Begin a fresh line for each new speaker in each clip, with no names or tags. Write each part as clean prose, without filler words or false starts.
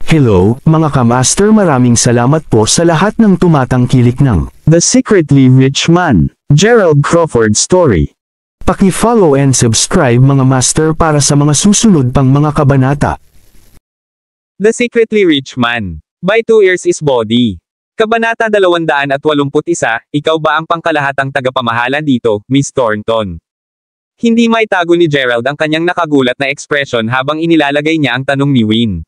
Hello, mga kamaster, maraming salamat po sa lahat ng tumatangkilik ng The Secretly Rich Man, Gerald Crawford Story. Paki-follow and subscribe mga master para sa mga susunod pang mga kabanata.
The Secretly Rich Man. By 2 Ears is Body. Kabanata 281, ikaw ba ang pangkalahatang tagapamahala dito, Miss Thornton? Hindi maitago ni Gerald ang kanyang nakagulat na ekspresyon habang inilalagay niya ang tanong ni Win.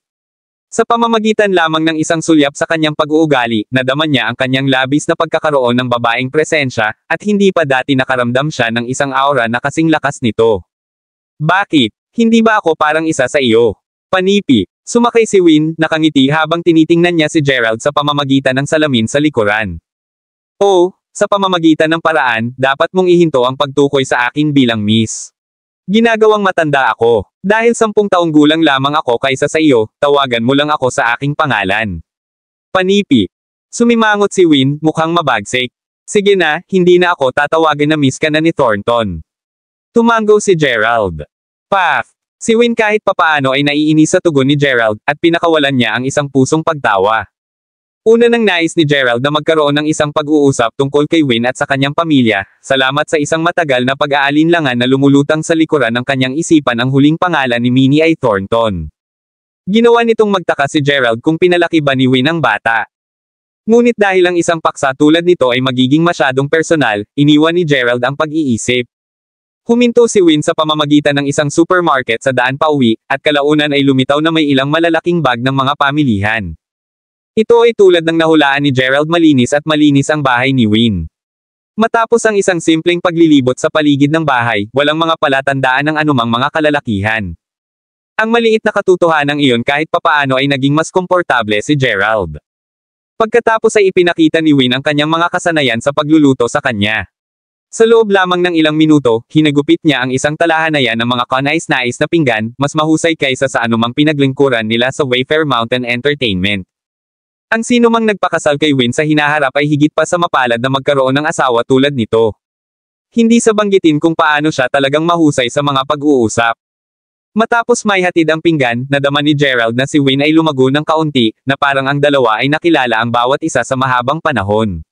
Sa pamamagitan lamang ng isang sulyap sa kanyang pag-uugali, nadama niya ang kanyang labis na pagkakaroon ng babaeng presensya, at hindi pa dati nakaramdam siya ng isang aura na kasing lakas nito. Bakit? Hindi ba ako parang isa sa iyo? Panipi. Sumakay si Win, nakangiti habang tinitingnan niya si Gerald sa pamamagitan ng salamin sa likuran. Oh, sa pamamagitan ng paraan, dapat mong ihinto ang pagtukoy sa akin bilang miss. Ginagawang matanda ako. Dahil 10 taong gulang lamang ako kaysa sa iyo, tawagan mo lang ako sa aking pangalan. Panipi. Sumimangot si Win, mukhang mabagsik. Sige na, hindi na ako tatawagan na miss ka na ni Thornton. Tumango si Gerald. Paf! Si Win kahit papaano ay naiinis sa tugon ni Gerald, at pinakawalan niya ang isang pusong pagtawa. Una nang nais ni Gerald na magkaroon ng isang pag-uusap tungkol kay Win at sa kanyang pamilya, salamat sa isang matagal na pag-aalinlangan na lumulutang sa likuran ng kanyang isipan ang huling pangalan ni Minnie ay Thornton. Ginawa nitong magtaka si Gerald kung pinalaki ba ni Win ang bata. Ngunit dahil ang isang paksa tulad nito ay magiging masyadong personal, iniwan ni Gerald ang pag-iisip. Huminto si Win sa pamamagitan ng isang supermarket sa daan pauwi, at kalaunan ay lumitaw na may ilang malalaking bag ng mga pamilihan. Ito ay tulad ng nahulaan ni Gerald, malinis at malinis ang bahay ni Win. Matapos ang isang simpleng paglilibot sa paligid ng bahay, walang mga palatandaan ng anumang mga kalalakihan. Ang maliit na katotohanan iyon kahit papaano ay naging mas komportable si Gerald. Pagkatapos ay ipinakita ni Win ang kanyang mga kasanayan sa pagluluto sa kanya. Sa loob lamang ng ilang minuto, hinagupit niya ang isang talahanayan ng mga kanais-nais na pinggan, mas mahusay kaysa sa anumang pinaglingkuran nila sa Wayfair Mountain Entertainment. Ang sinumang nagpakasal kay Win sa hinaharap ay higit pa sa mapalad na magkaroon ng asawa tulad nito. Hindi sa banggitin kung paano siya talagang mahusay sa mga pag-uusap. Matapos may hatid ang pinggan, nadama ni Gerald na si Win ay lumago ng kaunti, na parang ang dalawa ay nakilala ang bawat isa sa mahabang panahon.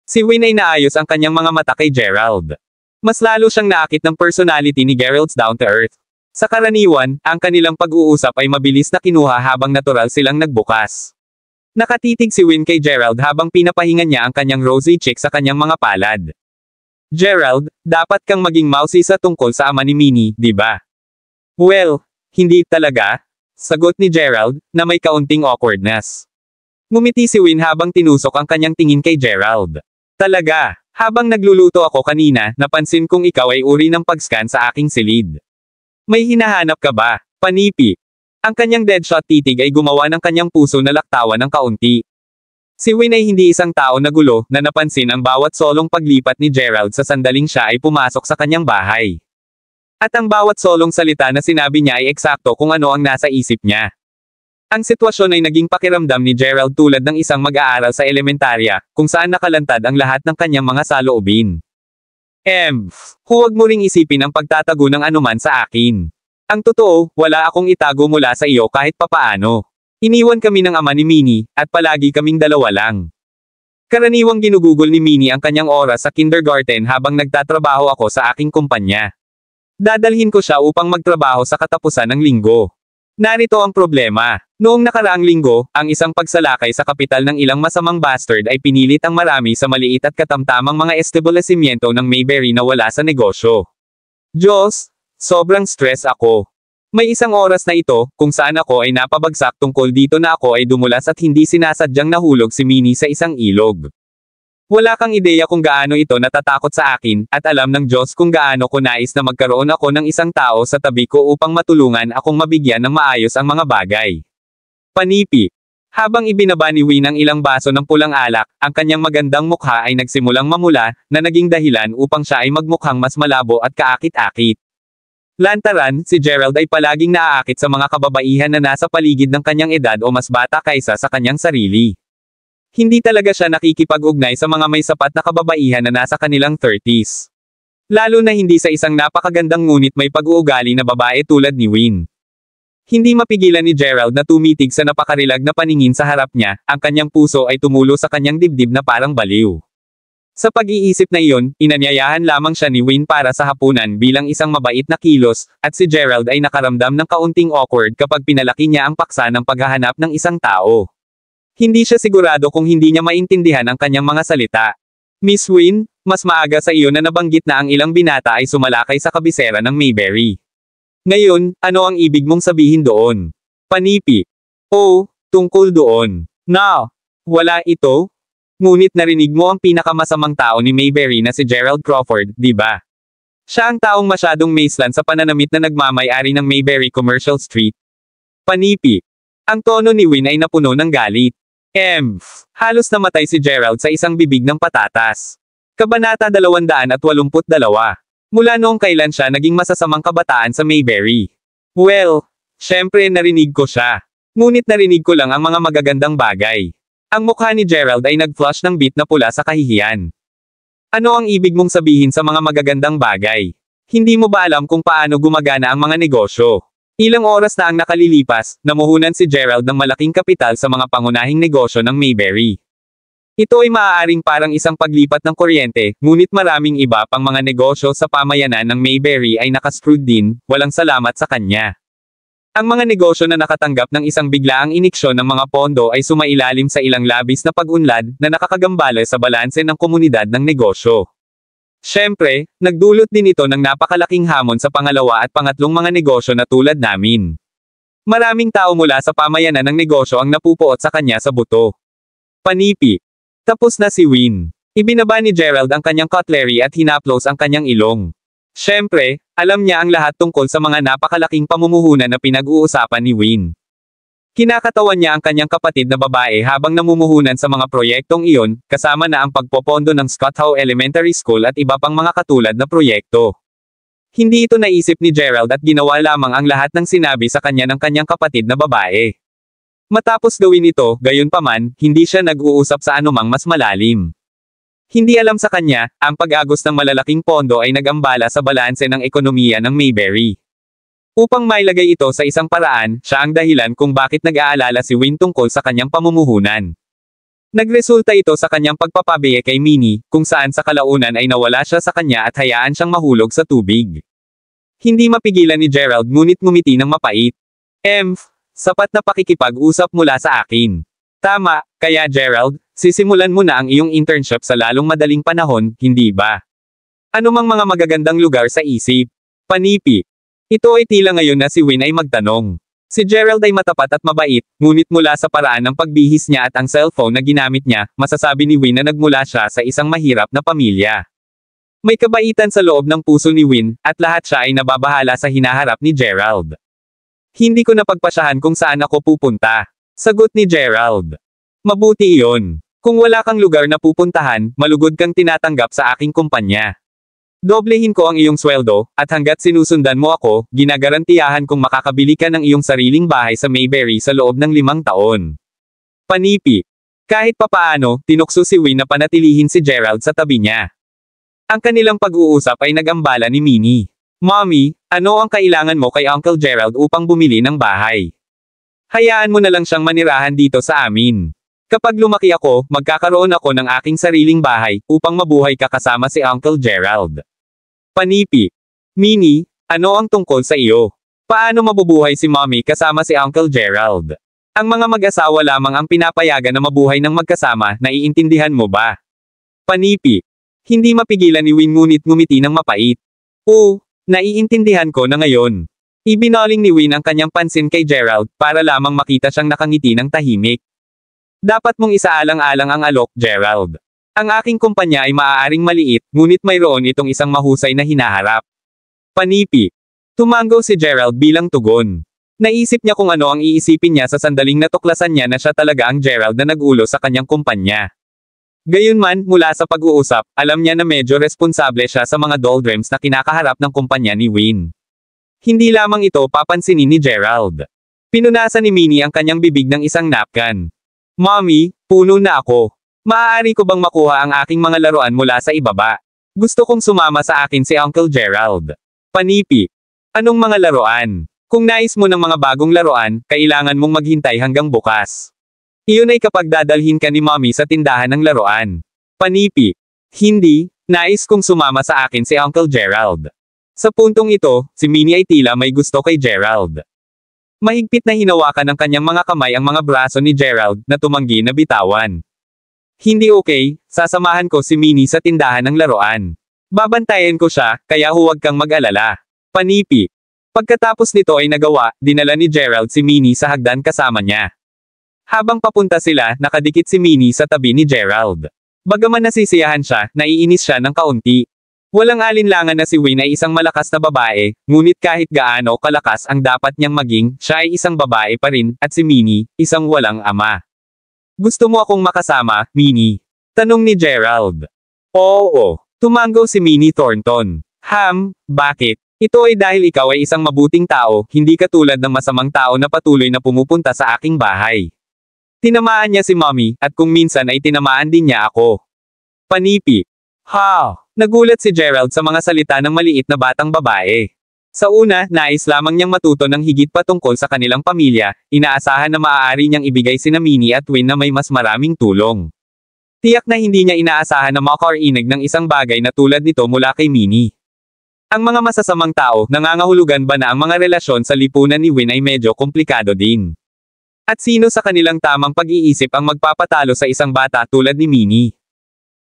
Si Win ay naayos ang kanyang mga mata kay Gerald. Mas lalo siyang naakit ng personality ni Gerald's down-to-earth. Sa karaniwan, ang kanilang pag-uusap ay mabilis na kinuha habang natural silang nagbukas. Nakatitig si Win kay Gerald habang pinapahingan niya ang kanyang rosy cheek sa kanyang mga palad. Gerald, dapat kang maging mousy sa tungkol sa ama ni Minnie, di ba? Well, hindi talaga, sagot ni Gerald, na may kaunting awkwardness. Ngumiti si Win habang tinusok ang kanyang tingin kay Gerald. Talaga, habang nagluluto ako kanina, napansin kong ikaw ay uri ng pag-scan sa aking silid. May hinahanap ka ba, Panipi? Ang kanyang deadshot titig ay gumawa ng kanyang puso na laktawan ng kaunti. Si Win ay hindi isang tao na gulo, na napansin ang bawat solong paglipat ni Gerald sa sandaling siya ay pumasok sa kanyang bahay. At ang bawat solong salita na sinabi niya ay eksakto kung ano ang nasa isip niya. Ang sitwasyon ay naging pakiramdam ni Gerald tulad ng isang mag-aaral sa elementarya, kung saan nakalantad ang lahat ng kanyang mga saloobin. Huwag mo ring isipin ang pagtatago ng anuman sa akin. Ang totoo, wala akong itago mula sa iyo kahit papaano. Iniwan kami ng ama ni Minnie, at palagi kaming dalawa lang. Karaniwang ginugugol ni Minnie ang kanyang oras sa kindergarten habang nagtatrabaho ako sa aking kumpanya. Dadalhin ko siya upang magtrabaho sa katapusan ng linggo. Narito ang problema. Noong nakaraang linggo, ang isang pagsalakay sa kapital ng ilang masamang bastard ay pinilit ang marami sa maliit at katamtamang mga establishmento ng Mayberry na wala sa negosyo. Diyos! Sobrang stress ako. May isang oras na ito, kung saan ako ay napabagsak tungkol dito na ako ay dumulas at hindi sinasadyang nahulog si Minnie sa isang ilog. Wala kang ideya kung gaano ito natatakot sa akin, at alam ng Diyos kung gaano ko nais na magkaroon ako ng isang tao sa tabi ko upang matulungan akong mabigyan ng maayos ang mga bagay. Panipi. Habang ibinaba ni Win ang ilang baso ng pulang alak, ang kanyang magandang mukha ay nagsimulang mamula, na naging dahilan upang siya ay magmukhang mas malabo at kaakit-akit. Lantaran, si Gerald ay palaging naaakit sa mga kababaihan na nasa paligid ng kanyang edad o mas bata kaysa sa kanyang sarili. Hindi talaga siya nakikipag-ugnay sa mga may sapat na kababaihan na nasa kanilang 30s. Lalo na hindi sa isang napakagandang ngunit may pag-uugali na babae tulad ni Win. Hindi mapigilan ni Gerald na tumitig sa napakarilag na paningin sa harap niya, ang kanyang puso ay tumulo sa kanyang dibdib na parang baliw. Sa pag-iisip na iyon, inanyayahan lamang siya ni Wayne para sa hapunan bilang isang mabait na kilos, at si Gerald ay nakaramdam ng kaunting awkward kapag pinalaki niya ang paksa ng paghahanap ng isang tao. Hindi siya sigurado kung hindi niya maintindihan ang kanyang mga salita. Miss Wayne, mas maaga sa iyo na nabanggit na ang ilang binata ay sumalakay sa kabisera ng Mayberry. Ngayon, ano ang ibig mong sabihin doon? Panipi. Oh, tungkol doon. Na, wala ito? Ngunit narinig mo ang pinakamasamang tao ni Mayberry na si Gerald Crawford, di ba? Siya ang taong masyadong maislan sa pananamit na nagmamay-ari ng Mayberry Commercial Street. Panipi. Ang tono ni Wayne ay napuno ng galit. Halos namatay si Gerald sa isang bibig ng patatas. Kabanata 282. Mula noong kailan siya naging masasamang kabataan sa Mayberry? Well, syempre narinig ko siya. Ngunit narinig ko lang ang mga magagandang bagay. Ang mukha ni Gerald ay nag-flush ng bit na pula sa kahihiyan. Ano ang ibig mong sabihin sa mga magagandang bagay? Hindi mo ba alam kung paano gumagana ang mga negosyo? Ilang oras na ang nakalilipas, namuhunan si Gerald ng malaking kapital sa mga pangunahing negosyo ng Mayberry. Ito ay maaaring parang isang paglipat ng kuryente, ngunit maraming iba pang mga negosyo sa pamayanan ng Mayberry ay nakascrewed din, walang salamat sa kanya. Ang mga negosyo na nakatanggap ng isang biglaang iniksyon ng mga pondo ay sumailalim sa ilang labis na pag-unlad na nakakagambala sa balanse ng komunidad ng negosyo. Siyempre, nagdulot din ito ng napakalaking hamon sa pangalawa at pangatlong mga negosyo na tulad namin. Maraming tao mula sa pamayanan ng negosyo ang napupuot sa kanya sa buto. Panipi. Tapos na si Wayne. Ibinaba ni Gerald ang kanyang cutlery at hinaplos ang kanyang ilong. Siyempre, alam niya ang lahat tungkol sa mga napakalaking pamumuhunan na pinag-uusapan ni Wayne. Kinakatawan niya ang kanyang kapatid na babae habang namumuhunan sa mga proyektong iyon, kasama na ang pagpopondo ng Scott Howe Elementary School at iba pang mga katulad na proyekto. Hindi ito naisip ni Gerald at ginawa lamang ang lahat ng sinabi sa kanya ng kanyang kapatid na babae. Matapos gawin ito, gayunpaman, hindi siya nag-uusap sa anumang mas malalim. Hindi alam sa kanya, ang pag-agos ng malalaking pondo ay nagambala sa balanse ng ekonomiya ng Mayberry. Upang mailagay ito sa isang paraan, siya ang dahilan kung bakit nag-aalala si Wayne tungkol sa kanyang pamumuhunan. Nagresulta ito sa kanyang pagpapabiye kay Minnie, kung saan sa kalaunan ay nawala siya sa kanya at hayaan siyang mahulog sa tubig. Hindi mapigilan ni Gerald ngunit ngumiti ng mapait. Sapat na pakikipag-usap mula sa akin. Tama, kaya Gerald, sisimulan mo na ang iyong internship sa lalong madaling panahon, hindi ba? Ano mang mga magagandang lugar sa isip? Panipi. Ito ay tila ngayon na si Wayne ay magtanong. Si Gerald ay matapat at mabait, ngunit mula sa paraan ng pagbihis niya at ang cellphone na ginamit niya, masasabi ni Wayne na nagmula siya sa isang mahirap na pamilya. May kabaitan sa loob ng puso ni Wayne, at lahat siya ay nababahala sa hinaharap ni Gerald. Hindi ko napagpasyahan kung saan ako pupunta. Sagot ni Gerald. Mabuti iyon. Kung wala kang lugar na pupuntahan, malugod kang tinatanggap sa aking kumpanya. Doblehin ko ang iyong sweldo, at hanggat sinusundan mo ako, ginagarantiyahan kong makakabili ka ng iyong sariling bahay sa Mayberry sa loob ng 5 taon. Panipi. Kahit papaano, tinukso si Wayne na panatilihin si Gerald sa tabi niya. Ang kanilang pag-uusap ay nagambala ni Minnie. Mommy, ano ang kailangan mo kay Uncle Gerald upang bumili ng bahay? Hayaan mo na lang siyang manirahan dito sa amin. Kapag lumaki ako, magkakaroon ako ng aking sariling bahay, upang mabuhay ka kasama si Uncle Gerald. Panipi. Minnie, ano ang tungkol sa iyo? Paano mabubuhay si Mommy kasama si Uncle Gerald? Ang mga mag-asawa lamang ang pinapayagan na mabuhay ng magkasama, naiintindihan mo ba? Panipi. Hindi mapigilan ni Wayne ngunit ngumiti ng mapait. Naiintindihan ko na ngayon. Ibinaling ni Wayne ang kanyang pansin kay Gerald, para lamang makita siyang nakangiti ng tahimik. Dapat mong isaalang-alang ang alok, Gerald. Ang aking kumpanya ay maaaring maliit, ngunit mayroon itong isang mahusay na hinaharap. Panipi. Tumango si Gerald bilang tugon. Naisip niya kung ano ang iisipin niya sa sandaling natuklasan niya na siya talaga ang Gerald na nag-ulo sa kanyang kumpanya. Gayunman, mula sa pag-uusap, alam niya na medyo responsable siya sa mga doldrums na kinakaharap ng kumpanya ni Wayne. Hindi lamang ito papansinin ni Gerald. Pinunasan ni Minnie ang kanyang bibig ng isang napkin. Mommy, puno na ako. Maaari ko bang makuha ang aking mga laruan mula sa ibaba? Gusto kong sumama sa akin si Uncle Gerald. Panipi. Anong mga laruan? Kung nais mo ng mga bagong laruan, kailangan mong maghintay hanggang bukas. Iyon ay kapag dadalhin ka ni mommy sa tindahan ng laruan. Panipi. Hindi, nais kong sumama sa akin si Uncle Gerald. Sa puntong ito, si Minnie ay tila may gusto kay Gerald. Mahigpit na hinawakan ng kanyang mga kamay ang mga braso ni Gerald na tumanggi na bitawan. Hindi okay, sasamahan ko si Minnie sa tindahan ng laruan. Babantayan ko siya, kaya huwag kang mag-alala. Panipi. Pagkatapos nito ay nagawa, dinala ni Gerald si Minnie sa hagdan kasama niya. Habang papunta sila, nakadikit si Minnie sa tabi ni Gerald. Bagaman nasisiyahan siya, naiinis siya ng kaunti. Walang alinlangan na si Win ay isang malakas na babae, ngunit kahit gaano kalakas ang dapat niyang maging, siya ay isang babae pa rin, at si Minnie, isang walang ama. Gusto mo akong makasama, Minnie? Tanong ni Gerald. Oo. Tumango si Minnie Thornton. Bakit? Ito ay dahil ikaw ay isang mabuting tao, hindi katulad ng masamang tao na patuloy na pumupunta sa aking bahay. Tinamaan niya si mommy, at kung minsan ay tinamaan din niya ako. Panipi. Nagulat si Gerald sa mga salita ng maliit na batang babae. Sa una, nais lamang niyang matuto ng higit pa tungkol sa kanilang pamilya, inaasahan na maaari niyang ibigay sina Minnie at Win na may mas maraming tulong. Tiyak na hindi niya inaasahan na makakarinig ng isang bagay na tulad nito mula kay Minnie. Ang mga masasamang tao, nangangahulugan ba na ang mga relasyon sa lipunan ni Win ay medyo komplikado din? At sino sa kanilang tamang pag-iisip ang magpapatalo sa isang bata tulad ni Minnie?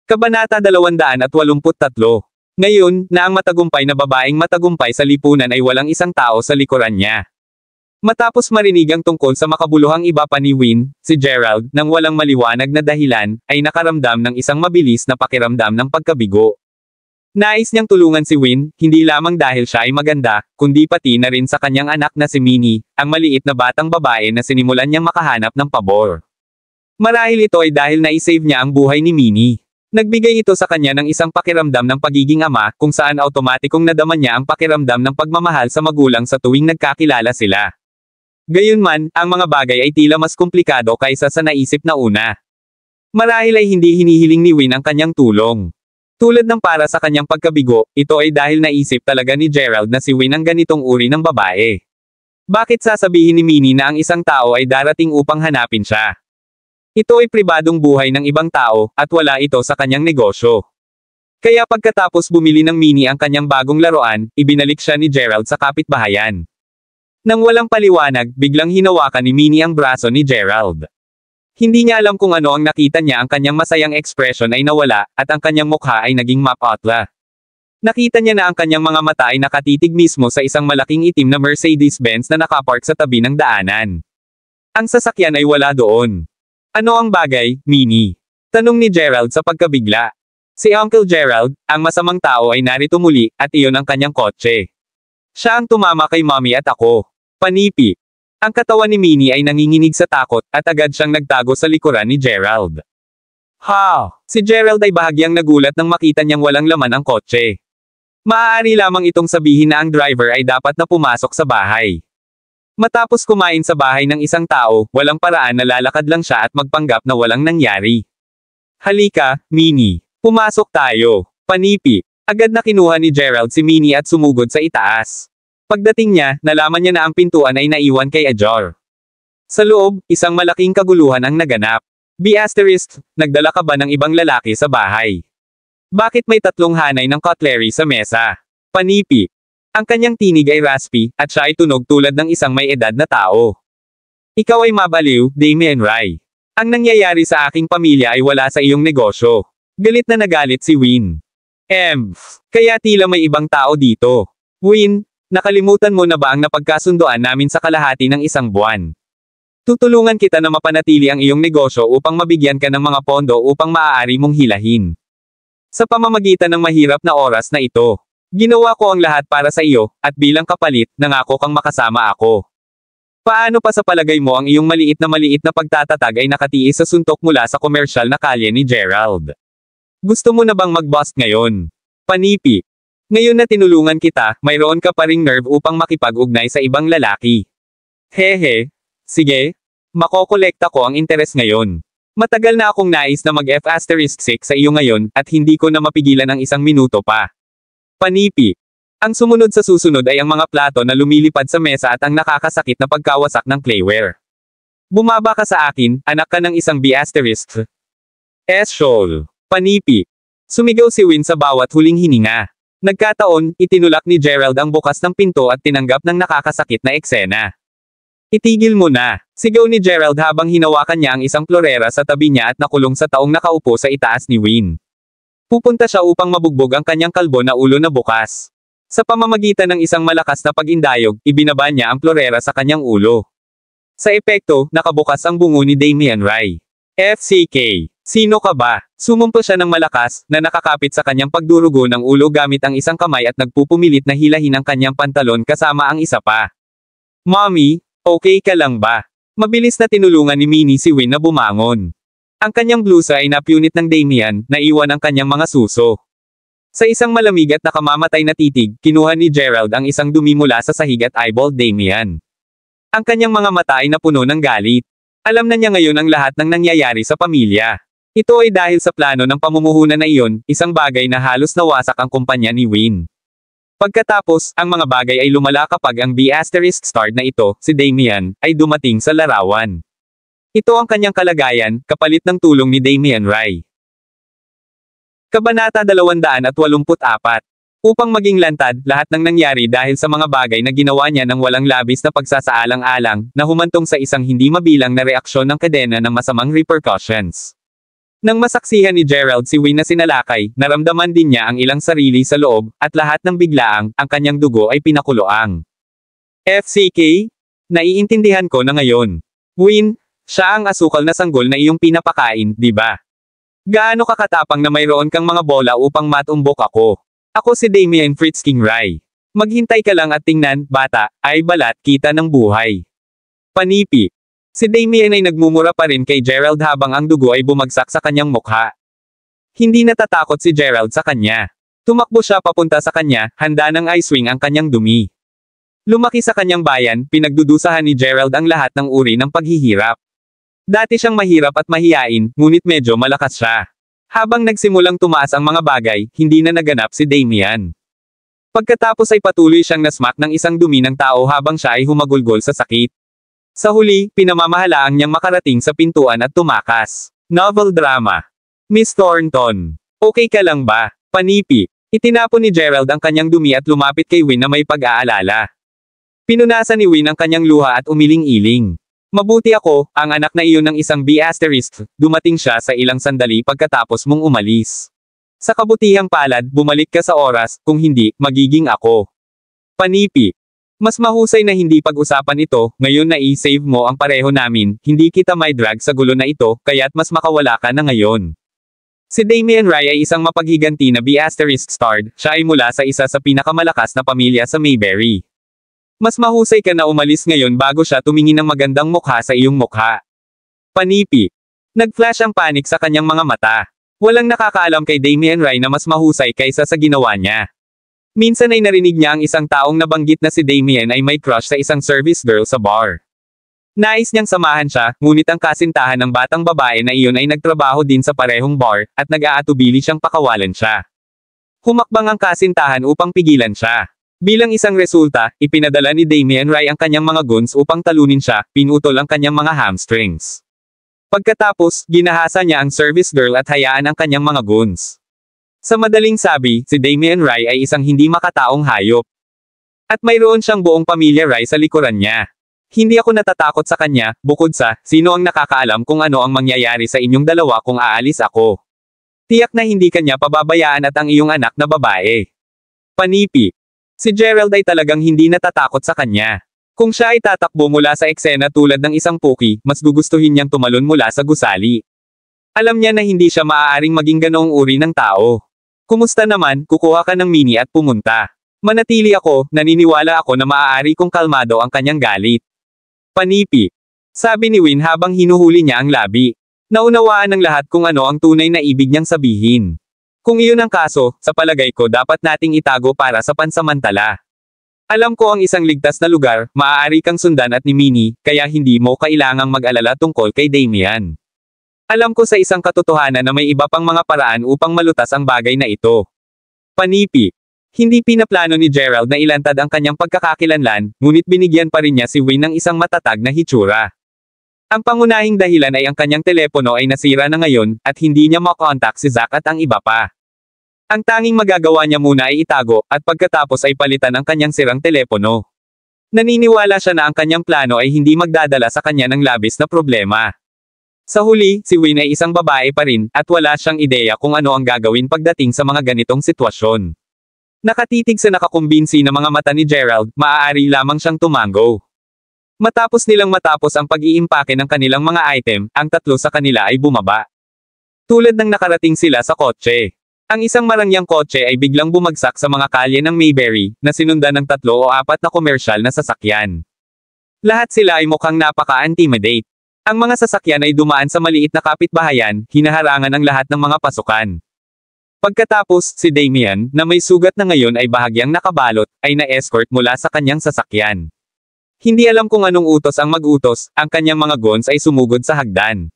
Kabanata 283. Ngayon, na ang matagumpay na babaeng matagumpay sa lipunan ay walang isang tao sa likuran niya. Matapos marinig ang tungkol sa makabuluhang iba pa ni Win, si Gerald, nang walang maliwanag na dahilan, ay nakaramdam ng isang mabilis na pakiramdam ng pagkabigo. Nais niyang tulungan si Win, hindi lamang dahil siya ay maganda, kundi pati na rin sa kanyang anak na si Minnie, ang maliit na batang babae na sinimulan niyang makahanap ng pabor. Marahil ito ay dahil na-save niya ang buhay ni Minnie. Nagbigay ito sa kanya ng isang pakiramdam ng pagiging ama, kung saan automatikong nadama niya ang pakiramdam ng pagmamahal sa magulang sa tuwing nagkakilala sila. Gayunman, ang mga bagay ay tila mas komplikado kaysa sa naisip na una. Marahil ay hindi hinihiling ni Win ang kanyang tulong. Tulad ng para sa kanyang pagkabigo, ito ay dahil naisip talaga ni Gerald na si Win ang ganitong uri ng babae. Bakit sasabihin ni Minnie na ang isang tao ay darating upang hanapin siya? Ito ay pribadong buhay ng ibang tao, at wala ito sa kanyang negosyo. Kaya pagkatapos bumili ng Minnie ang kanyang bagong laruan, ibinalik siya ni Gerald sa kapitbahayan. Nang walang paliwanag, biglang hinawakan ni Minnie ang braso ni Gerald. Hindi niya alam kung ano ang nakita niya, ang kanyang masayang ekspresyon ay nawala, at ang kanyang mukha ay naging mapatla. Nakita niya na ang kanyang mga mata ay nakatitig mismo sa isang malaking itim na Mercedes-Benz na nakapark sa tabi ng daanan. Ang sasakyan ay wala doon. Ano ang bagay, Minnie? Tanong ni Gerald sa pagkabigla. Si Uncle Gerald, ang masamang tao ay narito muli, at iyon ang kanyang kotse. Siya ang tumama kay mommy at ako. Panipi. Ang katawan ni Minnie ay nanginginig sa takot, at agad siyang nagtago sa likuran ni Gerald. Si Gerald ay bahagyang nagulat nang makita niyang walang laman ang kotse. Maaari lamang itong sabihin na ang driver ay dapat na pumasok sa bahay. Matapos kumain sa bahay ng isang tao, walang paraan na lalakad lang siya at magpanggap na walang nangyari. Halika, Minnie. Pumasok tayo. Panipi. Agad na kinuha ni Gerald si Minnie at sumugod sa itaas. Pagdating niya, nalaman niya na ang pintuan ay naiwan kay Ajor. Sa loob, isang malaking kaguluhan ang naganap. Nagdala ka ba ng ibang lalaki sa bahay? Bakit may 3 hanay ng cutlery sa mesa? Panipi. Ang kanyang tinig ay raspy, at siya ay tunog tulad ng isang may edad na tao. Ikaw ay mabaliw, Damien Rai. Ang nangyayari sa aking pamilya ay wala sa iyong negosyo. Galit na nagalit si Win. Kaya tila may ibang tao dito. Win, nakalimutan mo na ba ang napagkasundoan namin sa kalahati ng 1 buwan? Tutulungan kita na mapanatili ang iyong negosyo upang mabigyan ka ng mga pondo upang maaari mong hilahin. Sa pamamagitan ng mahirap na oras na ito, ginawa ko ang lahat para sa iyo, at bilang kapalit, nangako kang makasama ako. Paano pa sa palagay mo ang iyong maliit na pagtatatag ay nakatiis sa suntok mula sa komersyal na kalye ni Gerald? Gusto mo na bang mag-bust ngayon? Panipi. Ngayon na tinulungan kita, mayroon ka pa ring nerve upang makipag-ugnay sa ibang lalaki. Hehe. Sige. Makokolekta ko ang interes ngayon. Matagal na akong nais na mag-F*6 sa iyo ngayon, at hindi ko na mapigilan ang 1 minuto pa. Panipi. Ang sumunod sa susunod ay ang mga plato na lumilipad sa mesa at ang nakakasakit na pagkawasak ng clayware. Bumaba ka sa akin, anak ka ng isang B****. Shoal. Panipi. Sumigaw si Win sa bawat huling hininga. Nagkataon, itinulak ni Gerald ang bukas ng pinto at tinanggap ng nakakasakit na eksena. Itigil mo na, sigaw ni Gerald habang hinawakan niya ang isang florera sa tabi niya at nakulong sa taong nakaupo sa itaas ni Win. Pupunta siya upang mabugbog ang kanyang kalbo na ulo na bukas. Sa pamamagitan ng isang malakas na pag-indayog, ibinaba niya ang florera sa kanyang ulo. Sa epekto, nakabukas ang bungo ni Damian Rai. FCK. Sino ka ba? Sumumpo siya ng malakas, na nakakapit sa kanyang pagdurugo ng ulo gamit ang isang kamay at nagpupumilit na hilahin ang kanyang pantalon kasama ang isa pa. Mommy, okay ka lang ba? Mabilis na tinulungan ni Minnie si Win na bumangon. Ang kanyang blusa ay napunit ng Damian, naiwan ang kanyang mga suso. Sa isang malamig at nakamamatay na titig, kinuha ni Gerald ang isang dumi mula sa sahig at eyeball Damian. Ang kanyang mga mata ay napuno ng galit. Alam na niya ngayon ang lahat ng nangyayari sa pamilya. Ito ay dahil sa plano ng pamumuhunan na iyon, isang bagay na halos nawasak ang kumpanya ni Win. Pagkatapos, ang mga bagay ay lumala kapag ang B** star na ito, si Damian, ay dumating sa larawan. Ito ang kanyang kalagayan, kapalit ng tulong ni Damian Rai. Kabanata 284. Upang maging lantad, lahat ng nangyari dahil sa mga bagay na ginawa niya ng walang labis na pagsasaalang-alang, na humantong sa isang hindi mabilang na reaksyon ng kadena ng masamang repercussions. Nang masaksihan ni Gerald si Win na sinalakay, naramdaman din niya ang ilang sarili sa loob, at lahat ng biglaang, ang kanyang dugo ay pinakuloang. FCK? Naiintindihan ko na ngayon. Win, siya ang asukal na sanggol na iyong pinapakain, di ba? Gaano kakatapang na mayroon kang mga bola upang matumbok ako? Ako si Damian Fritzking Rai. Maghintay ka lang at tingnan, bata, ay balat kita ng buhay. Panipi. Si Damian ay nagmumura pa rin kay Gerald habang ang dugo ay bumagsak sa kanyang mukha. Hindi natatakot si Gerald sa kanya. Tumakbo siya papunta sa kanya, handa ng i-swing ang kanyang dumi. Lumaki sa kanyang bayan, pinagdudusahan ni Gerald ang lahat ng uri ng paghihirap. Dati siyang mahirap at mahiyain, ngunit medyo malakas siya. Habang nagsimulang tumaas ang mga bagay, hindi na naganap si Damian. Pagkatapos ay patuloy siyang nasmack ng isang dumi ng tao habang siya ay humagulgol sa sakit. Sa huli, pinamamahalaang niyang makarating sa pintuan at tumakas. Novel drama. Miss Thornton. Okay ka lang ba? Panipi. Itinapon ni Gerald ang kanyang dumi at lumapit kay Win na may pag-aalala. Pinunasan ni Win ang kanyang luha at umiling-iling. Mabuti ako, ang anak na iyon ng isang B***, dumating siya sa ilang sandali pagkatapos mong umalis. Sa kabutihang palad, bumalik ka sa oras, kung hindi, magiging ako. Panipi. Mas mahusay na hindi pag-usapan ito, ngayon na i-save mo ang pareho namin, hindi kita may drag sa gulo na ito, kaya't mas makawala ka na ngayon. Si Damian Rai ay isang mapaghiganti na B** star, siya ay mula sa isa sa pinakamalakas na pamilya sa Mayberry. Mas mahusay ka na umalis ngayon bago siya tumingin ng magandang mukha sa iyong mukha. Panipi. Nag-flash ang panik sa kanyang mga mata. Walang nakakaalam kay Damian Rai na mas mahusay kaysa sa ginawa niya. Minsan ay narinig niya ang isang taong nabanggit na si Damian ay may crush sa isang service girl sa bar. Nais niyang samahan siya, ngunit ang kasintahan ng batang babae na iyon ay nagtrabaho din sa parehong bar, at nag-aatubili siyang pakawalan siya. Humakbang ang kasintahan upang pigilan siya. Bilang isang resulta, ipinadala ni Damian Rai ang kanyang mga guns upang talunin siya, pinutol ang kanyang mga hamstrings. Pagkatapos, ginahasa niya ang service girl at hayaan ang kanyang mga guns. Sa madaling sabi, si Damian Rai ay isang hindi makataong hayop. At mayroon siyang buong pamilya Rai sa likuran niya. Hindi ako natatakot sa kanya, bukod sa, sino ang nakakaalam kung ano ang mangyayari sa inyong dalawa kung aalis ako. Tiyak na hindi kanya pababayaan at ang iyong anak na babae. Panipi. Si Gerald ay talagang hindi natatakot sa kanya. Kung siya ay tatakbo mula sa eksena tulad ng isang puki, mas gugustuhin niyang tumalon mula sa gusali. Alam niya na hindi siya maaaring maging ganoong uri ng tao. Kumusta naman, kukuha ka ng mini at pumunta. Manatili ako, naniniwala ako na maaari kong kalmado ang kanyang galit. Panipi. Sabi ni Win habang hinuhuli niya ang labi. Naunawaan ng lahat kung ano ang tunay na ibig niyang sabihin. Kung iyon ang kaso, sa palagay ko dapat nating itago para sa pansamantala. Alam ko ang isang ligtas na lugar, maaari kang sundan at ni Minnie, kaya hindi mo kailangang mag-alala tungkol kay Damian. Alam ko sa isang katotohanan na may iba pang mga paraan upang malutas ang bagay na ito. Panipi. Hindi pinaplano ni Gerald na ilantad ang kanyang pagkakakilanlan, ngunit binigyan pa rin niya si Win ng isang matatag na hitsura. Ang pangunahing dahilan ay ang kanyang telepono ay nasira na ngayon, at hindi niya makontak si Zack at ang iba pa. Ang tanging magagawa niya muna ay itago, at pagkatapos ay palitan ang kanyang sirang telepono. Naniniwala siya na ang kanyang plano ay hindi magdadala sa kanya ng labis na problema. Sa huli, si Win ay isang babae pa rin, at wala siyang ideya kung ano ang gagawin pagdating sa mga ganitong sitwasyon. Nakatitig sa nakakumbinsi na mga mata ni Gerald, maaari lamang siyang tumango. Matapos ang pag-iimpake ng kanilang mga item, ang tatlo sa kanila ay bumaba. Tulad ng nakarating sila sa kotse. Ang isang marangyang kotse ay biglang bumagsak sa mga kalye ng Mayberry, na sinundan ng 3 o 4 na komersyal na sasakyan. Lahat sila ay mukhang napaka-intimidate. Ang mga sasakyan ay dumaan sa maliit na kapitbahayan, hinaharangan ang lahat ng mga pasukan. Pagkatapos, si Damian, na may sugat na ngayon ay bahagyang nakabalot, ay na-escort mula sa kanyang sasakyan. Hindi alam kung anong utos ang mag-utos, ang kanyang mga guns ay sumugod sa hagdan.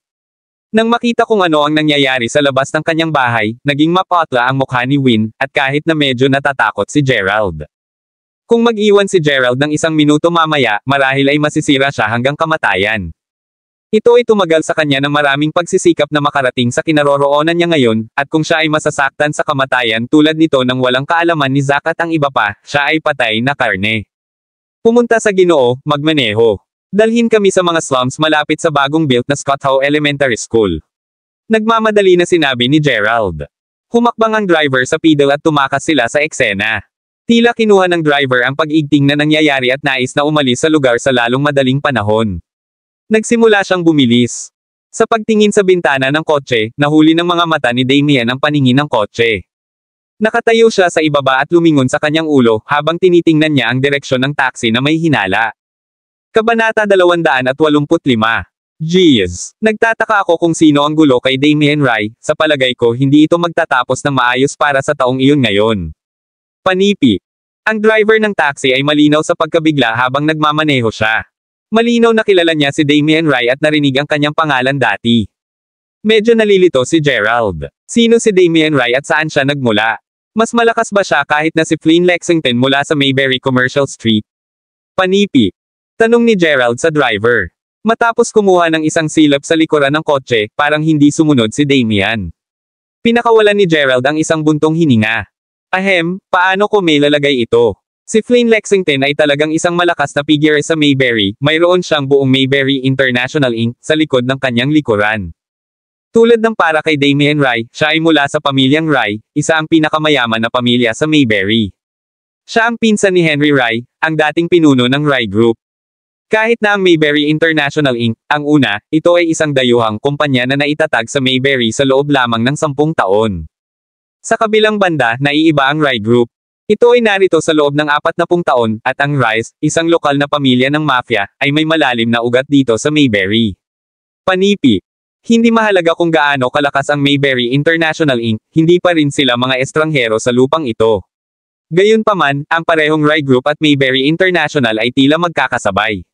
Nang makita kung ano ang nangyayari sa labas ng kanyang bahay, naging mapatla ang mukha ni Win, at kahit na medyo natatakot si Gerald. Kung mag-iwan si Gerald ng 1 minuto mamaya, marahil ay masisira siya hanggang kamatayan. Ito ay tumagal sa kanya ng maraming pagsisikap na makarating sa kinaroroonan niya ngayon, at kung siya ay masasaktan sa kamatayan tulad nito nang walang kaalaman ni Zack at ang iba pa, siya ay patay na karne. Pumunta sa Ginoo, magmaneho. Dalhin kami sa mga slums malapit sa bagong built na Scott Howe Elementary School. Nagmamadali na sinabi ni Gerald. Humakbang ang driver sa pedal at tumakas sila sa eksena. Tila kinuha ng driver ang pag-igting na nangyayari at nais na umalis sa lugar sa lalong madaling panahon. Nagsimula siyang bumilis. Sa pagtingin sa bintana ng kotse, nahuli ng mga mata ni Damian ang paningin ng kotse. Nakatayo siya sa ibaba at lumingon sa kanyang ulo, habang tinitingnan niya ang direksyon ng taxi na may hinala. Kabanata 285. Jeez. Nagtataka ako kung sino ang gulo kay Damian Rai, sa palagay ko hindi ito magtatapos ng maayos para sa taong iyon ngayon. Panipi. Ang driver ng taxi ay malinaw sa pagkabigla habang nagmamaneho siya. Malinaw na kilala niya si Damian Rai at narinig ang kanyang pangalan dati. Medyo nalilito si Gerald. Sino si Damian Rai at saan siya nagmula? Mas malakas ba siya kahit na si Flynn Lexington mula sa Mayberry Commercial Street? Panipi. Tanong ni Gerald sa driver. Matapos kumuha ng isang silap sa likuran ng kotse, parang hindi sumunod si Damian. Pinakawalan ni Gerald ang isang buntong hininga. Ahem, paano ko may lalagay ito? Si Flynn Lexington ay talagang isang malakas na figure sa Mayberry, mayroon siyang buong Mayberry International Inc. sa likod ng kanyang likuran. Tulad ng para kay Damian Rai, siya ay mula sa pamilyang Rai, isa ang pinakamayaman na pamilya sa Mayberry. Siya ang pinsan ni Henry Rai, ang dating pinuno ng Rai Group. Kahit na ang Mayberry International Inc., ang una, ito ay isang dayuhang kumpanya na naitatag sa Mayberry sa loob lamang ng 10 taon. Sa kabilang banda, naiiba ang Rai Group. Ito ay narito sa loob ng 40 taon, at ang Rais, isang lokal na pamilya ng mafia, ay may malalim na ugat dito sa Mayberry. Panipi. Hindi mahalaga kung gaano kalakas ang Mayberry International Inc., hindi pa rin sila mga estranghero sa lupang ito. Gayunpaman, ang parehong Rai Group at Mayberry International ay tila magkakasabay.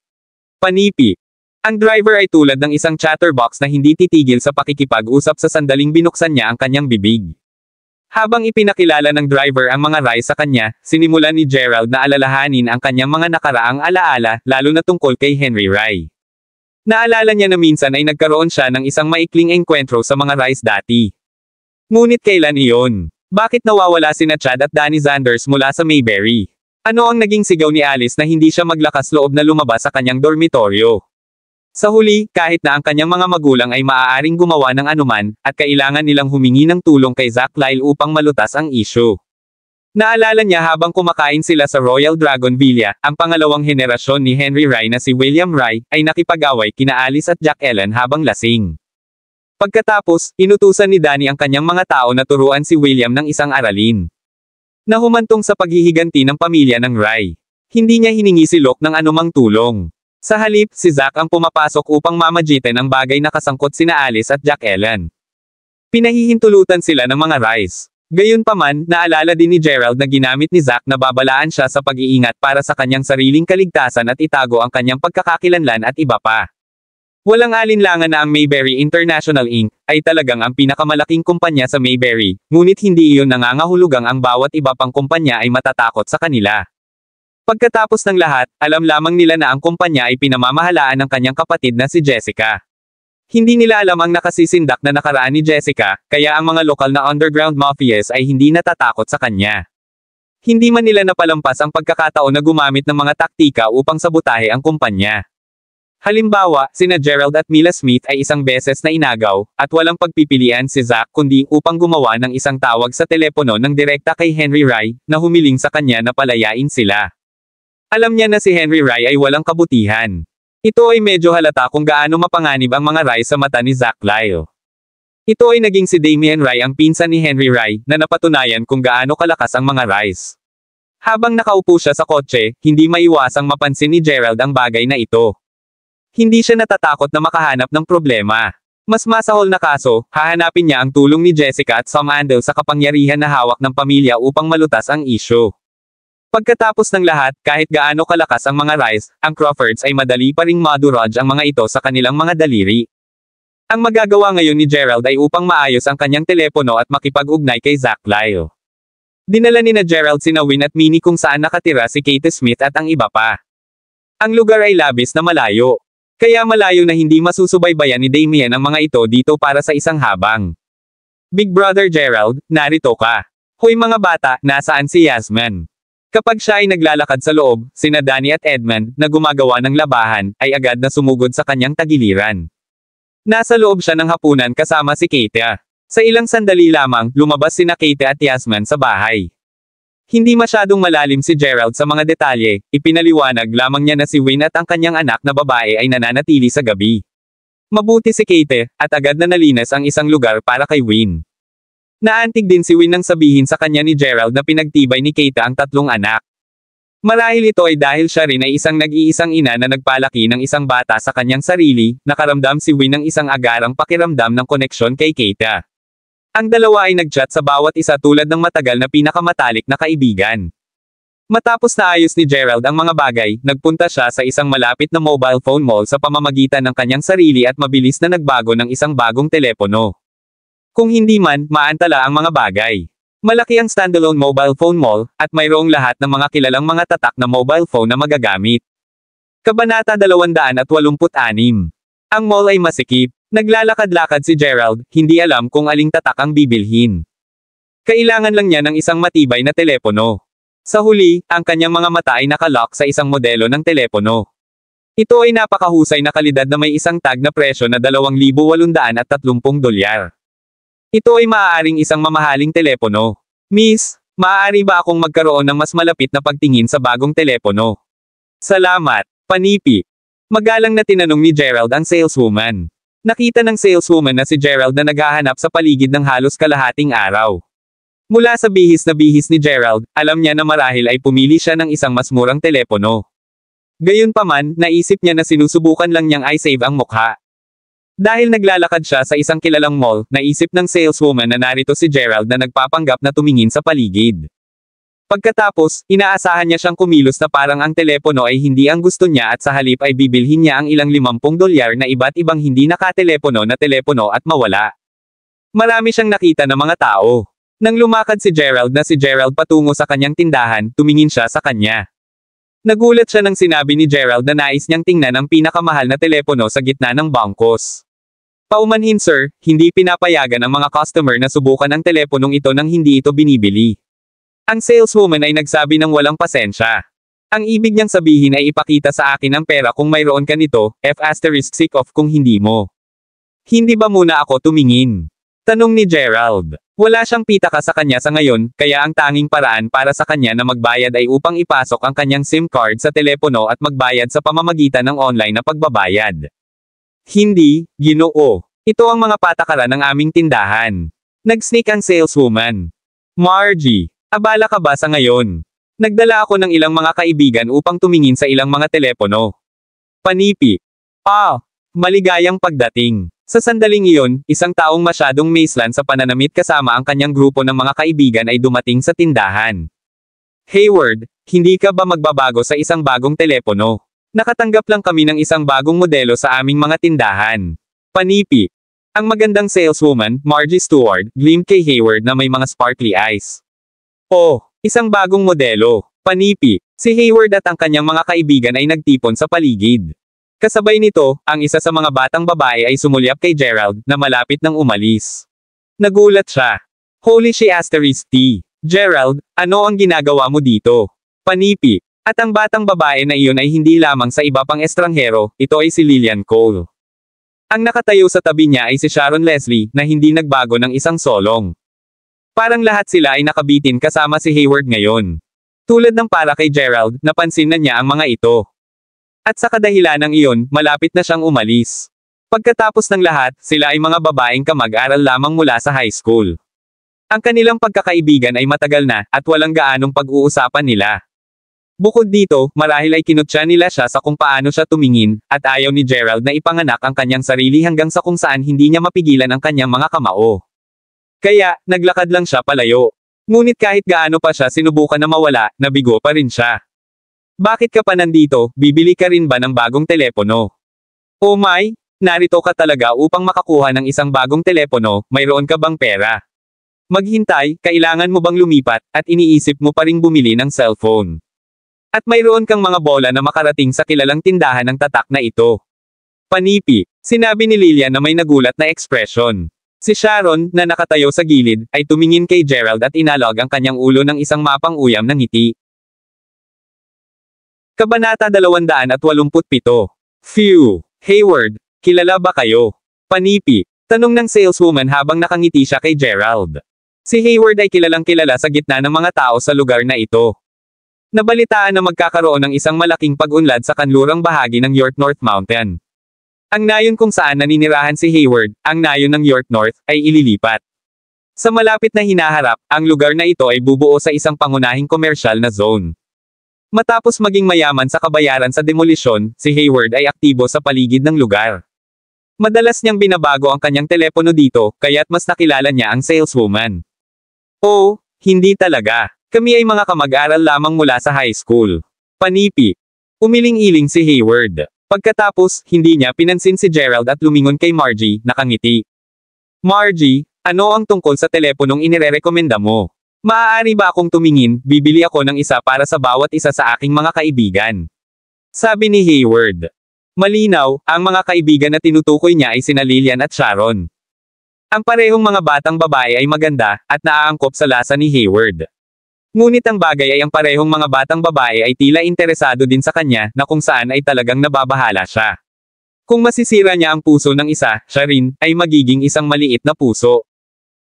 Panipi. Ang driver ay tulad ng isang chatterbox na hindi titigil sa pakikipag-usap sa sandaling binuksan niya ang kanyang bibig. Habang ipinakilala ng driver ang mga Rai sa kanya, sinimulan ni Gerald na alalahanin ang kanyang mga nakaraang alaala, lalo na tungkol kay Henry Rai. Naalala niya na minsan ay nagkaroon siya ng isang maikling engkwentro sa mga Rais dati. Ngunit kailan iyon? Bakit nawawala sina Chad at Danny Zanders mula sa Mayberry? Ano ang naging sigaw ni Alice na hindi siya maglakas loob na lumabas sa kanyang dormitoryo? Sa huli, kahit na ang kanyang mga magulang ay maaaring gumawa ng anuman, at kailangan nilang humingi ng tulong kay Zack Lyle upang malutas ang issue. Naalala niya habang kumakain sila sa Royal Dragon Villa, ang pangalawang henerasyon ni Henry Rai na si William Rai, ay nakipag-away kina Alice at Jack Ellen habang lasing. Pagkatapos, inutusan ni Danny ang kanyang mga tao na turuan si William ng isang aralin. Nahumantong sa paghihiganti ng pamilya ng Rai. Hindi niya hiningi si Locke ng anumang tulong. Sa halip, si Zack ang pumapasok upang mamagitan ang bagay na kasangkot sina Alice at Jack Ellen. Pinahihintulutan sila ng mga Rais. Gayunpaman, naalala din ni Gerald na ginamit ni Zack na babalaan siya sa pag-iingat para sa kanyang sariling kaligtasan at itago ang kanyang pagkakakilanlan at iba pa. Walang alinlangan na ang Mayberry International Inc. ay talagang ang pinakamalaking kumpanya sa Mayberry, ngunit hindi iyon nangangahulugang ang bawat iba pang kumpanya ay matatakot sa kanila. Pagkatapos ng lahat, alam lamang nila na ang kumpanya ay pinamamahalaan ng kanyang kapatid na si Jessica. Hindi nila alam ang nakasisindak na nakaraan ni Jessica, kaya ang mga lokal na underground mafias ay hindi natatakot sa kanya. Hindi man nila napalampas ang pagkakataon na gumamit ng mga taktika upang sabutahe ang kumpanya. Halimbawa, sina Gerald at Mila Smith ay isang beses na inagaw, at walang pagpipilian si Zack kundi upang gumawa ng isang tawag sa telepono ng direkta kay Henry Rai, na humiling sa kanya na palayain sila. Alam niya na si Henry Rai ay walang kabutihan. Ito ay medyo halata kung gaano mapanganib ang mga Rai sa mata ni Zack Lyle. Ito ay naging si Damian Rai ang pinsan ni Henry Rai, na napatunayan kung gaano kalakas ang mga Rais. Habang nakaupo siya sa kotse, hindi maiwasang mapansin ni Gerald ang bagay na ito. Hindi siya natatakot na makahanap ng problema. Mas masahol na kaso, hahanapin niya ang tulong ni Jessica at Sam Andel sa kapangyarihan na hawak ng pamilya upang malutas ang isyu. Pagkatapos ng lahat, kahit gaano kalakas ang mga Rais, ang Crawfords ay madali pa ring madurage ang mga ito sa kanilang mga daliri. Ang magagawa ngayon ni Gerald ay upang maayos ang kanyang telepono at makipag-ugnay kay Zack Lyle. Dinala ni na Gerald sina Win at Minnie kung saan nakatira si Kate Smith at ang iba pa. Ang lugar ay labis na malayo. Kaya malayo na hindi masusubaybayan ni Damian ang mga ito dito para sa isang habang. Big Brother Gerald, narito ka. Hoy mga bata, nasaan si Yasmin? Kapag siya ay naglalakad sa loob, sina Danny at Edmund, na gumagawa ng labahan, ay agad na sumugod sa kanyang tagiliran. Nasa loob siya ng hapunan kasama si Kate. Sa ilang sandali lamang, lumabas sina Kate at Yasmin sa bahay. Hindi masyadong malalim si Gerald sa mga detalye, ipinaliwanag lamang niya na si Win at ang kanyang anak na babae ay nananatili sa gabi. Mabuti si Kate, at agad na nalinas ang isang lugar para kay Win. Naantig din si Win nang sabihin sa kanya ni Gerald na pinagtibay ni Kate ang 3 anak. Marahil ito ay dahil siya rin ay isang nag-iisang ina na nagpalaki ng isang bata sa kanyang sarili, nakaramdam si Win ng isang agarang pakiramdam ng koneksyon kay Kate. Ang dalawa ay nag-chat sa bawat isa tulad ng matagal na pinakamatalik na kaibigan. Matapos na ayos ni Gerald ang mga bagay, nagpunta siya sa isang malapit na mobile phone mall sa pamamagitan ng kanyang sarili at mabilis na nagbago ng isang bagong telepono. Kung hindi man, maantala ang mga bagay. Malaki ang standalone mobile phone mall, at mayroong lahat ng mga kilalang mga tatak na mobile phone na magagamit. Kabanata 286. Ang mall ay masikip. Naglalakad-lakad si Gerald, hindi alam kung aling tatak ang bibilhin. Kailangan lang niya ng isang matibay na telepono. Sa huli, ang kanyang mga mata ay nakalock sa isang modelo ng telepono. Ito ay napakahusay na kalidad na may isang tag na presyo na $2,830. Ito ay maaaring isang mamahaling telepono. Miss, maaari ba akong magkaroon ng mas malapit na pagtingin sa bagong telepono? Salamat, panipi. Magalang na tinanong ni Gerald ang saleswoman. Nakita ng saleswoman na si Gerald na naghahanap sa paligid ng halos kalahating araw. Mula sa bihis na bihis ni Gerald, alam niya na marahil ay pumili siya ng isang mas murang telepono. Gayunpaman, naisip niya na sinusubukan lang niyang i-save ang mukha. Dahil naglalakad siya sa isang kilalang mall, naisip ng saleswoman na narito si Gerald na nagpapanggap na tumingin sa paligid. Pagkatapos, inaasahan niya siyang kumilos na parang ang telepono ay hindi ang gusto niya at sa halip ay bibilhin niya ang ilang $50 na iba't ibang hindi nakatelepono na telepono at mawala. Marami siyang nakita na mga tao. Nang lumakad si Gerald patungo sa kanyang tindahan, tumingin siya sa kanya. Nagulat siya nang sinabi ni Gerald na nais niyang tingnan ang pinakamahal na telepono sa gitna ng bangkos. Paumanhin sir, hindi pinapayagan ang mga customer na subukan ang teleponong ito nang hindi ito binibili. Ang saleswoman ay nagsabi ng walang pasensya. Ang ibig niyang sabihin ay ipakita sa akin ang pera kung mayroon ka nito, sick of kung hindi mo. Hindi ba muna ako tumingin? Tanong ni Gerald. Wala siyang pitaka sa kanya sa ngayon, kaya ang tanging paraan para sa kanya na magbayad ay upang ipasok ang kanyang SIM card sa telepono at magbayad sa pamamagitan ng online na pagbabayad. Hindi, Ginoo. Ito ang mga patakaran ng aming tindahan. Nag-sneak ang saleswoman. Margie. Abala ka ba sa ngayon? Nagdala ako ng ilang mga kaibigan upang tumingin sa ilang mga telepono. Panipi. Maligayang pagdating. Sa sandaling iyon, isang taong masyadong maislan sa pananamit kasama ang kanyang grupo ng mga kaibigan ay dumating sa tindahan. Hayward, hindi ka ba magbabago sa isang bagong telepono? Nakatanggap lang kami ng isang bagong modelo sa aming mga tindahan. Panipi. Ang magandang saleswoman, Margie Stewart, gleamed kay Hayward na may mga sparkly eyes. Oh, isang bagong modelo. Panipi. Si Hayward at ang kanyang mga kaibigan ay nagtipon sa paligid. Kasabay nito, ang isa sa mga batang babae ay sumulyap kay Gerald, na malapit nang umalis. Nagulat siya. Holy she asterisk T. Gerald, ano ang ginagawa mo dito? Panipi. At ang batang babae na iyon ay hindi lamang sa iba pang estranghero, ito ay si Lillian Cole. Ang nakatayo sa tabi niya ay si Sharon Leslie, na hindi nagbago ng isang solong. Parang lahat sila ay nakabitin kasama si Hayward ngayon. Tulad ng para kay Gerald, napansin na niya ang mga ito. At sa kadahilanang iyon, malapit na siyang umalis. Pagkatapos ng lahat, sila ay mga babaeng kamag-aral lamang mula sa high school. Ang kanilang pagkakaibigan ay matagal na, at walang gaanong pag-uusapan nila. Bukod dito, marahil ay kinutya nila siya sa kung paano siya tumingin, at ayaw ni Gerald na ipanganak ang kanyang sarili hanggang sa kung saan hindi niya mapigilan ang kanyang mga kamao. Kaya, naglakad lang siya palayo. Ngunit kahit gaano pa siya sinubukan na mawala, nabigo pa rin siya. Bakit ka pa nandito, bibili ka rin ba ng bagong telepono? Oh my, narito ka talaga upang makakuha ng isang bagong telepono, mayroon ka bang pera? Maghintay, kailangan mo bang lumipat, at iniisip mo pa ring bumili ng cellphone? At mayroon kang mga bola na makarating sa kilalang tindahan ng tatak na ito. Panipi, sinabi ni Lillian na may nagulat na ekspresyon. Si Sharon, na nakatayo sa gilid, ay tumingin kay Gerald at inalog ang kanyang ulo ng isang mapang-uyam ng ngiti. Kabanata 287. Phew! Hayward, kilala ba kayo? Panipi, tanong ng saleswoman habang nakangiti siya kay Gerald. Si Hayward ay kilalang kilala sa gitna ng mga tao sa lugar na ito. Nabalitaan na magkakaroon ng isang malaking pag-unlad sa kanlurang bahagi ng York North Mountain. Ang nayon kung saan naninirahan si Hayward, ang nayon ng York North, ay ililipat. Sa malapit na hinaharap, ang lugar na ito ay bubuo sa isang pangunahing komersyal na zone. Matapos maging mayaman sa kabayaran sa demolisyon, si Hayward ay aktibo sa paligid ng lugar. Madalas niyang binabago ang kanyang telepono dito, kaya't mas nakilala niya ang saleswoman. Oh, hindi talaga. Kami ay mga kamag-aral lamang mula sa high school. Panipi. Umiling-iling si Hayward. Pagkatapos, hindi niya pinansin si Gerald at lumingon kay Margie, nakangiti. Margie, ano ang tungkol sa teleponong inirerekomenda mo? Maaari ba akong tumingin, bibili ako ng isa para sa bawat isa sa aking mga kaibigan? Sabi ni Hayward. Malinaw, ang mga kaibigan na tinutukoy niya ay sina Lillian at Sharon. Ang parehong mga batang babae ay maganda, at naaangkop sa lasa ni Hayward. Ngunit ang bagay ay ang parehong mga batang babae ay tila interesado din sa kanya, na kung saan ay talagang nababahala siya. Kung masisira niya ang puso ng isa, siya rin, ay magiging isang maliit na puso.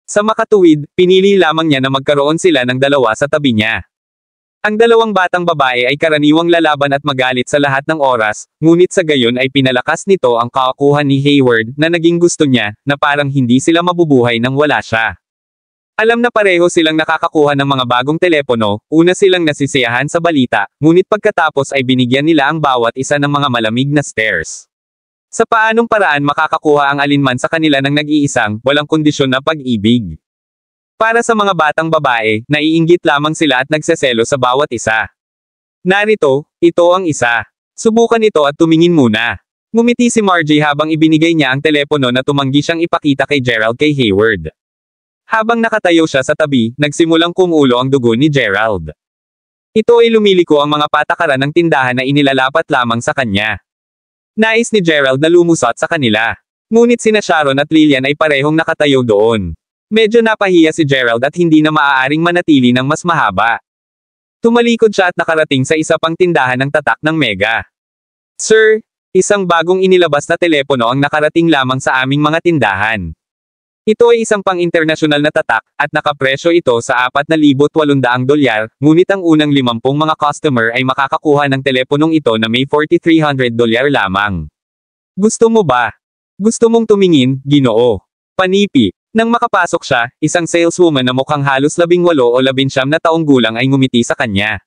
Sa makatuwid, pinili lamang niya na magkaroon sila ng dalawa sa tabi niya. Ang dalawang batang babae ay karaniwang lalaban at magalit sa lahat ng oras, ngunit sa gayon ay pinalakas nito ang kakakuhan ni Hayward, na naging gusto niya, na parang hindi sila mabubuhay nang wala siya. Alam na pareho silang nakakakuha ng mga bagong telepono, una silang nasisiyahan sa balita, ngunit pagkatapos ay binigyan nila ang bawat isa ng mga malamig na stares. Sa paanong paraan makakakuha ang alinman sa kanila ng nag-iisang, walang kondisyon na pag-ibig? Para sa mga batang babae, naiinggit lamang sila at nagseselo sa bawat isa. Narito, ito ang isa. Subukan ito at tumingin muna. Ngumiti si Margie habang ibinigay niya ang telepono na tumanggi siyang ipakita kay Gerald kay Hayward. Habang nakatayo siya sa tabi, nagsimulang kumulo ang dugo ni Gerald. Ito ay lumiliko ang mga patakaran ng tindahan na inilalapat lamang sa kanya. Nais ni Gerald na lumusot sa kanila. Ngunit sina Sharon at Lillian ay parehong nakatayo doon. Medyo napahiya si Gerald at hindi na maaaring manatili ng mas mahaba. Tumalikod siya at nakarating sa isa pang tindahan ng tatak ng Mega. Sir, isang bagong inilabas na telepono ang nakarating lamang sa aming mga tindahan. Ito ay isang pang-internasyonal na tatak, at nakapresyo ito sa $4,800, ngunit ang unang 50 mga customer ay makakakuha ng teleponong ito na may $4,300 lamang. Gusto mo ba? Gusto mong tumingin, Ginoo? Panipi. Nang makapasok siya, isang saleswoman na mukhang halos 18 o 19 na taong gulang ay ngumiti sa kanya.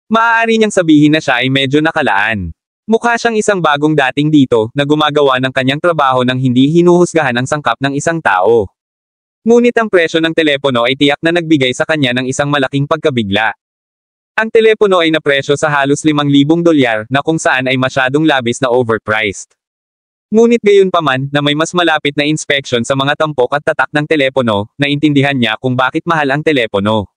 Maaari niyang sabihin na siya ay medyo nakalaan. Mukha siyang isang bagong dating dito, na gumagawa ng kanyang trabaho nang hindi hinuhusgahan ang sangkap ng isang tao. Ngunit ang presyo ng telepono ay tiyak na nagbigay sa kanya ng isang malaking pagkabigla. Ang telepono ay napresyo sa halos $5,000 na kung saan ay masyadong labis na overpriced. Ngunit gayunpaman na may mas malapit na inspection sa mga tampok at tatak ng telepono, naintindihan niya kung bakit mahal ang telepono.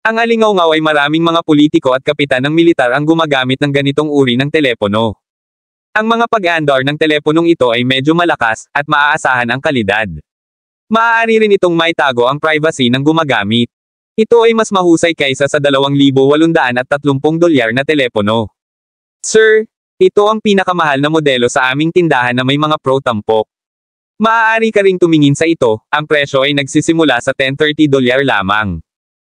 Ang alingaw-ngaw ay maraming mga politiko at kapitan ng militar ang gumagamit ng ganitong uri ng telepono. Ang mga pag-andar ng teleponong ito ay medyo malakas at maaasahan ang kalidad. Maaari rin itong maitago ang privacy ng gumagamit. Ito ay mas mahusay kaysa sa $2,830 na telepono. Sir, ito ang pinakamahal na modelo sa aming tindahan na may mga pro tampok. Maaari ka ring tumingin sa ito, ang presyo ay nagsisimula sa $10-30 lamang.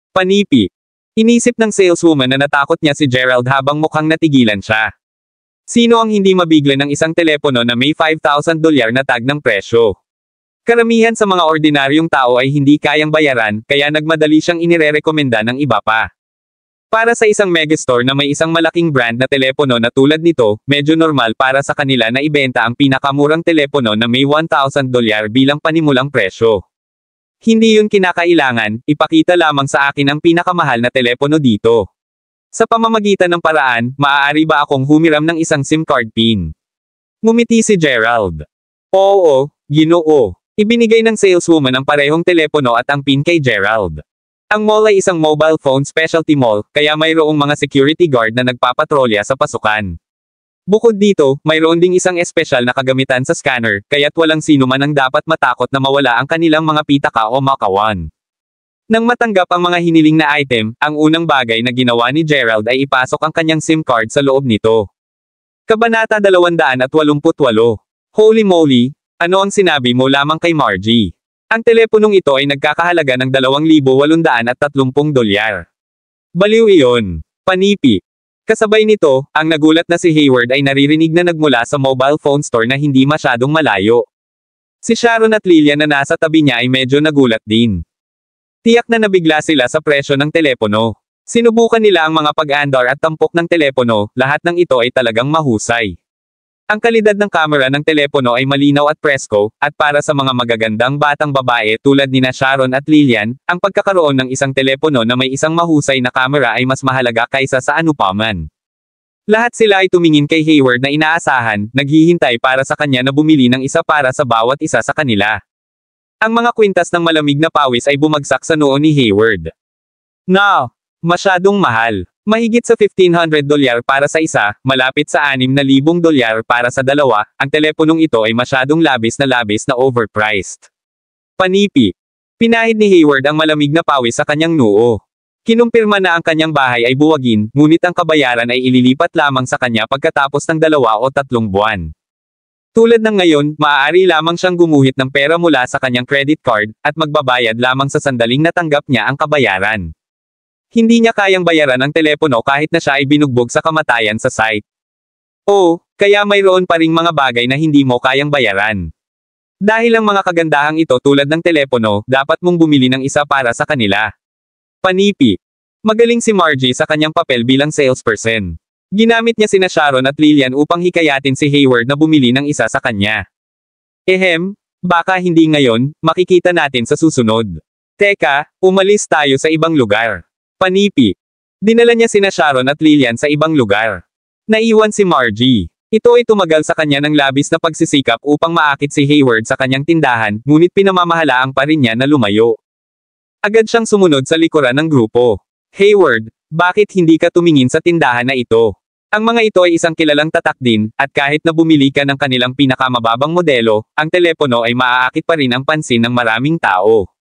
Panipi. Inisip ng saleswoman na natakot niya si Gerald habang mukhang natigilan siya. Sino ang hindi mabigla ng isang telepono na may $5,000 na tag ng presyo? Karamihan sa mga ordinaryong tao ay hindi kayang bayaran, kaya nagmadali siyang inirerekomenda ng iba pa. Para sa isang megastore na may isang malaking brand na telepono na tulad nito, medyo normal para sa kanila na ibenta ang pinakamurang telepono na may $1,000 bilang panimulang presyo. Hindi yun kinakailangan, ipakita lamang sa akin ang pinakamahal na telepono dito. Sa pamamagitan ng paraan, maaari ba akong humiram ng isang SIM card pin? Ngumiti si Gerald. Oo, Ginoo. Ibinigay ng saleswoman ang parehong telepono at ang pin kay Gerald. Ang mall ay isang mobile phone specialty mall, kaya mayroong mga security guard na nagpapatrolya sa pasukan. Bukod dito, mayroon ding isang espesyal na kagamitan sa scanner, kaya't walang sino man ang dapat matakot na mawala ang kanilang mga pitaka o makawan. Nang matanggap ang mga hiniling na item, ang unang bagay na ginawa ni Gerald ay ipasok ang kanyang SIM card sa loob nito. Kabanata 288. Holy moly! Ano ang sinabi mo lamang kay Margie? Ang teleponong ito ay nagkakahalaga ng $2,830. Baliw iyon. Panipi. Kasabay nito, ang nagulat na si Hayward ay naririnig na nagmula sa mobile phone store na hindi masyadong malayo. Si Sharon at Lillian na nasa tabi niya ay medyo nagulat din. Tiyak na nabigla sila sa presyo ng telepono. Sinubukan nila ang mga pag-andar at tampok ng telepono, lahat ng ito ay talagang mahusay. Ang kalidad ng kamera ng telepono ay malinaw at presko, at para sa mga magagandang batang babae tulad nina Sharon at Lillian, ang pagkakaroon ng isang telepono na may isang mahusay na kamera ay mas mahalaga kaysa sa anupaman. Lahat sila ay tumingin kay Hayward na inaasahan, naghihintay para sa kanya na bumili ng isa para sa bawat isa sa kanila. Ang mga kwintas ng malamig na pawis ay bumagsak sa noo ni Hayward. No! Masyadong mahal. Mahigit sa $1,500 para sa isa, malapit sa $6,000 para sa dalawa, ang teleponong ito ay masyadong labis na overpriced. Panipi. Pinahid ni Hayward ang malamig na pawis sa kanyang noo. Kinumpirma na ang kanyang bahay ay buwagin, ngunit ang kabayaran ay ililipat lamang sa kanya pagkatapos ng 2 o 3 buwan. Tulad ng ngayon, maaari lamang siyang gumuhit ng pera mula sa kanyang credit card, at magbabayad lamang sa sandaling natanggap niya ang kabayaran. Hindi niya kayang bayaran ang telepono kahit na siya ay binugbog sa kamatayan sa site. O, kaya mayroon pa ring mga bagay na hindi mo kayang bayaran. Dahil ang mga kagandahang ito tulad ng telepono, dapat mong bumili ng isa para sa kanila. Panipi. Magaling si Margie sa kanyang papel bilang salesperson. Ginamit niya sina Sharon at Lillian upang hikayatin si Hayward na bumili ng isa sa kanya. Baka hindi ngayon, makikita natin sa susunod. Teka, umalis tayo sa ibang lugar. Panipi. Dinala niya sina Sharon at Lillian sa ibang lugar. Naiwan si Margie. Ito ay tumagal sa kanya ng labis na pagsisikap upang maakit si Hayward sa kanyang tindahan, ngunit pinamamahalaan pa rin niya na lumayo. Agad siyang sumunod sa likuran ng grupo. Hayward, bakit hindi ka tumingin sa tindahan na ito? Ang mga ito ay isang kilalang tatak din, at kahit na bumili ka ng kanilang pinakamababang modelo, ang telepono ay maaakit pa rin ang pansin ng maraming tao.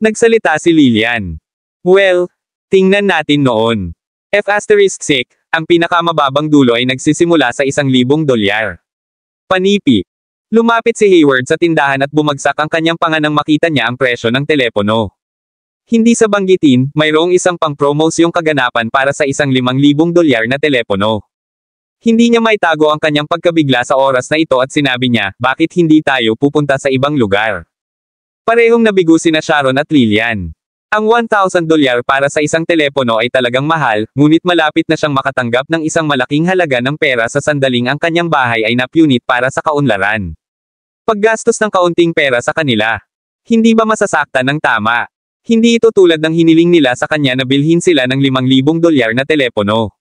Nagsalita si Lillian. Well, tingnan natin noon. F*6, ang pinakamababang dulo ay nagsisimula sa $1,000. Panipi. Lumapit si Hayward sa tindahan at bumagsak ang kanyang panga nang makita niya ang presyo ng telepono. Hindi sa banggitin, mayroong isang pang-promosyong kaganapan para sa $1,500 na telepono. Hindi niya maitago ang kanyang pagkabigla sa oras na ito at sinabi niya, bakit hindi tayo pupunta sa ibang lugar? Parehong nabigo sina Sharon at Lillian. Ang $1,000 para sa isang telepono ay talagang mahal, ngunit malapit na siyang makatanggap ng isang malaking halaga ng pera sa sandaling ang kanyang bahay ay napunit para sa kaunlaran. Paggastos ng kaunting pera sa kanila. Hindi ba masasaktan ng tama? Hindi ito tulad ng hiniling nila sa kanya na bilhin sila ng $5,000 na telepono.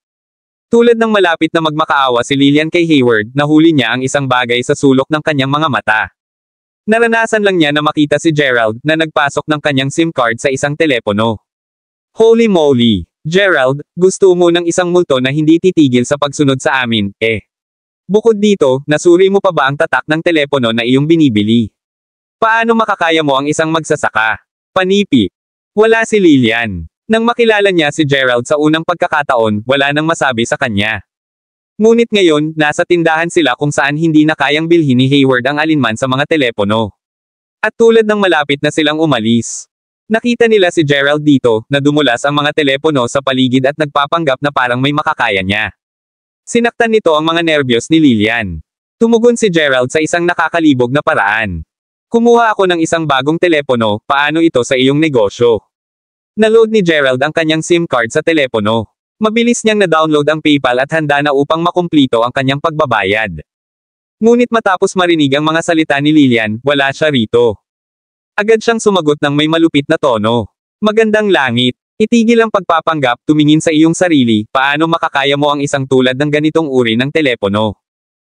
Tulad ng malapit na magmakaawa si Lillian kay Hayward, nahuli niya ang isang bagay sa sulok ng kanyang mga mata. Naranasan lang niya na makita si Gerald na nagpasok ng kanyang SIM card sa isang telepono. Holy moly! Gerald, gusto mo ng isang multo na hindi titigil sa pagsunod sa amin, eh. Bukod dito, nasuri mo pa ba ang tatak ng telepono na iyong binibili? Paano makakaya mo ang isang magsasaka? Panipi. Wala si Lillian. Nang makilala niya si Gerald sa unang pagkakataon, wala nang masabi sa kanya. Ngunit ngayon, nasa tindahan sila kung saan hindi na kayang bilhin ni Hayward ang alinman sa mga telepono. At tulad ng malapit na silang umalis, nakita nila si Gerald dito, na dumulas ang mga telepono sa paligid at nagpapanggap na parang may makakaya niya. Sinaktan nito ang mga nerbiyos ni Lillian. Tumugon si Gerald sa isang nakakalibog na paraan. Kumuha ako ng isang bagong telepono, paano ito sa iyong negosyo? Naload ni Gerald ang kanyang SIM card sa telepono. Mabilis niyang na-download ang PayPal at handa na upang makumplito ang kanyang pagbabayad. Ngunit matapos marinig ang mga salita ni Lillian, wala siya rito. Agad siyang sumagot ng may malupit na tono. Magandang langit. Itigil ang pagpapanggap, tumingin sa iyong sarili, paano makakaya mo ang isang tulad ng ganitong uri ng telepono?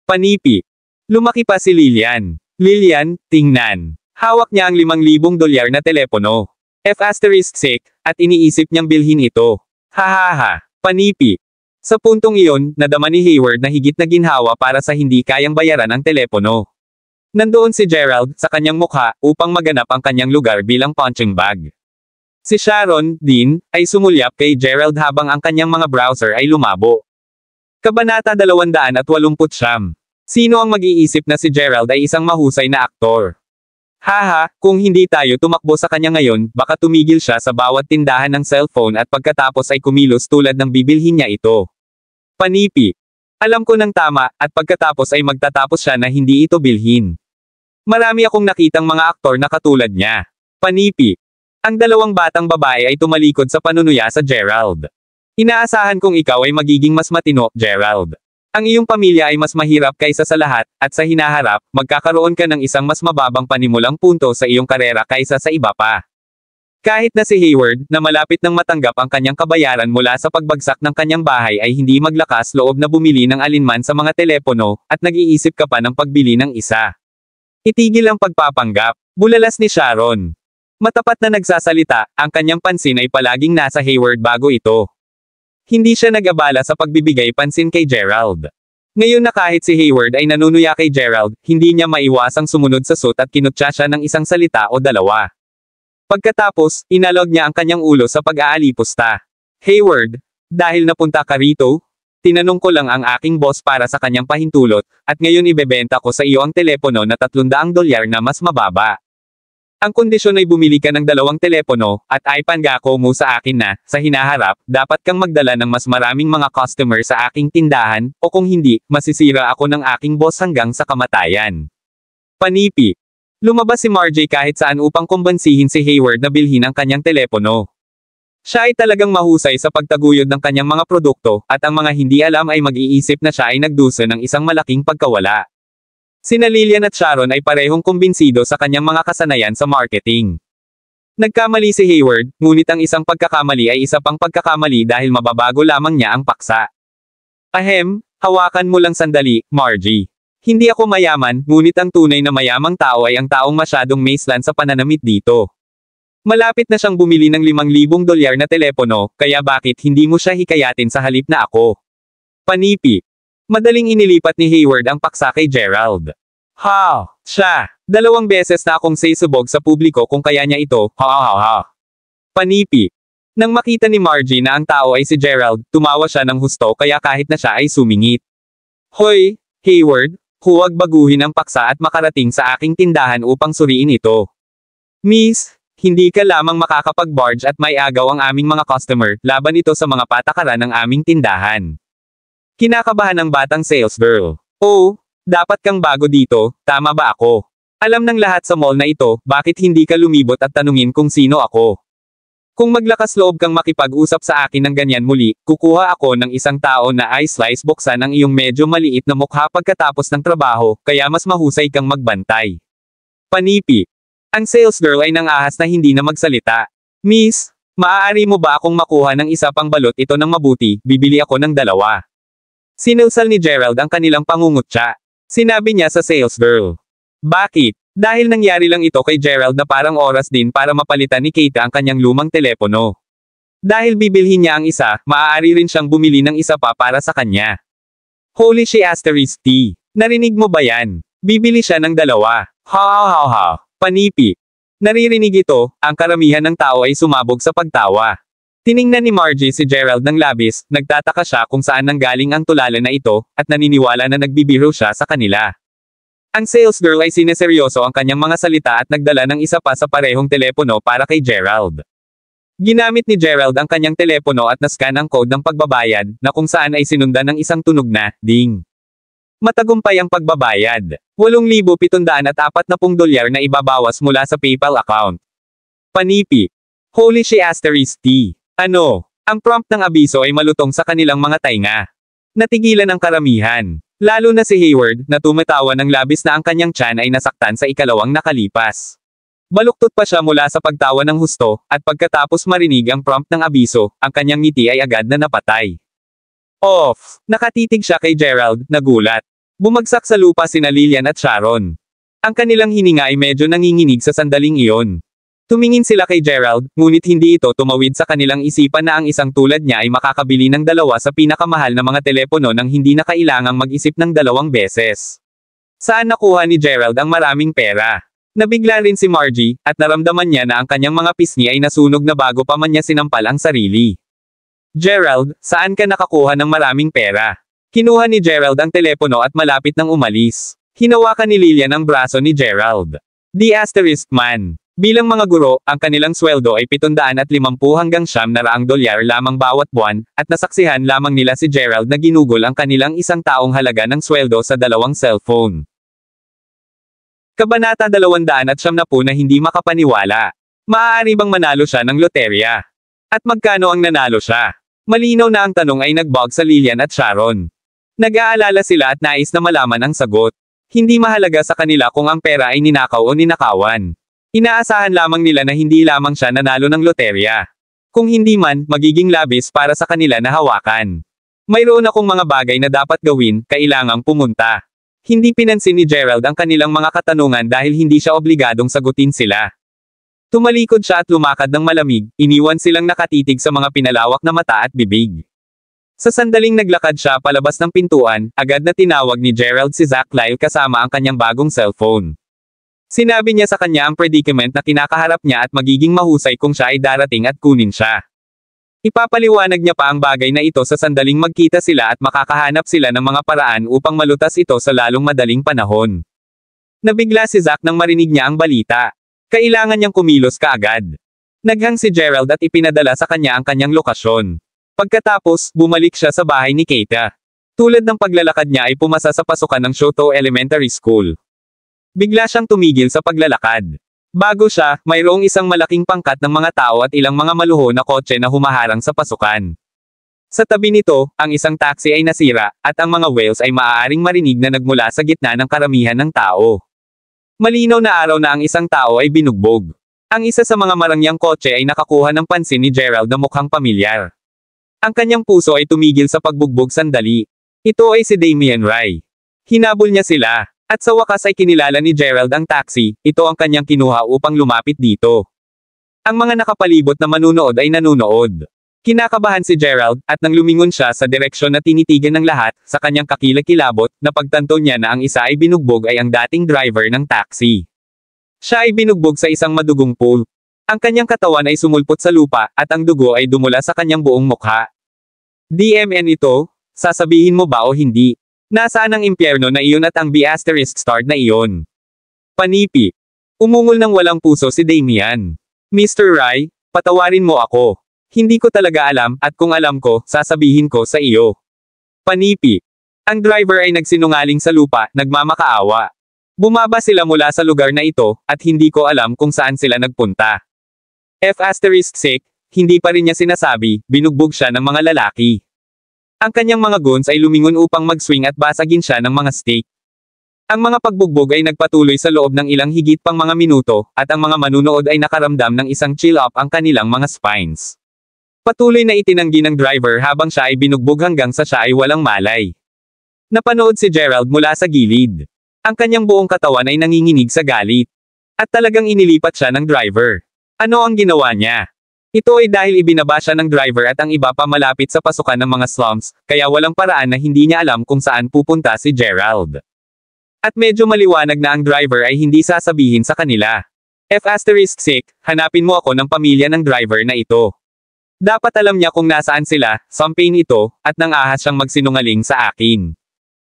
Panipi. Lumaki pa si Lillian. Lillian, tingnan. Hawak niya ang $5,000 na telepono. F***, at iniisip niyang bilhin ito. Hahaha. Panipi. Sa puntong iyon, nadama ni Hayward na higit na ginhawa para sa hindi kayang bayaran ang telepono. Nandoon si Gerald, sa kanyang mukha, upang maganap ang kanyang lugar bilang punching bag. Si Sharon, din, ay sumulyap kay Gerald habang ang kanyang mga browser ay lumabo. Kabanata 289. Sino ang mag-iisip na si Gerald ay isang mahusay na aktor? Haha, kung hindi tayo tumakbo sa kanya ngayon, baka tumigil siya sa bawat tindahan ng cellphone at pagkatapos ay kumilos tulad ng bibilhin niya ito. Panipi. Alam ko ng tama, at pagkatapos ay magtatapos siya na hindi ito bilhin. Marami akong nakitang mga aktor na katulad niya. Panipi. Ang dalawang batang babae ay tumalikod sa panunuya sa Gerald. Inaasahan kong ikaw ay magiging mas matino, Gerald. Ang iyong pamilya ay mas mahirap kaysa sa lahat, at sa hinaharap, magkakaroon ka ng isang mas mababang panimulang punto sa iyong karera kaysa sa iba pa. Kahit na si Hayward, na malapit nang matanggap ang kanyang kabayaran mula sa pagbagsak ng kanyang bahay ay hindi maglakas loob na bumili ng alinman sa mga telepono, at nag-iisip ka pa ng pagbili ng isa. Itigil ang pagpapanggap. Bulalas ni Sharon. Matapat na nagsasalita, ang kanyang pansin ay palaging nasa Hayward bago ito. Hindi siya nag-abala sa pagbibigay pansin kay Gerald. Ngayon na kahit si Hayward ay nanunuya kay Gerald, hindi niya maiwasang sumunod sa suit at kinutya siya ng isang salita o dalawa. Pagkatapos, inalog niya ang kanyang ulo sa pag-aalipusta. Hayward, dahil napunta ka rito? Tinanong ko lang ang aking boss para sa kanyang pahintulot, at ngayon ibebenta ko sa iyo ang telepono na $300 na mas mababa. Ang kondisyon ay bumili ka ng 2 telepono, at ipangako mo sa akin na, sa hinaharap, dapat kang magdala ng mas maraming mga customer sa aking tindahan, o kung hindi, masisira ako ng aking boss hanggang sa kamatayan. Panipi. Lumabas si Margie kahit saan upang kumbansihin si Hayward na bilhin ang kanyang telepono. Siya ay talagang mahusay sa pagtaguyod ng kanyang mga produkto, at ang mga hindi alam ay mag-iisip na siya ay nagdusa ng isang malaking pagkawala. Sina Lillian at Sharon ay parehong kumbinsido sa kanyang mga kasanayan sa marketing. Nagkamali si Hayward, ngunit ang isang pagkakamali ay isa pang pagkakamali dahil mababago lamang niya ang paksa. Ahem, hawakan mo lang sandali, Margie. Hindi ako mayaman, ngunit ang tunay na mayamang tao ay ang taong masyadong maislan sa pananamit dito. Malapit na siyang bumili ng $5,000 na telepono, kaya bakit hindi mo siya hikayatin sa halip na ako? Panipi. Madaling inilipat ni Hayward ang paksa kay Gerald. Ha! Siya! 2 beses na akong saysubog sa publiko kung kaya niya ito, ha. Panipi. Nang makita ni Margie na ang tao ay si Gerald, tumawa siya ng husto kaya kahit na siya ay sumingit. Hoy, Hayward, huwag baguhin ang paksa at makarating sa aking tindahan upang suriin ito. Miss, hindi ka lamang makakapag-barge at may agaw ang aming mga customer, laban ito sa mga patakaran ng aming tindahan. Kinakabahan ng batang sales girl. Oh, dapat kang bago dito, tama ba ako? Alam ng lahat sa mall na ito, bakit hindi ka lumibot at tanungin kung sino ako? Kung maglakas loob kang makipag-usap sa akin ng ganyan muli, kukuha ako ng isang tao na i-slice buksan ang iyong medyo maliit na mukha pagkatapos ng trabaho, kaya mas mahusay kang magbantay. Panipi. Ang sales girl ay nangahas na hindi na magsalita. Miss, maaari mo ba akong makuha ng isa pang balot ito ng mabuti, bibili ako ng 2. Sinulsal ni Gerald ang kanilang pangungutya. Sinabi niya sa sales girl. Bakit? Dahil nangyari lang ito kay Gerald na parang oras din para mapalitan ni Kate ang kanyang lumang telepono. Dahil bibilhin niya ang isa, maaari rin siyang bumili ng isa pa para sa kanya. Holy she asterisk T. Narinig mo ba yan? Bibili siya ng 2. Ha. Panipi. Naririnig ito, ang karamihan ng tao ay sumabog sa pagtawa. Tiningnan ni Margie si Gerald ng labis, nagtataka siya kung saan nanggaling ang tulala na ito, at naniniwala na nagbibiro siya sa kanila. Ang sales girl ay sineseryoso ang kanyang mga salita at nagdala ng isa pa sa parehong telepono para kay Gerald. Ginamit ni Gerald ang kanyang telepono at nascan ang code ng pagbabayad, na kung saan ay sinundan ng isang tunog na, ding. Matagumpay ang pagbabayad. $8,740 na ibabawas mula sa PayPal account. Panipi. Holy she asterisk T. Ano? Ang prompt ng abiso ay malutong sa kanilang mga tainga. Natigilan ang karamihan. Lalo na si Hayward, na tumatawa ng labis na ang kanyang tiyan ay nasaktan sa ikalawang nakalipas. Baluktot pa siya mula sa pagtawa ng husto, at pagkatapos marinig ang prompt ng abiso, ang kanyang ngiti ay agad na napatay. Off! Nakatitig siya kay Gerald, nagulat. Bumagsak sa lupa sina Lillian at Sharon. Ang kanilang hininga ay medyo nanginginig sa sandaling iyon. Tumingin sila kay Gerald, ngunit hindi ito tumawid sa kanilang isipan na ang isang tulad niya ay makakabili ng 2 sa pinakamahal na mga telepono nang hindi na kailangang mag-isip ng 2 beses. Saan nakuha ni Gerald ang maraming pera? Nabigla rin si Margie, at naramdaman niya na ang kanyang mga pisngi ay nasunog na bago pa man niya sinampal ang sarili. Gerald, saan ka nakakuha ng maraming pera? Kinuha ni Gerald ang telepono at malapit nang umalis. Hinawakan ni Lillian ang braso ni Gerald. The asterisk man. Bilang mga guro, ang kanilang sweldo ay $750 hanggang $900 lamang bawat buwan, at nasaksihan lamang nila si Gerald na ginugol ang kanilang isang taong halaga ng sweldo sa 2 cellphone. Kabanata 270 na hindi makapaniwala. Maaari bang manalo siya ng loterya? At magkano ang nanalo siya? Malinaw na ang tanong ay nagbug sa Lillian at Sharon. Nag-aalala sila at nais na malaman ang sagot. Hindi mahalaga sa kanila kung ang pera ay ninakaw o ninakawan. Inaasahan lamang nila na hindi lamang siya nanalo ng loterya. Kung hindi man, magiging labis para sa kanila na hawakan. Mayroon akong mga bagay na dapat gawin, kailangang pumunta. Hindi pinansin ni Gerald ang kanilang mga katanungan dahil hindi siya obligadong sagutin sila. Tumalikod siya at lumakad ng malamig, iniwan silang nakatitig sa mga pinalawak na mata at bibig. Sa sandaling naglakad siya palabas ng pintuan, agad na tinawag ni Gerald si Zach Lyle kasama ang kanyang bagong cellphone. Sinabi niya sa kanya ang predicament na kinakaharap niya at magiging mahusay kung siya ay darating at kunin siya. Ipapaliwanag niya pa ang bagay na ito sa sandaling magkita sila at makakahanap sila ng mga paraan upang malutas ito sa lalong madaling panahon. Nabigla si Zach nang marinig niya ang balita. Kailangan niyang kumilos kaagad. Naghang si Gerald at ipinadala sa kanya ang kanyang lokasyon. Pagkatapos, bumalik siya sa bahay ni Kate. Tulad ng paglalakad niya ay pumasa sa pasukan ng Shoto Elementary School. Bigla siyang tumigil sa paglalakad. Bago siya, mayroong isang malaking pangkat ng mga tao at ilang mga maluho na kotse na humaharang sa pasukan. Sa tabi nito, ang isang taxi ay nasira, at ang mga whales ay maaaring marinig na nagmula sa gitna ng karamihan ng tao. Malinaw na araw na ang isang tao ay binugbog. Ang isa sa mga marangyang kotse ay nakakuha ng pansin ni Gerald na mukhang pamilyar. Ang kanyang puso ay tumigil sa pagbugbog sandali. Ito ay si Damian Rai. Hinabol niya sila. At sa wakas ay kinilala ni Gerald ang taxi, ito ang kanyang kinuha upang lumapit dito. Ang mga nakapalibot na manunood ay nanunood. Kinakabahan si Gerald, at nang lumingon siya sa direksyon na tinitigan ng lahat, sa kanyang kakilakilabot, napagtanto niya na ang isa ay binugbog ay ang dating driver ng taxi. Siya ay binugbog sa isang madugong pool. Ang kanyang katawan ay sumulpot sa lupa, at ang dugo ay dumula sa kanyang buong mukha. DMN ito? Sasabihin mo ba o hindi? Nasaan ang impyerno na iyon at ang B***** na iyon? Panipi. Umungol ng walang puso si Damian. Mr. Rai, patawarin mo ako. Hindi ko talaga alam, at kung alam ko, sasabihin ko sa iyo. Panipi. Ang driver ay nagsinungaling sa lupa, nagmamakaawa. Bumaba sila mula sa lugar na ito, at hindi ko alam kung saan sila nagpunta. F***sake, hindi pa rin niya sinasabi, binugbog siya ng mga lalaki. Ang kanyang mga guns ay lumingon upang mag-swing at basagin siya ng mga stick. Ang mga pagbugbog ay nagpatuloy sa loob ng ilang higit pang mga minuto, at ang mga manunood ay nakaramdam ng isang chill up ang kanilang mga spines. Patuloy na itinanggi ng driver habang siya ay binugbog hanggang sa siya ay walang malay. Napanood si Gerald mula sa gilid. Ang kanyang buong katawan ay nanginginig sa galit. At talagang inilipat siya ng driver. Ano ang ginawa niya? Ito ay dahil ibinaba siya ng driver at ang iba pa malapit sa pasukan ng mga slums, kaya walang paraan na hindi niya alam kung saan pupunta si Gerald. At medyo maliwanag na ang driver ay hindi sasabihin sa kanila. F***, hanapin mo ako ng pamilya ng driver na ito. Dapat alam niya kung nasaan sila, campaign ito, at nang ahas siyang magsinungaling sa akin.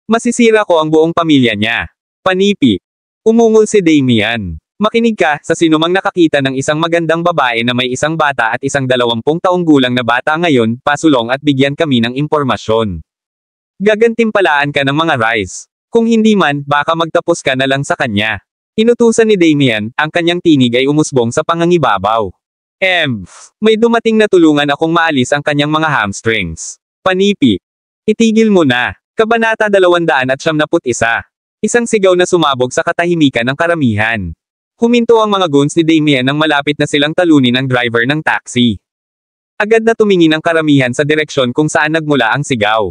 Masisira ko ang buong pamilya niya. Panipi. Umungol si Damian. Makinig ka sa sinumang nakakita ng isang magandang babae na may isang bata at isang 20 taong gulang na bata ngayon, pasulong at bigyan kami ng impormasyon. Gagantimpalaan ka ng mga rice. Kung hindi man, baka magtapos ka na lang sa kanya. Inutusan ni Damian, ang kanyang tinig ay umusbong sa pangangibabaw. May dumating na tulungan akong maalis ang kanyang mga hamstrings. Panipi. Itigil mo na. Kabanata 271. Isang sigaw na sumabog sa katahimikan ng karamihan. Huminto ang mga goons ni Damian nang malapit na silang talunin ang driver ng taxi. Agad na tumingin ang karamihan sa direksyon kung saan nagmula ang sigaw.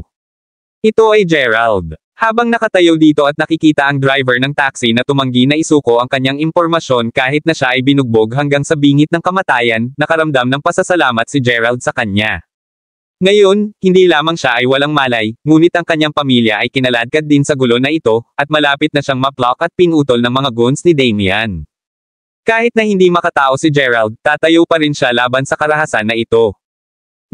Ito ay Gerald. Habang nakatayo dito at nakikita ang driver ng taxi na tumanggi na isuko ang kanyang impormasyon kahit na siya ay binugbog hanggang sa bingit ng kamatayan, nakaramdam ng pasasalamat si Gerald sa kanya. Ngayon, hindi lamang siya ay walang malay, ngunit ang kanyang pamilya ay kinaladkad din sa gulo na ito, at malapit na siyang maplok at pinutol ng mga goons ni Damian. Kahit na hindi makatao si Gerald, tatayo pa rin siya laban sa karahasan na ito.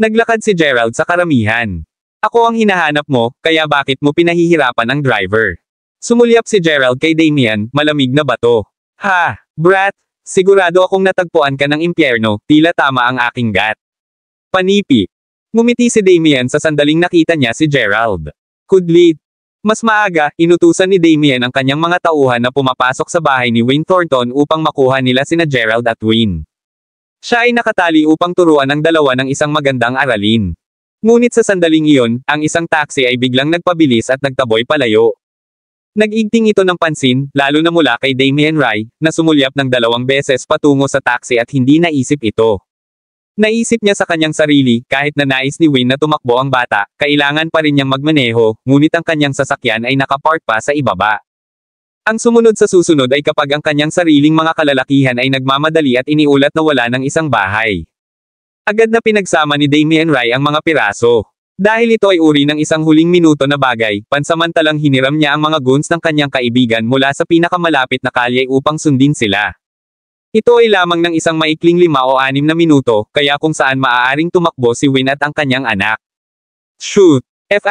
Naglakad si Gerald sa karamihan. Ako ang hinahanap mo, kaya bakit mo pinahihirapan ang driver? Sumulyap si Gerald kay Damian, malamig na bato. Ha, brat, sigurado akong natagpuan ka ng impyerno, tila tama ang aking gat. Panipi. Ngumiti si Damian sa sandaling nakita niya si Gerald. Kudlit. Mas maaga, inutusan ni Damian ang kanyang mga tauhan na pumapasok sa bahay ni Wayne Thornton upang makuha nila sina Gerald at Wayne. Siya ay nakatali upang turuan ang dalawa ng isang magandang aralin. Ngunit sa sandaling iyon, ang isang taxi ay biglang nagpabilis at nagtaboy palayo. Nag-igting ito ng pansin, lalo na mula kay Damian Rai, na sumulyap ng 2 beses patungo sa taxi at hindi naisip ito. Naisip niya sa kanyang sarili, kahit na nais ni Wayne na tumakbo ang bata, kailangan pa rin niyang magmaneho, ngunit ang kanyang sasakyan ay nakapark pa sa ibaba. Ang sumunod sa susunod ay kapag ang kanyang sariling mga kalalakihan ay nagmamadali at iniulat na wala ng isang bahay. Agad na pinagsama ni Damian Rai ang mga piraso. Dahil ito ay uri ng isang huling minuto na bagay, pansamantalang hiniram niya ang mga goons ng kanyang kaibigan mula sa pinakamalapit na kalye upang sundin sila. Ito ay lamang ng isang maikling 5 o 6 na minuto, kaya kung saan maaaring tumakbo si Wayne at ang kanyang anak. Shoot! F***,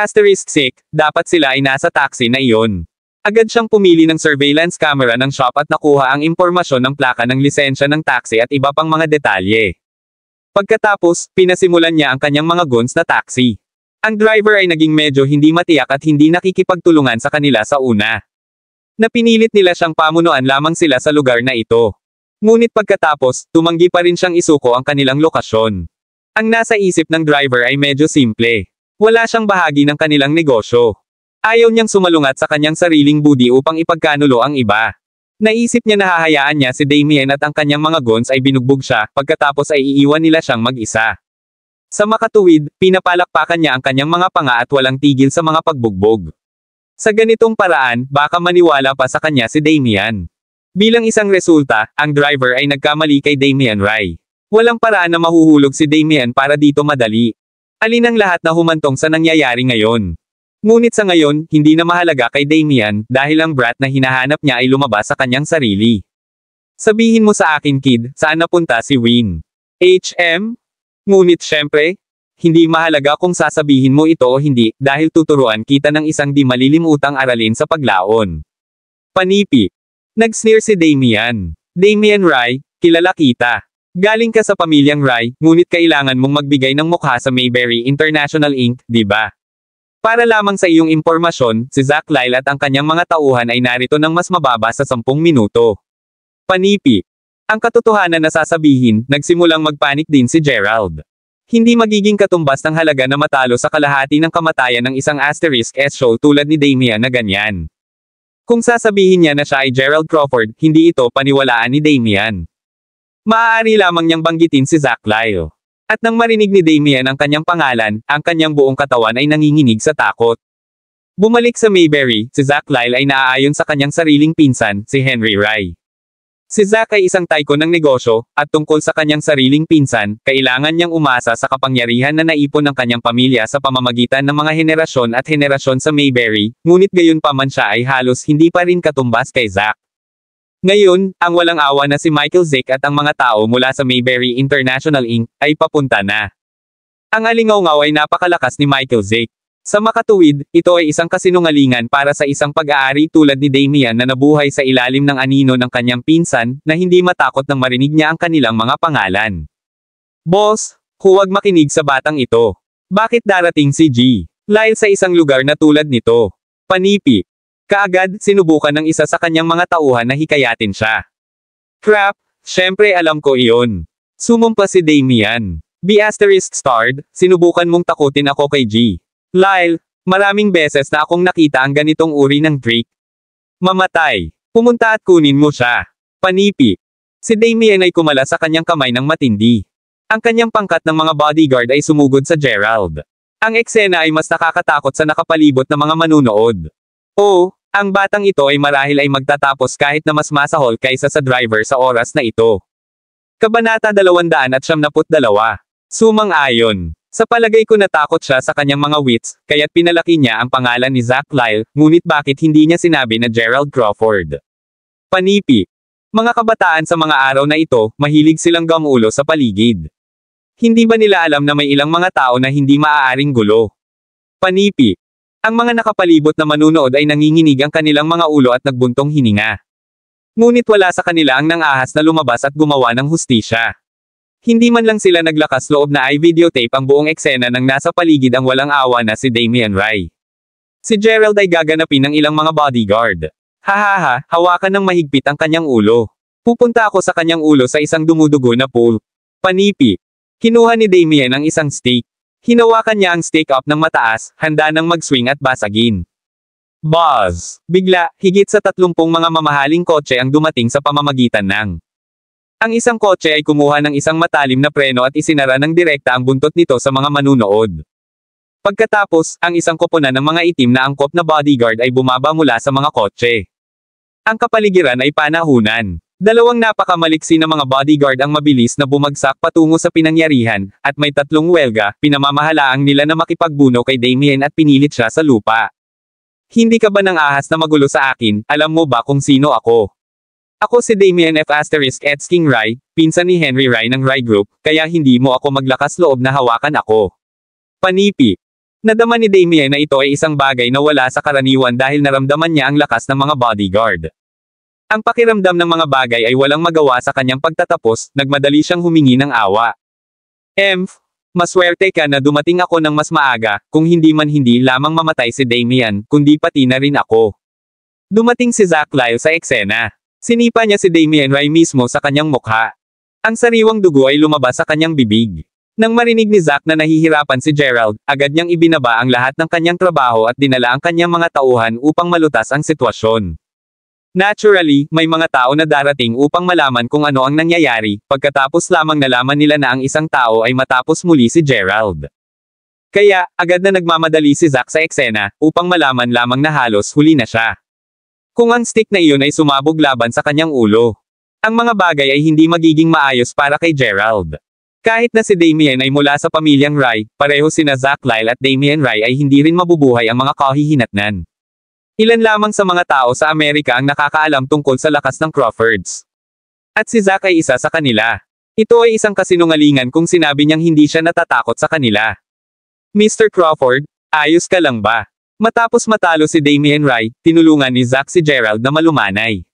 dapat sila ay nasa taxi na iyon. Agad siyang pumili ng surveillance camera ng shop at nakuha ang impormasyon ng plaka ng lisensya ng taxi at iba pang mga detalye. Pagkatapos, pinasimulan niya ang kanyang mga goons na taxi. Ang driver ay naging medyo hindi matiyak at hindi nakikipagtulungan sa kanila sa una. Napinilit nila siyang pamunuan lamang sila sa lugar na ito. Ngunit pagkatapos, tumanggi pa rin siyang isuko ang kanilang lokasyon. Ang nasa isip ng driver ay medyo simple. Wala siyang bahagi ng kanilang negosyo. Ayaw niyang sumalungat sa kanyang sariling budi upang ipagkanulo ang iba. Naisip niya na hahayaan niya si Damian at ang kanyang mga goons ay binugbog siya, pagkatapos ay iiwan nila siyang mag-isa. Sa makatuwid, pinapalakpakan niya ang kanyang mga panga at walang tigil sa mga pagbugbog. Sa ganitong paraan, baka maniwala pa sa kanya si Damian. Bilang isang resulta, ang driver ay nagkamali kay Damian Rai. Walang paraan na mahuhulog si Damian para dito madali. Alin ang lahat na humantong sa nangyayari ngayon? Ngunit sa ngayon, hindi na mahalaga kay Damian, dahil ang brat na hinahanap niya ay lumabas sa kanyang sarili. Sabihin mo sa akin kid, saan napunta si Wayne? HM? Ngunit syempre, hindi mahalaga kung sasabihin mo ito o hindi, dahil tuturuan kita ng isang di malilimutang aralin sa paglaon. Panipi. Nag-sneer si Damian. Damian Rai, kilala kita. Galing ka sa pamilyang Rai, ngunit kailangan mong magbigay ng mukha sa Mayberry International Inc., di ba? Para lamang sa iyong impormasyon, si Zach Lyle at ang kanyang mga tauhan ay narito ng mas mababa sa 10 minuto. Panipi. Ang katotohanan na sasabihin, nagsimulang magpanik din si Gerald. Hindi magiging katumbas ng halaga na matalo sa kalahati ng kamatayan ng isang *S show tulad ni Damian na ganyan. Kung sasabihin niya na siya ay Gerald Crawford, hindi ito paniwalaan ni Damian. Maaari lamang niyang banggitin si Zach Lyle. At nang marinig ni Damian ang kanyang pangalan, ang kanyang buong katawan ay nanginginig sa takot. Bumalik sa Mayberry, si Zach Lyle ay naaayon sa kanyang sariling pinsan, si Henry Rye. Si Zach ay isang tycoon ng negosyo, at tungkol sa kanyang sariling pinsan, kailangan niyang umasa sa kapangyarihan na naipon ng kanyang pamilya sa pamamagitan ng mga henerasyon at henerasyon sa Mayberry, ngunit gayon pa man siya ay halos hindi pa rin katumbas kay Zach. Ngayon, ang walang awa na si Michael Zick at ang mga tao mula sa Mayberry International Inc. ay papunta na. Ang alingaw-ngaw ay napakalakas ni Michael Zick. Sa makatuwid, ito ay isang kasinungalingan para sa isang pag-aari tulad ni Damian na nabuhay sa ilalim ng anino ng kanyang pinsan, na hindi matakot nang marinig niya ang kanilang mga pangalan. Boss, huwag makinig sa batang ito. Bakit darating si G. Lyle sa isang lugar na tulad nito? Panipi. Kaagad, sinubukan ng isa sa kanyang mga tauhan na hikayatin siya. Crap, syempre alam ko iyon. Sumumpa si Damian. ****, sinubukan mong takutin ako kay G. Lyle, maraming beses na akong nakita ang ganitong uri ng trick. Mamatay. Pumunta at kunin mo siya. Panipi. Si Damian ay kumala sa kanyang kamay ng matindi. Ang kanyang pangkat ng mga bodyguard ay sumugod sa Gerald. Ang eksena ay mas nakakatakot sa nakapalibot na mga manunood. Oo, ang batang ito ay marahil ay magtatapos kahit na mas masahol kaysa sa driver sa oras na ito. Kabanata 272. Sumang-ayon. Sa palagay ko natakot siya sa kanyang mga wits, kaya't pinalaki niya ang pangalan ni Zach Lyle, ngunit bakit hindi niya sinabi na Gerald Crawford? Panipi. Mga kabataan sa mga araw na ito, mahilig silang gamulo sa paligid. Hindi ba nila alam na may ilang mga tao na hindi maaaring gulo? Panipi. Ang mga nakapalibot na manunood ay nanginginig ang kanilang mga ulo at nagbuntong hininga. Ngunit wala sa kanila ang nang-ahas na lumabas at gumawa ng hustisya. Hindi man lang sila naglakas loob na i-videotape ang buong eksena ng nasa paligid ang walang awa na si Damian Rye. Si Gerald ay gaganapin ng ilang mga bodyguard. Hahaha, hawakan ng mahigpit ang kanyang ulo. Pupunta ako sa kanyang ulo sa isang dumudugo na pool. Panipi. Kinuha ni Damian ang isang stick. Hinawakan niya ang stick up ng mataas, handa nang mag-swing at basagin. Buzz! Bigla, higit sa 30 mga mamahaling kotse ang dumating sa pamamagitan ng. Ang isang kotse ay kumuha ng isang matalim na preno at isinara ng direkta ang buntot nito sa mga manunood. Pagkatapos, ang isang koponan ng mga itim na angkop na bodyguard ay bumaba mula sa mga kotse. Ang kapaligiran ay panahunan. Dalawang napakamaliksi na mga bodyguard ang mabilis na bumagsak patungo sa pinangyarihan, at may 3 welga, pinamamahalaang nila na makipagbuno kay Damian at pinilit siya sa lupa. Hindi ka ba nang ahas na magulo sa akin, alam mo ba kung sino ako? Ako si Damian F. King Rye, pinsan ni Henry Rye ng Rye Group, kaya hindi mo ako maglakas loob na hawakan ako. Panipi. Nadama ni Damian na ito ay isang bagay na wala sa karaniwan dahil naramdaman niya ang lakas ng mga bodyguard. Ang pakiramdam ng mga bagay ay walang magawa sa kanyang pagtatapos, nagmadali siyang humingi ng awa. Maswerte ka na dumating ako ng mas maaga, kung hindi man hindi lamang mamatay si Damian, kundi pati na rin ako. Dumating si Zach Lyle sa eksena. Sinipa niya si Damian Rye mismo sa kanyang mukha. Ang sariwang dugo ay lumabas sa kanyang bibig. Nang marinig ni Zach na nahihirapan si Gerald, agad niyang ibinaba ang lahat ng kanyang trabaho at dinala ang kanyang mga tauhan upang malutas ang sitwasyon. Naturally, may mga tao na darating upang malaman kung ano ang nangyayari, pagkatapos lamang nalaman nila na ang isang tao ay matapos muli si Gerald. Kaya, agad na nagmamadali si Zach sa eksena, upang malaman lamang na halos huli na siya. Kung ang stick na iyon ay sumabog laban sa kanyang ulo, ang mga bagay ay hindi magiging maayos para kay Gerald. Kahit na si Damian ay mula sa pamilyang Rye, pareho sina Zach Lyle at Damian Rye ay hindi rin mabubuhay ang mga kahihinatnan. Ilan lamang sa mga tao sa Amerika ang nakakaalam tungkol sa lakas ng Crawfords. At si Zach ay isa sa kanila. Ito ay isang kasinungalingan kung sinabi niyang hindi siya natatakot sa kanila. Mr. Crawford, ayos ka lang ba? Matapos matalo si Damian Rye, tinulungan ni Zach si Gerald na malumanay.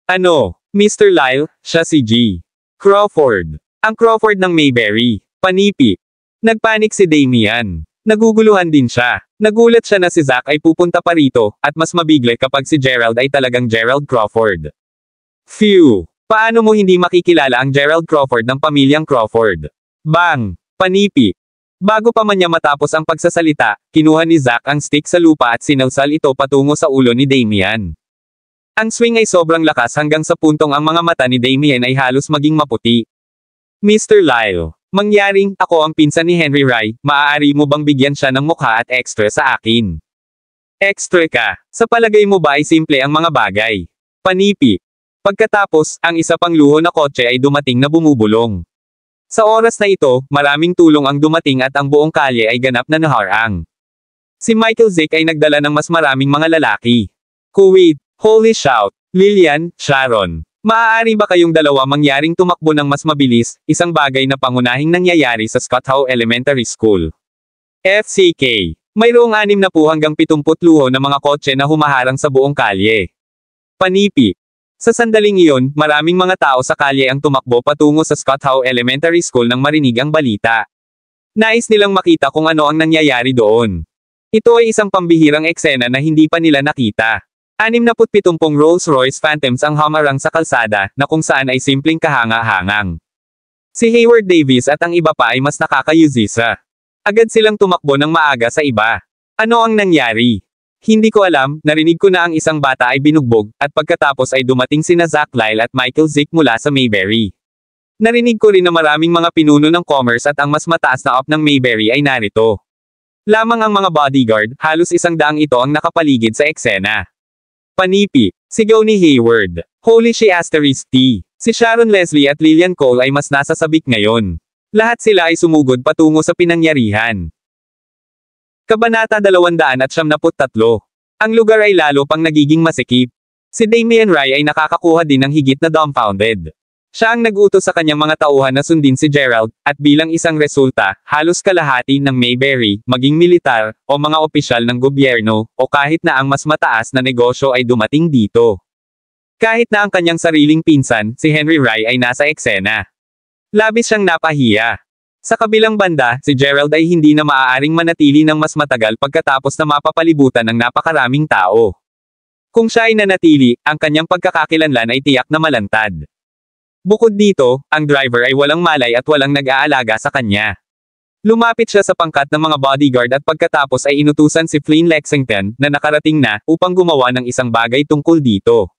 Ano, Mr. Lyle, siya si G. Crawford. Ang Crawford ng Mayberry. Panipi. Nagpanik si Damian. Naguguluhan din siya. Nagulat siya na si Zach ay pupunta pa rito, at mas mabigle kapag si Gerald ay talagang Gerald Crawford. Phew! Paano mo hindi makikilala ang Gerald Crawford ng pamilyang Crawford? Bang! Panipi. Bago pa man niya matapos ang pagsasalita, kinuha ni Zach ang stick sa lupa at sinalsal ito patungo sa ulo ni Damian. Ang swing ay sobrang lakas hanggang sa puntong ang mga mata ni Damien ay halos maging maputi. Mr. Lyle, mangyaring, ako ang pinsan ni Henry Rai, maaari mo bang bigyan siya ng mukha at extra sa akin? Extra ka, sa palagay mo ba ay simple ang mga bagay? Panipi. Pagkatapos, ang isa pang luho na kotse ay dumating na bumubulong. Sa oras na ito, maraming tulong ang dumating at ang buong kalye ay ganap na naharang. Si Michael Zick ay nagdala ng mas maraming mga lalaki. Kuwait, holy shout, Lillian, Sharon. Maaari ba kayong dalawa mangyaring tumakbo ng mas mabilis, isang bagay na pangunahing nangyayari sa Scott Howe Elementary School. FCK. Mayroong 60 hanggang 70 luho na mga kotse na humaharang sa buong kalye. Panipi. Sa sandaling iyon, maraming mga tao sa kalye ang tumakbo patungo sa Scott Howe Elementary School nang marinig ang balita. Nais nilang makita kung ano ang nangyayari doon. Ito ay isang pambihirang eksena na hindi pa nila nakita. 67 Rolls-Royce Phantoms ang humarang sa kalsada, na kung saan ay simpleng kahanga-hangang. Si Hayward Davis at ang iba pa ay mas nakakayusisa. Agad silang tumakbo ng maaga sa iba. Ano ang nangyari? Hindi ko alam, narinig ko na ang isang bata ay binugbog, at pagkatapos ay dumating sina Zach Lyle at Michael Zick mula sa Mayberry. Narinig ko rin na maraming mga pinuno ng commerce at ang mas mataas na op ng Mayberry ay narito. Lamang ang mga bodyguard, halos 100 ito ang nakapaligid sa eksena. Panipi. Sigaw ni Hayward. Holy she asterisk T. Si Sharon Leslie at Lillian Cole ay mas nasa sabik ngayon. Lahat sila ay sumugod patungo sa pinangyarihan. Kabanata 273. Ang lugar ay lalo pang nagiging masikip. Si Damien Rai ay nakakakuha din ng higit na dumbfounded. Siya ang nag-utos sa kanyang mga tauhan na sundin si Gerald, at bilang isang resulta, halos kalahati ng Mayberry, maging militar, o mga opisyal ng gobyerno, o kahit na ang mas mataas na negosyo ay dumating dito. Kahit na ang kanyang sariling pinsan, si Henry Rai ay nasa eksena. Labis siyang napahiya. Sa kabilang banda, si Gerald ay hindi na maaaring manatili ng mas matagal pagkatapos na mapapalibutan ng napakaraming tao. Kung siya ay nanatili, ang kanyang pagkakakilanlan ay tiyak na malantad. Bukod dito, ang driver ay walang malay at walang nag-aalaga sa kanya. Lumapit siya sa pangkat ng mga bodyguard at pagkatapos ay inutusan si Flynn Lexington, na nakarating na, upang gumawa ng isang bagay tungkol dito.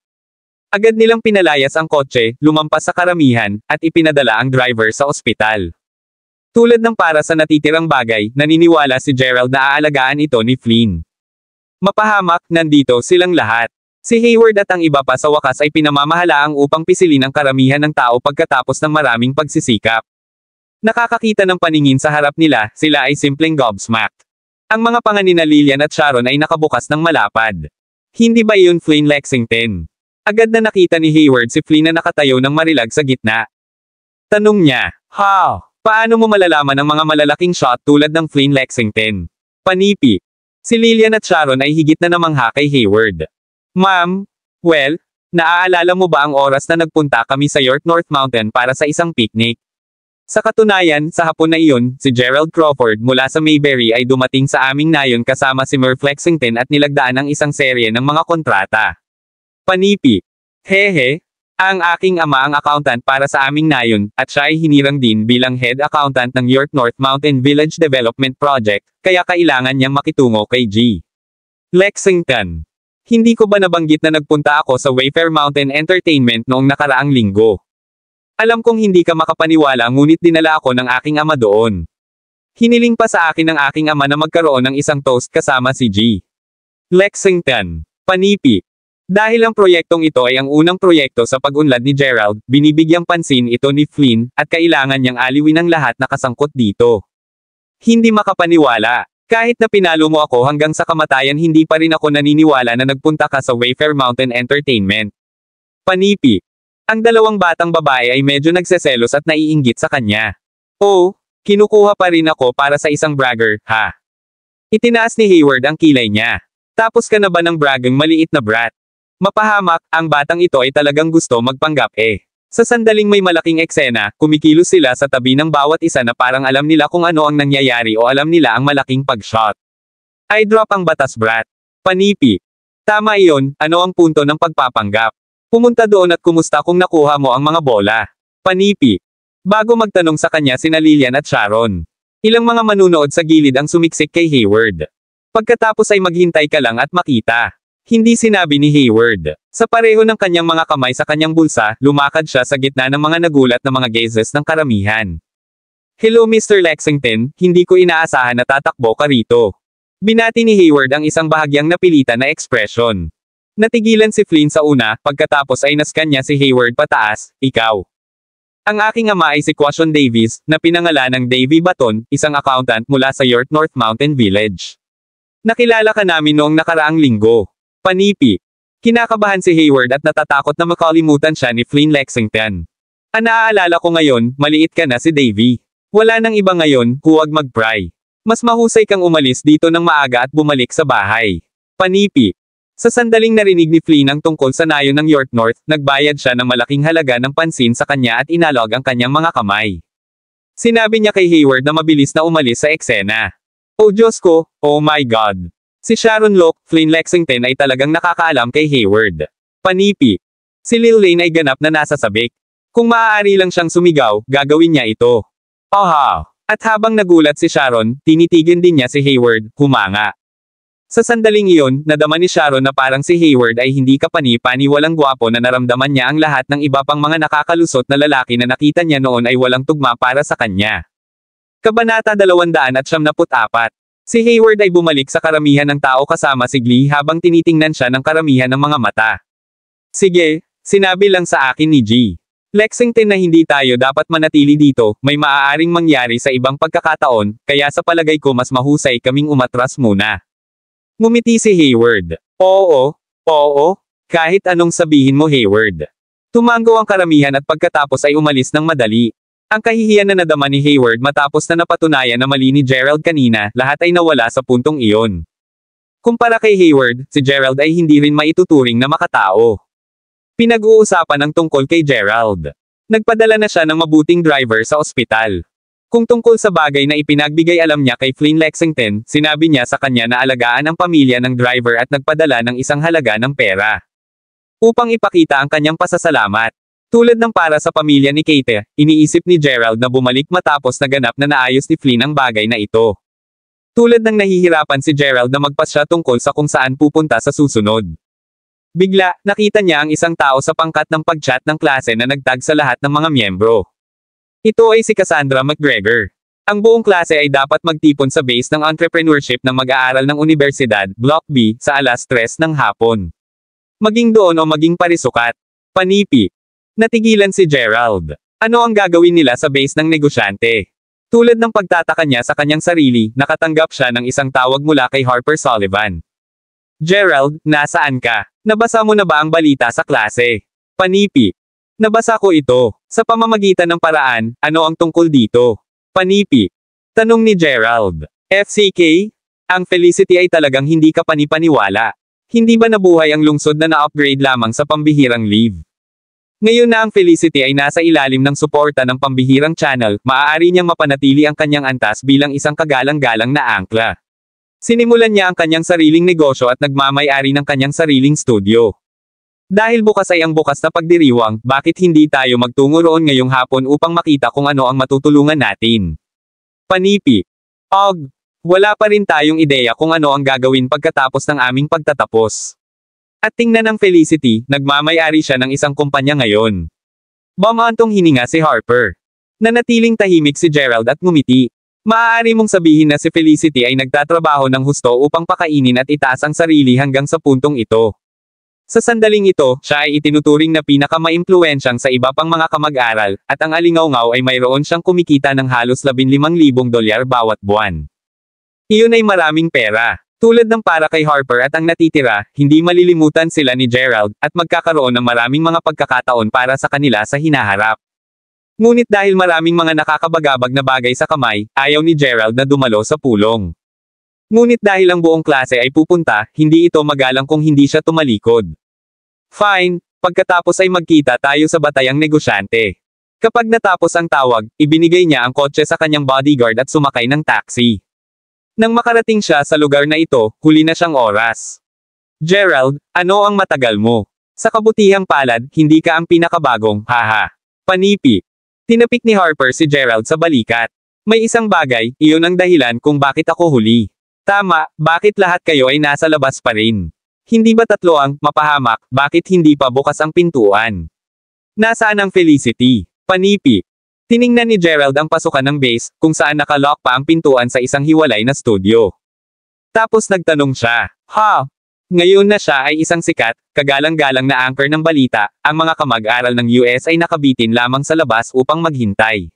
Agad nilang pinalayas ang kotse, lumampas sa karamihan, at ipinadala ang driver sa ospital. Tulad ng para sa natitirang bagay, naniniwala si Gerald na aalagaan ito ni Flynn. Mapahamak, nandito silang lahat. Si Hayward at ang iba pa sa wakas ay pinamamahalaang upang pisilin ang karamihan ng tao pagkatapos ng maraming pagsisikap. Nakakakita ng paningin sa harap nila, sila ay simpleng gobsmacked. Ang mga panga nina Lillian at Sharon ay nakabukas ng malapad. Hindi ba iyon Flynn Lexington? Agad na nakita ni Hayward si Flynn na nakatayo ng marilag sa gitna. Tanong niya, "How? Paano mo malalaman ang mga malalaking shot tulad ng Flynn Lexington?" Panipi. Si Lillian at Sharon ay higit na namangha kay Hayward. Ma'am, well, naaalala mo ba ang oras na nagpunta kami sa York North Mountain para sa isang picnic? Sa katunayan, sa hapon na iyon, si Gerald Crawford mula sa Mayberry ay dumating sa aming nayon kasama si Murph Lexington at nilagdaan ang isang serye ng mga kontrata. Panipi. Hehe, ang aking ama ang accountant para sa aming nayon, at siya ay hinirang din bilang head accountant ng York North Mountain Village Development Project, kaya kailangan niyang makitungo kay G. Lexington. Hindi ko ba nabanggit na nagpunta ako sa Wayfair Mountain Entertainment noong nakaraang linggo? Alam kong hindi ka makapaniwala ngunit dinala ako ng aking ama doon. Hiniling pa sa akin ng aking ama na magkaroon ng isang toast kasama si G. Lexington. Panipi. Dahil ang proyektong ito ay ang unang proyekto sa pag-unlad ni Gerald, binibigyang pansin ito ni Flynn, at kailangan niyang aliwin ang lahat na kasangkot dito. Hindi makapaniwala. Kahit na pinalo mo ako hanggang sa kamatayan hindi pa rin ako naniniwala na nagpunta ka sa Wayfair Mountain Entertainment. Panipi. Ang dalawang batang babae ay medyo nagseselos at naiinggit sa kanya. Oh, kinukuha pa rin ako para sa isang bragger, ha? Itinaas ni Hayward ang kilay niya. Tapos ka na ba ng bragging maliit na brat? Mapahamak, ang batang ito ay talagang gusto magpanggap eh. Sa sandaling may malaking eksena, kumikilos sila sa tabi ng bawat isa na parang alam nila kung ano ang nangyayari o alam nila ang malaking pag-shot. I drop ang batas brat. Panipi. Tama iyon, ano ang punto ng pagpapanggap? Pumunta doon at kumusta kung nakuha mo ang mga bola. Panipi. Bago magtanong sa kanya sina Lillian at Sharon. Ilang mga manunood sa gilid ang sumiksik kay Hayward. Pagkatapos ay maghintay ka lang at makita. Hindi sinabi ni Hayward. Sa pareho ng kanyang mga kamay sa kanyang bulsa, lumakad siya sa gitna ng mga nagulat na mga gazes ng karamihan. "Hello Mr. Lexington, hindi ko inaasahan na tatakbo ka rito." Binati ni Hayward ang isang bahagyang napilitan na ekspresyon. Natigilan si Flynn sa una, pagkatapos ay naskan niya si Hayward pataas. "Ikaw." "Ang aking ama ay si Quashon Davis, na pinangalan ng Davy Baton, isang accountant mula sa York North Mountain Village. Nakilala ka namin noong nakaraang linggo." Panipi. Kinakabahan si Hayward at natatakot na makalimutan siya ni Flynn Lexington. "Ang naaalala ko ngayon, maliit ka na si Davy. Wala nang iba ngayon, huwag mag-pry. Mas mahusay kang umalis dito ng maaga at bumalik sa bahay." Panipi. Sa sandaling narinig ni Flynn ang tungkol sa nayon ng York North, nagbayad siya ng malaking halaga ng pansin sa kanya at inalog ang kanyang mga kamay. Sinabi niya kay Hayward na mabilis na umalis sa eksena. "Oh Diyos ko, oh my God. Si Sharon Locke, Flynn Lexington ay talagang nakakaalam kay Hayward." Panipi. Si Lil Lane ay ganap na nasa sabik. Kung maaari lang siyang sumigaw, gagawin niya ito. Aha! At habang nagulat si Sharon, tinitigin din niya si Hayward, humanga. Sa sandaling iyon, nadama ni Sharon na parang si Hayward ay hindi kapani-paniwalang gwapo na naramdaman niya ang lahat ng iba pang mga nakakalusot na lalaki na nakita niya noon ay walang tugma para sa kanya. Kabanata 274. Si Hayward ay bumalik sa karamihan ng tao kasama si Glee habang tinitingnan siya ng karamihan ng mga mata. "Sige, sinabi lang sa akin ni G. Lexington na hindi tayo dapat manatili dito, may maaaring mangyari sa ibang pagkakataon, kaya sa palagay ko mas mahusay kaming umatras muna." Ngumiti si Hayward. Oo, kahit anong sabihin mo Hayward." Tumango ang karamihan at pagkatapos ay umalis ng madali. Ang kahihiyan na nadama ni Hayward matapos na napatunayan na mali ni Gerald kanina, lahat ay nawala sa puntong iyon. Kumpara kay Hayward, si Gerald ay hindi rin maituturing na makatao. Pinag-uusapan ang tungkol kay Gerald. Nagpadala na siya ng mabuting driver sa ospital. Kung tungkol sa bagay na ipinagbigay alam niya kay Flynn Lexington, sinabi niya sa kanya na alagaan ang pamilya ng driver at nagpadala ng isang halaga ng pera upang ipakita ang kanyang pasasalamat. Tulad ng para sa pamilya ni Kate, iniisip ni Gerald na bumalik matapos naganap na naayos ni Flynn ang bagay na ito. Tulad ng nahihirapan si Gerald na magpasya tungkol sa kung saan pupunta sa susunod. Bigla, nakita niya ang isang tao sa pangkat ng pag-chat ng klase na nagtag sa lahat ng mga miyembro. Ito ay si Cassandra McGregor. Ang buong klase ay dapat magtipon sa base ng entrepreneurship ng mag-aaral ng Universidad, Block B, sa alas 3 ng hapon. Maging doon o maging parisukat. Panipi. Natigilan si Gerald. Ano ang gagawin nila sa base ng negosyante? Tulad ng pagtataka niya sa kanyang sarili, nakatanggap siya ng isang tawag mula kay Harper Sullivan. "Gerald, nasaan ka? Nabasa mo na ba ang balita sa klase?" Panipi. "Nabasa ko ito. Sa pamamagitan ng paraan, ano ang tungkol dito?" Panipi. Tanong ni Gerald. "FCK? Ang Felicity ay talagang hindi ka panipaniwala. Hindi ba nabuhay ang lungsod na na-upgrade lamang sa pambihirang leave? Ngayon na ang Felicity ay nasa ilalim ng suporta ng pambihirang channel, maaari niyang mapanatili ang kanyang antas bilang isang kagalang-galang na angkla. Sinimulan niya ang kanyang sariling negosyo at nagmamay-ari ng kanyang sariling studio. Dahil bukas ay ang bukas na pagdiriwang, bakit hindi tayo magtungo roon ngayong hapon upang makita kung ano ang matutulungan natin?" Panipi. Wala pa rin tayong ideya kung ano ang gagawin pagkatapos ng aming pagtatapos. At tingnan ng Felicity, nagmamay-ari siya ng isang kumpanya ngayon. Bumantong hininga si Harper. Nanatiling tahimik si Gerald at ngumiti. Maaari mong sabihin na si Felicity ay nagtatrabaho ng husto upang pakainin at itaas ang sarili hanggang sa puntong ito. Sa sandaling ito, siya ay itinuturing na pinakamaimpluwensyang sa iba pang mga kamag-aral, at ang alingaw-ngaw ay mayroon siyang kumikita ng halos $15,000 bawat buwan. Iyon ay maraming pera. Tulad ng para kay Harper at ang natitira, hindi malilimutan sila ni Gerald, at magkakaroon ng maraming mga pagkakataon para sa kanila sa hinaharap. Ngunit dahil maraming mga nakakabagabag na bagay sa kamay, ayaw ni Gerald na dumalo sa pulong. Ngunit dahil ang buong klase ay pupunta, hindi ito magalang kung hindi siya tumalikod. Fine, pagkatapos ay magkita tayo sa batayang negosyante. Kapag natapos ang tawag, ibinigay niya ang kotse sa kanyang bodyguard at sumakay ng taxi. Nang makarating siya sa lugar na ito, huli na siyang oras. "Gerald, ano ang matagal mo? Sa kabutihang palad, hindi ka ang pinakabagong, haha." Panipi. Tinapik ni Harper si Gerald sa balikat. "May isang bagay, iyon ang dahilan kung bakit ako huli. Tama, bakit lahat kayo ay nasa labas pa rin? Hindi ba tatlo ang mapahamak, bakit hindi pa bukas ang pintuan? Nasaan ang Felicity? Panipi. Tiningnan ni Gerald ang pasukan ng base, kung saan nakalock pa ang pintuan sa isang hiwalay na studio. Tapos nagtanong siya, "Ha? Ngayon na siya ay isang sikat, kagalang-galang na anchor ng balita, ang mga kamag-aral ng US ay nakabitin lamang sa labas upang maghintay.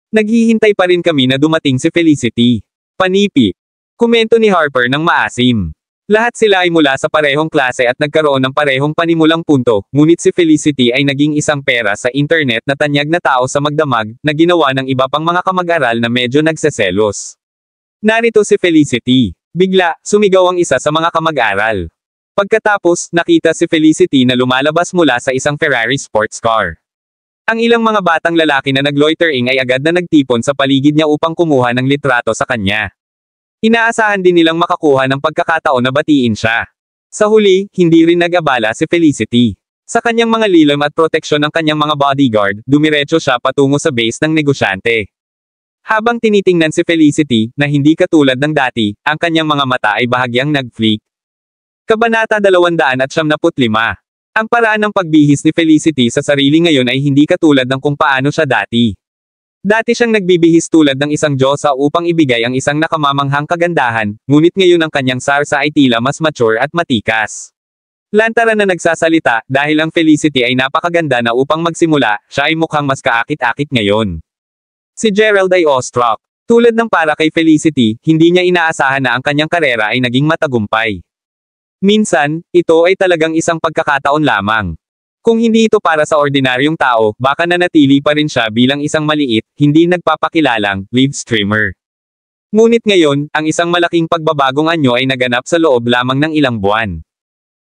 Naghihintay pa rin kami na dumating si Felicity." Panipi. Komento ni Harper ng maasim. Lahat sila ay mula sa parehong klase at nagkaroon ng parehong panimulang punto, ngunit si Felicity ay naging isang pera sa internet na tanyag na tao sa magdamag, na ginawa ng iba pang mga kamag-aral na medyo nagseselos. Narito si Felicity. Bigla, sumigaw ang isa sa mga kamag-aral. Pagkatapos, nakita si Felicity na lumalabas mula sa isang Ferrari sports car. Ang ilang mga batang lalaki na nagloitering ay agad na nagtipon sa paligid niya upang kumuha ng litrato sa kanya. Inaasahan din nilang makakuha ng pagkakataon na batiin siya. Sa huli, hindi rin nag-abala si Felicity. Sa kanyang mga lilam at proteksyon ng kanyang mga bodyguard, dumiretso siya patungo sa base ng negosyante. Habang tinitingnan si Felicity, na hindi katulad ng dati, ang kanyang mga mata ay bahagyang nag-flick. Kabanata 275. Ang paraan ng pagbihis ni Felicity sa sarili ngayon ay hindi katulad ng kung paano siya dati. Dati siyang nagbibihis tulad ng isang diyosa upang ibigay ang isang nakamamanghang kagandahan, ngunit ngayon ang kanyang sarsa ay tila mas mature at matikas. Lantaran na nagsasalita, dahil ang Felicity ay napakaganda na upang magsimula, siya ay mukhang mas kaakit-akit ngayon. Si Gerald ay awestruck. Tulad ng para kay Felicity, hindi niya inaasahan na ang kanyang karera ay naging matagumpay. Minsan, ito ay talagang isang pagkakataon lamang. Kung hindi ito para sa ordinaryong tao, baka nanatili pa rin siya bilang isang maliit, hindi nagpapakilalang, live streamer. Ngunit ngayon, ang isang malaking pagbabagong anyo ay naganap sa loob lamang ng ilang buwan.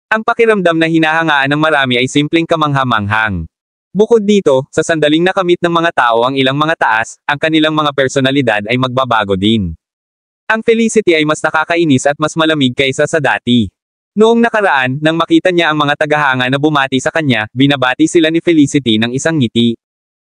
Ang pakiramdam na hinahangaan ng marami ay simpleng kamangha-manghang. Bukod dito, sa sandaling nakamit ng mga tao ang ilang mga taas, ang kanilang mga personalidad ay magbabago din. Ang Felicity ay mas nakakainis at mas malamig kaysa sa dati. Noong nakaraan, nang makita niya ang mga tagahanga na bumati sa kanya, binabati sila ni Felicity ng isang ngiti.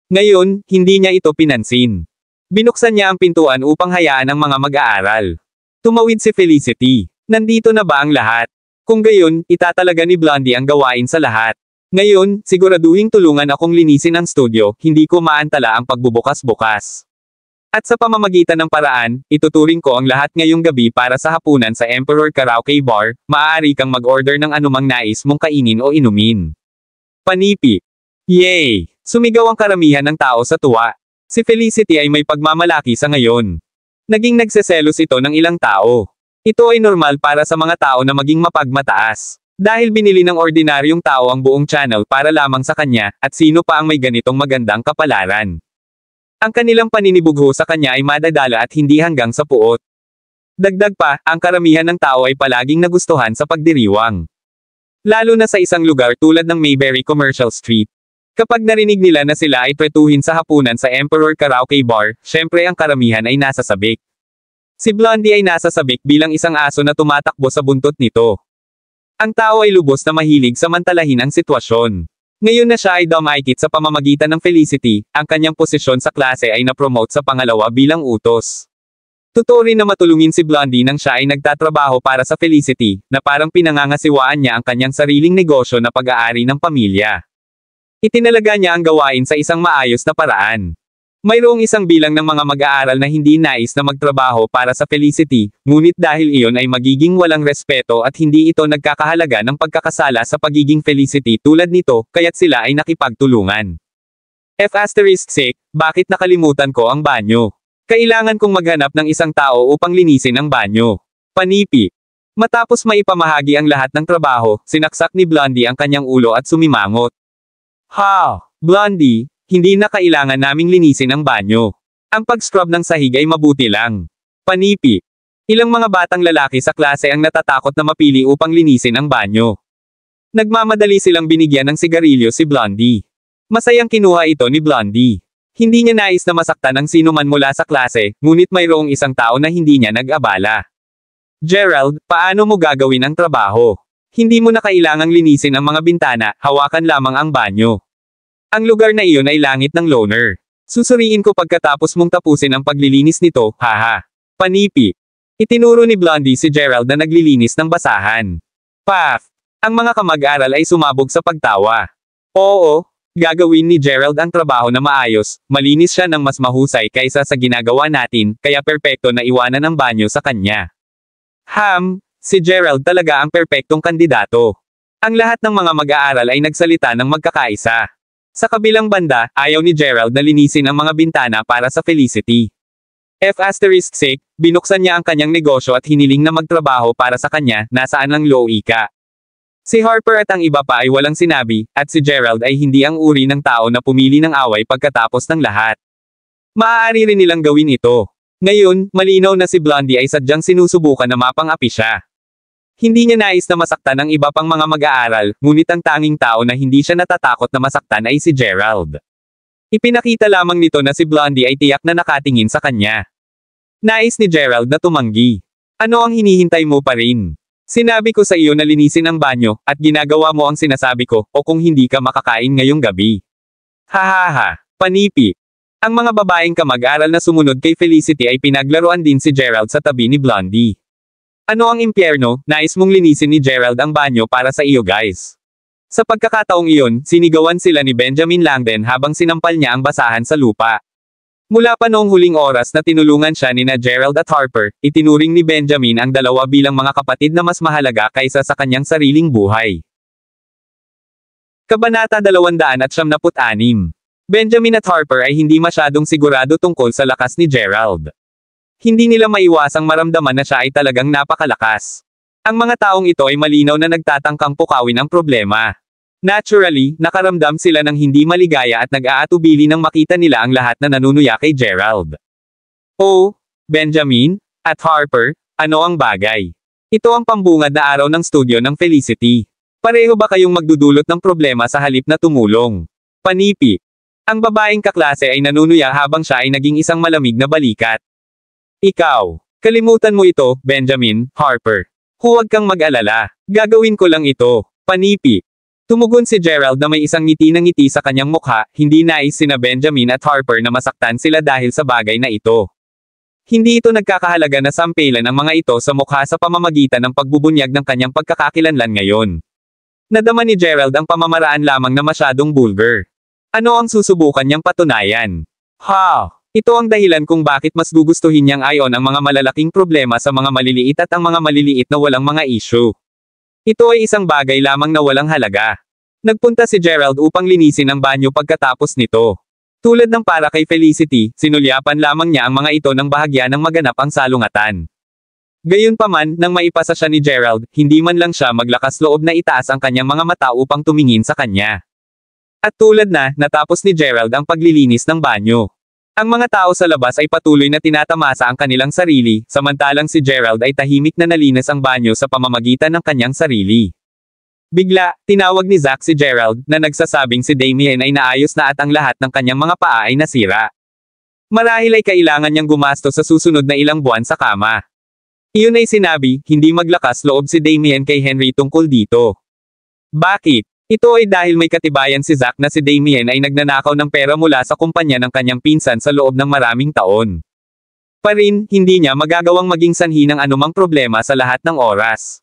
Ngayon, hindi niya ito pinansin. Binuksan niya ang pintuan upang hayaan ang mga mag-aaral. Tumawid si Felicity. Nandito na ba ang lahat? Kung gayon, itatalaga ni Blondie ang gawain sa lahat. Ngayon, siguraduhing tulungan akong linisin ang studio, hindi ko maantala ang pagbubukas-bukas. At sa pamamagitan ng paraan, ituturing ko ang lahat ngayong gabi para sa hapunan sa Emperor Karaoke Bar, maaari kang mag-order ng anumang nais mong kainin o inumin. Panipi. Yay! Sumigaw ang karamihan ng tao sa tuwa. Si Felicity ay may pagmamalaki sa ngayon. Naging nagseselos ito ng ilang tao. Ito ay normal para sa mga tao na maging mapagmataas. Dahil binili ng ordinaryong tao ang buong channel para lamang sa kanya, at sino pa ang may ganitong magandang kapalaran. Ang kanilang paninibugho sa kanya ay madadala at hindi hanggang sa puot. Dagdag pa, ang karamihan ng tao ay palaging nagustuhan sa pagdiriwang. Lalo na sa isang lugar tulad ng Mayberry Commercial Street. Kapag narinig nila na sila ay tretuhin sa hapunan sa Emperor Karaoke Bar, syempre ang karamihan ay nasa sabik. Si Blondie ay nasa sabik bilang isang aso na tumatakbo sa buntot nito. Ang tao ay lubos na mahilig samantalahin ang sitwasyon. Ngayon na siya ay dumaikit sa pamamagitan ng Felicity, ang kanyang posisyon sa klase ay na-promote sa pangalawa bilang utos. Totoo rin na matulungin si Blondie nang siya ay nagtatrabaho para sa Felicity, na parang pinangangasiwaan niya ang kanyang sariling negosyo na pag-aari ng pamilya. Itinalaga niya ang gawain sa isang maayos na paraan. Mayroong isang bilang ng mga mag-aaral na hindi nais na magtrabaho para sa Felicity, ngunit dahil iyon ay magiging walang respeto at hindi ito nagkakahalaga ng pagkakasala sa pagiging Felicity tulad nito, kaya't sila ay nakipagtulungan. F***, bakit nakalimutan ko ang banyo? Kailangan kong maghanap ng isang tao upang linisin ang banyo. Panipi. Matapos maipamahagi ang lahat ng trabaho, sinaksak ni Blondie ang kanyang ulo at sumimangot. Ha! Blondie, hindi na kailangan naming linisin ang banyo. Ang pag-scrub ng sahig ay mabuti lang. Panipi. Ilang mga batang lalaki sa klase ang natatakot na mapili upang linisin ang banyo. Nagmamadali silang binigyan ng sigarilyo si Blondie. Masayang kinuha ito ni Blondie. Hindi niya nais na masaktan ang sino man mula sa klase, ngunit mayroong isang tao na hindi niya nag-abala. Gerald, paano mo gagawin ang trabaho? Hindi mo na kailangang linisin ang mga bintana, hawakan lamang ang banyo. Ang lugar na iyon ay langit ng loner. Susuriin ko pagkatapos mong tapusin ang paglilinis nito, haha. Panipi. Itinuro ni Blondie si Gerald na naglilinis ng basahan. Path. Ang mga kamag-aral ay sumabog sa pagtawa. Oo, gagawin ni Gerald ang trabaho na maayos, malinis siya ng mas mahusay kaysa sa ginagawa natin, kaya perpekto na iwanan ang banyo sa kanya. Si Gerald talaga ang perpektong kandidato. Ang lahat ng mga mag-aaral ay nagsalita ng magkakaisa. Sa kabilang banda, ayaw ni Gerald na linisin ang mga bintana para sa Felicity. F***, binuksan niya ang kanyang negosyo at hiniling na magtrabaho para sa kanya, nasaan ang loika. Si Harper at ang iba pa ay walang sinabi, at si Gerald ay hindi ang uri ng tao na pumili ng away pagkatapos ng lahat. Maaari rin nilang gawin ito. Ngayon, malinaw na si Blondie ay sadyang sinusubukan na mapang-api siya. Hindi niya nais na masaktan ang iba pang mga mag-aaral, ngunit ang tanging tao na hindi siya natatakot na masaktan ay si Gerald. Ipinakita lamang nito na si Blondie ay tiyak na nakatingin sa kanya. Nais ni Gerald na tumanggi. Ano ang hinihintay mo pa rin? Sinabi ko sa iyo na linisin ang banyo, at ginagawa mo ang sinasabi ko, o kung hindi ka makakain ngayong gabi. Hahaha, panipi. Ang mga babaeng kamag-aral na sumunod kay Felicity ay pinaglaruan din si Gerald sa tabi ni Blondie. Ano ang impyerno, nais mong linisin ni Gerald ang banyo para sa iyo guys. Sa pagkakataong iyon, sinigawan sila ni Benjamin Langdon habang sinampal niya ang basahan sa lupa. Mula pa noong huling oras na tinulungan siya ni na Gerald at Harper, itinuring ni Benjamin ang dalawa bilang mga kapatid na mas mahalaga kaysa sa kanyang sariling buhay. Kabanata 276. Benjamin at Harper ay hindi masyadong sigurado tungkol sa lakas ni Gerald. Hindi nila maiwasang maramdaman na siya ay talagang napakalakas. Ang mga taong ito ay malinaw na nagtatangkang pukawin ang problema. Naturally, nakaramdam sila ng hindi maligaya at nag-aatubili nang makita nila ang lahat na nanunuya kay Gerald. Oh, Benjamin, at Harper, ano ang bagay? Ito ang pambungad na araw ng studio ng Felicity. Pareho ba kayong magdudulot ng problema sa halip na tumulong? Panipi. Ang babaeng kaklase ay nanunuya habang siya ay naging isang malamig na balikat. Ikaw. Kalimutan mo ito, Benjamin, Harper. Huwag kang mag-alala. Gagawin ko lang ito. Panipi. Tumugon si Gerald na may isang ngiti na ngiti sa kanyang mukha, hindi nais sina Benjamin at Harper na masaktan sila dahil sa bagay na ito. Hindi ito nagkakahalaga na sampelan ang mga ito sa mukha sa pamamagitan ng pagbubunyag ng kanyang pagkakakilanlan ngayon. Nadama ni Gerald ang pamamaraan lamang na masyadong vulgar. Ano ang susubukan niyang patunayan? Ito ang dahilan kung bakit mas gugustuhin niyang ayon ang mga malalaking problema sa mga maliliit at ang mga maliliit na walang mga issue. Ito ay isang bagay lamang na walang halaga. Nagpunta si Gerald upang linisin ang banyo pagkatapos nito. Tulad ng para kay Felicity, sinulyapan lamang niya ang mga ito ng bahagya ng maganap ang salungatan. Gayunpaman, nang maipasa siya ni Gerald, hindi man lang siya maglakas loob na itaas ang kanyang mga mata upang tumingin sa kanya. At tulad na, natapos ni Gerald ang paglilinis ng banyo. Ang mga tao sa labas ay patuloy na tinatamasa ang kanilang sarili, samantalang si Gerald ay tahimik na nalinis ang banyo sa pamamagitan ng kanyang sarili. Bigla, tinawag ni Zack si Gerald, na nagsasabing si Damien ay naayos na at ang lahat ng kanyang mga paa ay nasira. Marahil ay kailangan niyang gumastos sa susunod na ilang buwan sa kama. Iyon ay sinabi, hindi maglakas loob si Damien kay Henry tungkol dito. Bakit? Ito ay dahil may katibayan si Zack na si Damien ay nagnanakaw ng pera mula sa kumpanya ng kanyang pinsan sa loob ng maraming taon. Pa rin, hindi niya magagawang maging sanhi ng anumang problema sa lahat ng oras.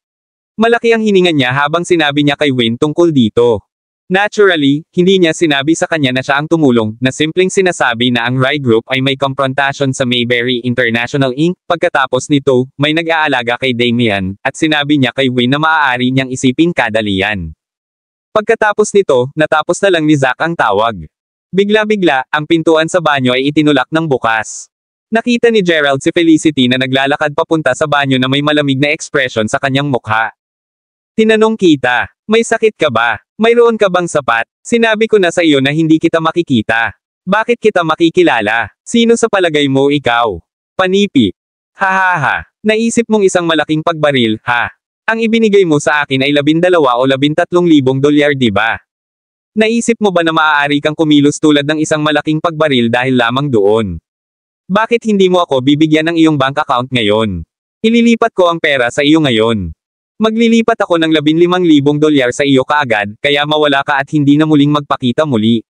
Malaki ang hininga niya habang sinabi niya kay Win tungkol dito. Naturally, hindi niya sinabi sa kanya na siya ang tumulong, na simpleng sinasabi na ang Rye Group ay may confrontation sa Mayberry International Inc. Pagkatapos nito, may nag-aalaga kay Damien, at sinabi niya kay Win na maaari niyang isipin kadalian. Pagkatapos nito, natapos na lang ni Zack ang tawag. Bigla-bigla, ang pintuan sa banyo ay itinulak ng bukas. Nakita ni Gerald si Felicity na naglalakad papunta sa banyo na may malamig na ekspresyon sa kanyang mukha. Tinanong kita, may sakit ka ba? Mayroon ka bang sapat? Sinabi ko na sa iyo na hindi kita makikita. Bakit kita makikilala? Sino sa palagay mo ikaw? Panipi. Hahaha. Naisip mong isang malaking pagbaril, ha? Ang ibinigay mo sa akin ay $12,000 o $13,000, di ba? Naisip mo ba na maaari kang kumilos tulad ng isang malaking pagbaril dahil lamang doon? Bakit hindi mo ako bibigyan ng iyong bank account ngayon? Ililipat ko ang pera sa iyo ngayon. Maglilipat ako ng $15,000 sa iyo kaagad, kaya mawala ka at hindi na muling magpakita muli.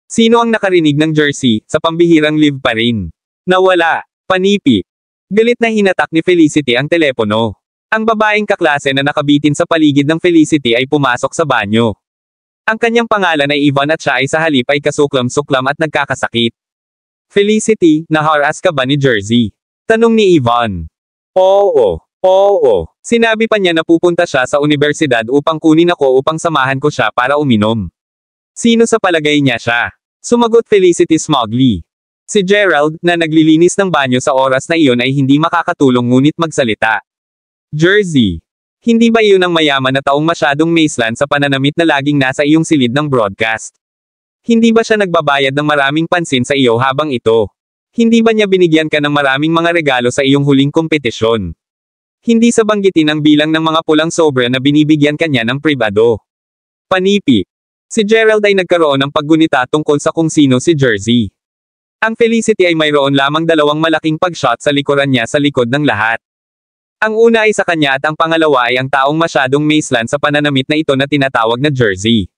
Sino ang nakarinig ng Jersey, sa pambihirang live pa rin? Nawala. Panipi. Galit na hinatak ni Felicity ang telepono. Ang babaeng kaklase na nakabitin sa paligid ng Felicity ay pumasok sa banyo. Ang kanyang pangalan ay Yvonne at siya ay sa halip ay kasuklam-suklam at nagkakasakit. Felicity, naharas ka ba ni Jersey? Tanong ni Yvonne. Oo. Sinabi pa niya na pupunta siya sa universidad upang kunin ako upang samahan ko siya para uminom. Sino sa palagay niya siya? Sumagot Felicity smugly. Si Gerald, na naglilinis ng banyo sa oras na iyon ay hindi makakatulong ngunit magsalita. Jersey. Hindi ba iyon ang mayaman na taong masyadong maislan sa pananamit na laging nasa iyong silid ng broadcast? Hindi ba siya nagbabayad ng maraming pansin sa iyo habang ito? Hindi ba niya binigyan ka ng maraming mga regalo sa iyong huling kompetisyon? Hindi sa banggitin ang bilang ng mga pulang sobra na binibigyan kanya ng pribado. Panipi. Si Gerald ay nagkaroon ng paggunita tungkol sa kung sino si Jersey. Ang Felicity ay mayroon lamang dalawang malaking pagshot sa likuran niya sa likod ng lahat. Ang una ay sa kanya at ang pangalawa ay ang taong masyadong maislan sa pananamit na ito na tinatawag na Jersey.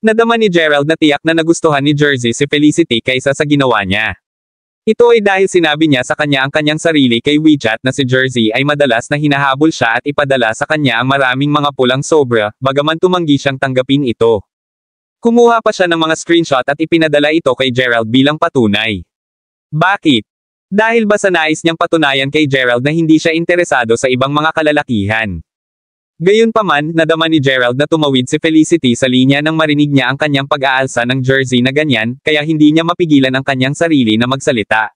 Nadama ni Gerald na tiyak na nagustuhan ni Jersey si Felicity kaysa sa ginawa niya. Ito ay dahil sinabi niya sa kanya ang kanyang sarili kay WeChat na si Jersey ay madalas na hinahabol siya at ipadala sa kanya ang maraming mga pulang sobra, bagaman tumanggi siyang tanggapin ito. Kumuha pa siya ng mga screenshot at ipinadala ito kay Gerald bilang patunay. Bakit? Dahil ba sa nais niyang patunayan kay Gerald na hindi siya interesado sa ibang mga kalalakihan? Gayunpaman, nadama ni Gerald na tumawid si Felicity sa linya nang marinig niya ang kanyang pag-aalsa ng Jersey na ganyan, kaya hindi niya mapigilan ang kanyang sarili na magsalita.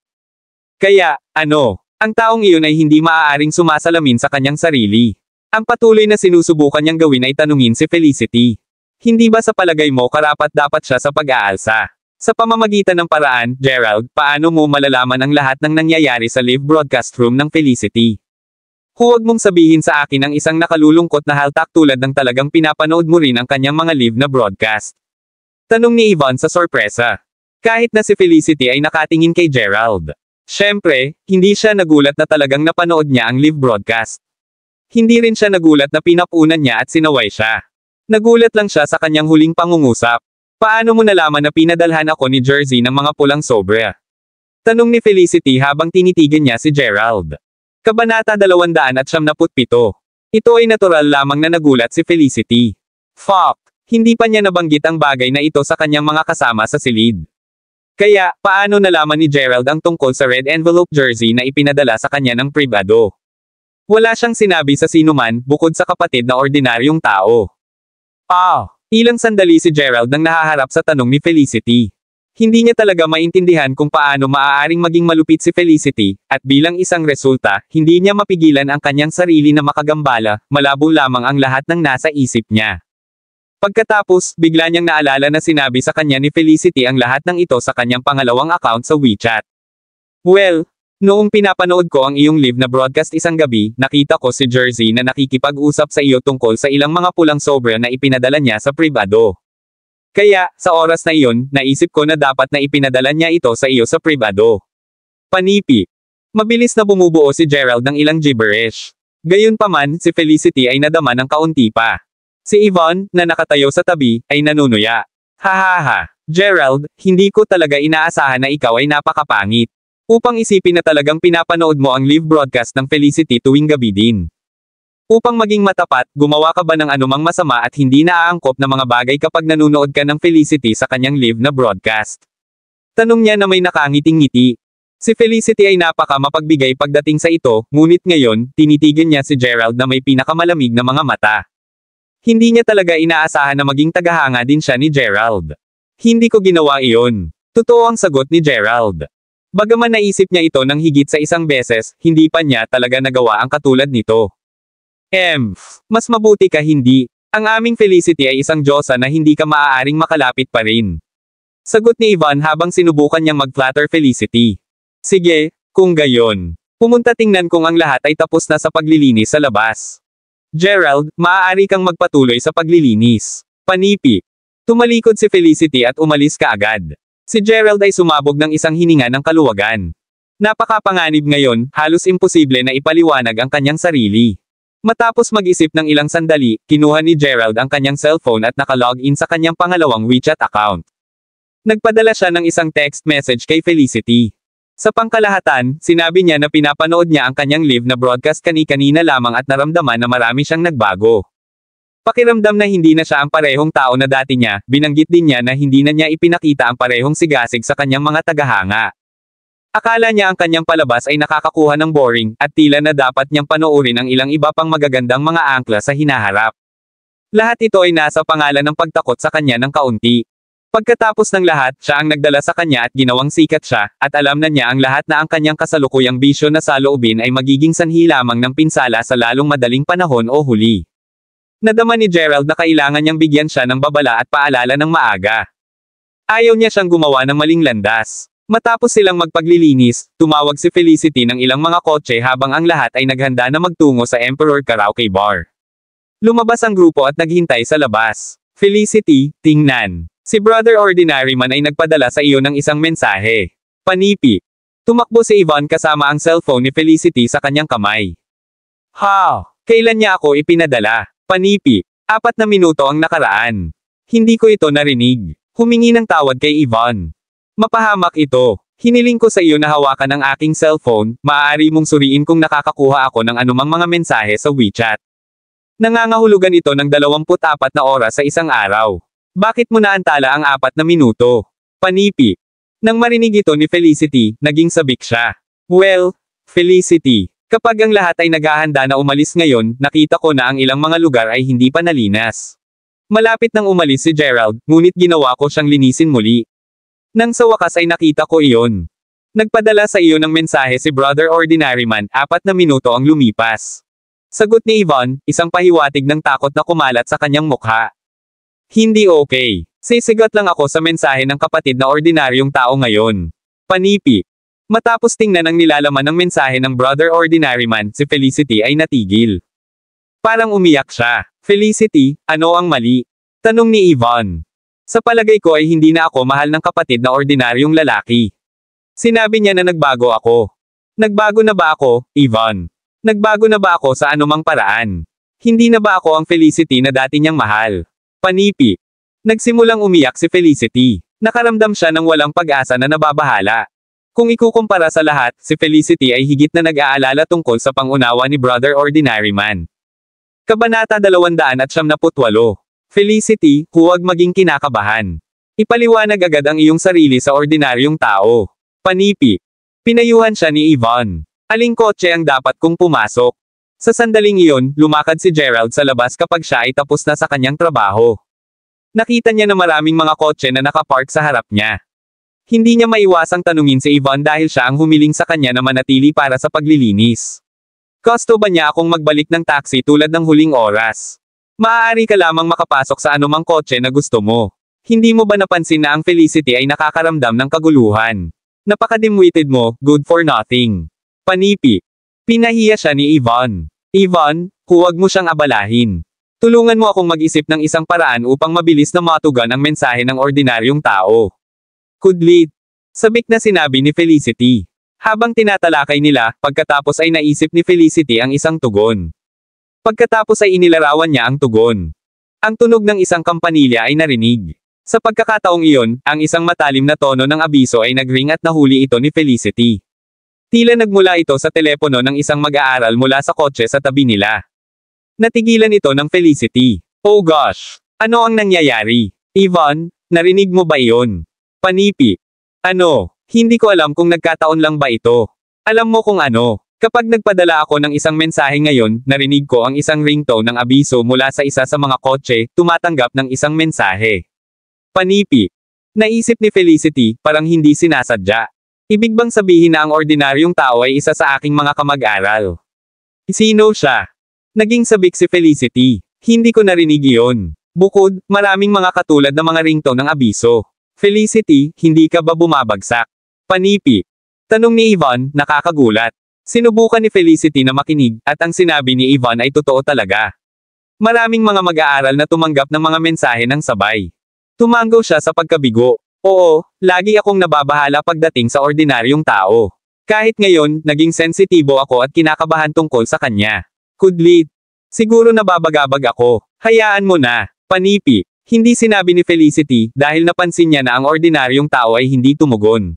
Kaya, ang taong iyon ay hindi maaaring sumasalamin sa kanyang sarili. Ang patuloy na sinusubukan niyang gawin ay tanungin si Felicity. Hindi ba sa palagay mo karapat-dapat siya sa pag-aalsa? Sa pamamagitan ng paraan, Gerald, paano mo malalaman ang lahat ng nangyayari sa live broadcast room ng Felicity? Huwag mong sabihin sa akin ang isang nakalulungkot na haltak tulad ng talagang pinapanood mo rin ang kanyang mga live na broadcast. Tanong ni Yvonne sa sorpresa. Kahit na si Felicity ay nakatingin kay Gerald. Siyempre, hindi siya nagulat na talagang napanood niya ang live broadcast. Hindi rin siya nagulat na pinapunan niya at sinaway siya. Nagulat lang siya sa kanyang huling pangungusap. Paano mo nalaman na pinadalhan ako ni Jersey ng mga pulang sobra? Tanong ni Felicity habang tinitigan niya si Gerald. Kabanata 277. Ito ay natural lamang na nagulat si Felicity. Fuck! Hindi pa niya nabanggit ang bagay na ito sa kanyang mga kasama sa silid. Kaya, paano nalaman ni Gerald ang tungkol sa red envelope jersey na ipinadala sa kanya ng pribado? Wala siyang sinabi sa sinuman, bukod sa kapatid na ordinaryong tao. Ilang sandali si Gerald nang nahaharap sa tanong ni Felicity. Hindi niya talaga maintindihan kung paano maaaring maging malupit si Felicity, at bilang isang resulta, hindi niya mapigilan ang kanyang sarili na makagambala, malabo lamang ang lahat ng nasa isip niya. Pagkatapos, bigla niyang naalala na sinabi sa kanya ni Felicity ang lahat ng ito sa kanyang pangalawang account sa WeChat. Well, noong pinapanood ko ang iyong live na broadcast isang gabi, nakita ko si Jersey na nakikipag-usap sa iyo tungkol sa ilang mga pulang sobra na ipinadala niya sa pribado. Kaya, sa oras na iyon, naisip ko na dapat na ipinadala niya ito sa iyo sa pribado. Panipi. Mabilis na bumubuo si Gerald ng ilang gibberish. Gayunpaman, si Felicity ay nadama ng kaunti pa. Si Yvonne, na nakatayo sa tabi, ay nanunuya. Hahaha. Gerald, hindi ko talaga inaasahan na ikaw ay napakapangit. Upang isipin na talagang pinapanood mo ang live broadcast ng Felicity tuwing gabi din. Upang maging matapat, gumawa ka ba ng anumang masama at hindi naaangkop na mga bagay kapag nanunood ka ng Felicity sa kanyang live na broadcast? Tanong niya na may nakangiting-ngiti. Si Felicity ay napaka mapagbigay pagdating sa ito, ngunit ngayon, tinitigan niya si Gerald na may pinakamalamig na mga mata. Hindi niya talaga inaasahan na maging tagahanga din siya ni Gerald. Hindi ko ginawa iyon. Totoo ang sagot ni Gerald. Bagaman naisip niya ito ng higit sa isang beses, hindi pa niya talaga nagawa ang katulad nito. Mas mabuti ka hindi. Ang aming Felicity ay isang diyosa na hindi ka maaaring makalapit pa rin. Sagot ni Yvonne habang sinubukan niyang mag-flatter Felicity. Sige, kung gayon. Pumunta tingnan kung ang lahat ay tapos na sa paglilinis sa labas. Gerald, maaari kang magpatuloy sa paglilinis. Panipi. Tumalikod si Felicity at umalis kaagad. Si Gerald ay sumabog ng isang hininga ng kaluwagan. Napakapanganib ngayon, halos imposible na ipaliwanag ang kanyang sarili. Matapos mag-isip ng ilang sandali, kinuha ni Gerald ang kanyang cellphone at nakalog-in sa kanyang pangalawang WeChat account. Nagpadala siya ng isang text message kay Felicity. Sa pangkalahatan, sinabi niya na pinapanood niya ang kanyang live na broadcast kani-kanina lamang at naramdaman na marami siyang nagbago. Pakiramdam na hindi na siya ang parehong tao na dati niya, binanggit din niya na hindi na niya ipinakita ang parehong sigasig sa kanyang mga tagahanga. Akala niya ang kanyang palabas ay nakakakuha ng boring, at tila na dapat niyang panoorin ang ilang iba pang magagandang mga angkla sa hinaharap. Lahat ito ay nasa pangalan ng pagtakot sa kanya ng kaunti. Pagkatapos ng lahat, siya ang nagdala sa kanya at ginawang sikat siya, at alam na niya ang lahat na ang kanyang kasalukuyang bisyo na saloobin ay magiging sanhi lamang ng pinsala sa lalong madaling panahon o huli. Nadama ni Gerald na kailangan niyang bigyan siya ng babala at paalala ng maaga. Ayaw niya siyang gumawa ng maling landas. Matapos silang magpaglilinis, tumawag si Felicity ng ilang mga kotse habang ang lahat ay naghanda na magtungo sa Emperor Karaoke Bar. Lumabas ang grupo at naghintay sa labas. Felicity, tingnan. Si Brother Ordinary Man ay nagpadala sa iyo ng isang mensahe. Panipi. Tumakbo si Yvonne kasama ang cellphone ni Felicity sa kanyang kamay. Kailan niya ako ipinadala? Panipi. 4 na minuto ang nakaraan. Hindi ko ito narinig. Humingi ng tawad kay Yvonne. Mapahamak ito. Hiniling ko sa iyo na hawakan ang aking cellphone, maaari mong suriin kung nakakakuha ako ng anumang mga mensahe sa WeChat. Nangangahulugan ito ng 24 na oras sa isang araw. Bakit mo naantala ang 4 na minuto? Panipi. Nang marinig ito ni Felicity, naging sabik siya. Well, Felicity. Kapag ang lahat ay naghahanda na umalis ngayon, nakita ko na ang ilang mga lugar ay hindi pa nalinas. Malapit nang umalis si Gerald, ngunit ginawa ko siyang linisin muli. Nang sa wakas ay nakita ko iyon. Nagpadala sa iyo ng mensahe si Brother Ordinary Man, 4 na minuto ang lumipas. Sagot ni Yvonne, isang pahiwatig ng takot na kumalat sa kanyang mukha. Hindi okay. Sisigat lang ako sa mensahe ng kapatid na ordinaryong tao ngayon. Panipi. Matapos tingnan ang nilalaman ng mensahe ng Brother Ordinary Man, si Felicity ay natigil. Parang umiyak siya. Felicity, ano ang mali? Tanong ni Yvonne. Sa palagay ko ay hindi na ako mahal ng kapatid na ordinaryong lalaki. Sinabi niya na nagbago ako. Nagbago na ba ako, Yvonne? Nagbago na ba ako sa anumang paraan? Hindi na ba ako ang Felicity na dati niyang mahal? Panipi. Nagsimulang umiyak si Felicity. Nakaramdam siya ng walang pag-asa na nababahala. Kung ikukumpara sa lahat, si Felicity ay higit na nag-aalala tungkol sa pangunawa ni Brother Ordinary Man. Kabanata 278. Felicity, huwag maging kinakabahan. Ipaliwanag agad ang iyong sarili sa ordinaryong tao. Panipi. Pinayuhan siya ni Yvonne. Aling kotse ang dapat kong pumasok? Sa sandaling iyon, lumakad si Gerald sa labas kapag siya ay tapos na sa kanyang trabaho. Nakita niya na maraming mga kotse na nakapark sa harap niya. Hindi niya maiwasang tanungin si Yvonne dahil siya ang humiling sa kanya na manatili para sa paglilinis. Gusto ba niya akong magbalik ng taxi tulad ng huling oras? Maaari ka lamang makapasok sa anumang kotse na gusto mo. Hindi mo ba napansin na ang Felicity ay nakakaramdam ng kaguluhan? Napakadimwited mo, good for nothing. Panipi. Pinahiya siya ni Yvonne. Yvonne, huwag mo siyang abalahin. Tulungan mo akong mag-isip ng isang paraan upang mabilis na matugan ang mensahe ng ordinaryong tao. Kudlit. Sabik na sinabi ni Felicity. Habang tinatalakay nila, pagkatapos ay naisip ni Felicity ang isang tugon. Pagkatapos ay inilarawan niya ang tugon. Ang tunog ng isang kampanilya ay narinig. Sa pagkakataong iyon, ang isang matalim na tono ng abiso ay nagring at nahuli ito ni Felicity. Tila nagmula ito sa telepono ng isang mag-aaral mula sa kotse sa tabi nila. Natigilan ito ng Felicity. Oh gosh! Ano ang nangyayari? Yvonne, narinig mo ba iyon? Panipi. Ano? Hindi ko alam kung nagkataon lang ba ito. Alam mo kung ano. Kapag nagpadala ako ng isang mensahe ngayon, narinig ko ang isang ringtone ng abiso mula sa isa sa mga kotse, tumatanggap ng isang mensahe. Panipi. Naisip ni Felicity, parang hindi sinasadya. Ibig bang sabihin na ang ordinaryong tao ay isa sa aking mga kamag-aral? Sino siya? Naging sabik si Felicity. Hindi ko narinig iyon. Bukod, maraming mga katulad na mga ringtone ng abiso. Felicity, hindi ka ba bumabagsak? Panipi. Tanong ni Yvonne, nakakagulat. Sinubukan ni Felicity na makinig, at ang sinabi ni Yvonne ay totoo talaga. Maraming mga mag-aaral na tumanggap ng mga mensahe ng sabay. Tumanggaw siya sa pagkabigo. Oo, lagi akong nababahala pagdating sa ordinaryong tao. Kahit ngayon, naging sensitibo ako at kinakabahan tungkol sa kanya. Kudlit. Siguro nababagabag ako. Hayaan mo na. Panipi. Hindi sinabi ni Felicity, dahil napansin niya na ang ordinaryong tao ay hindi tumugon.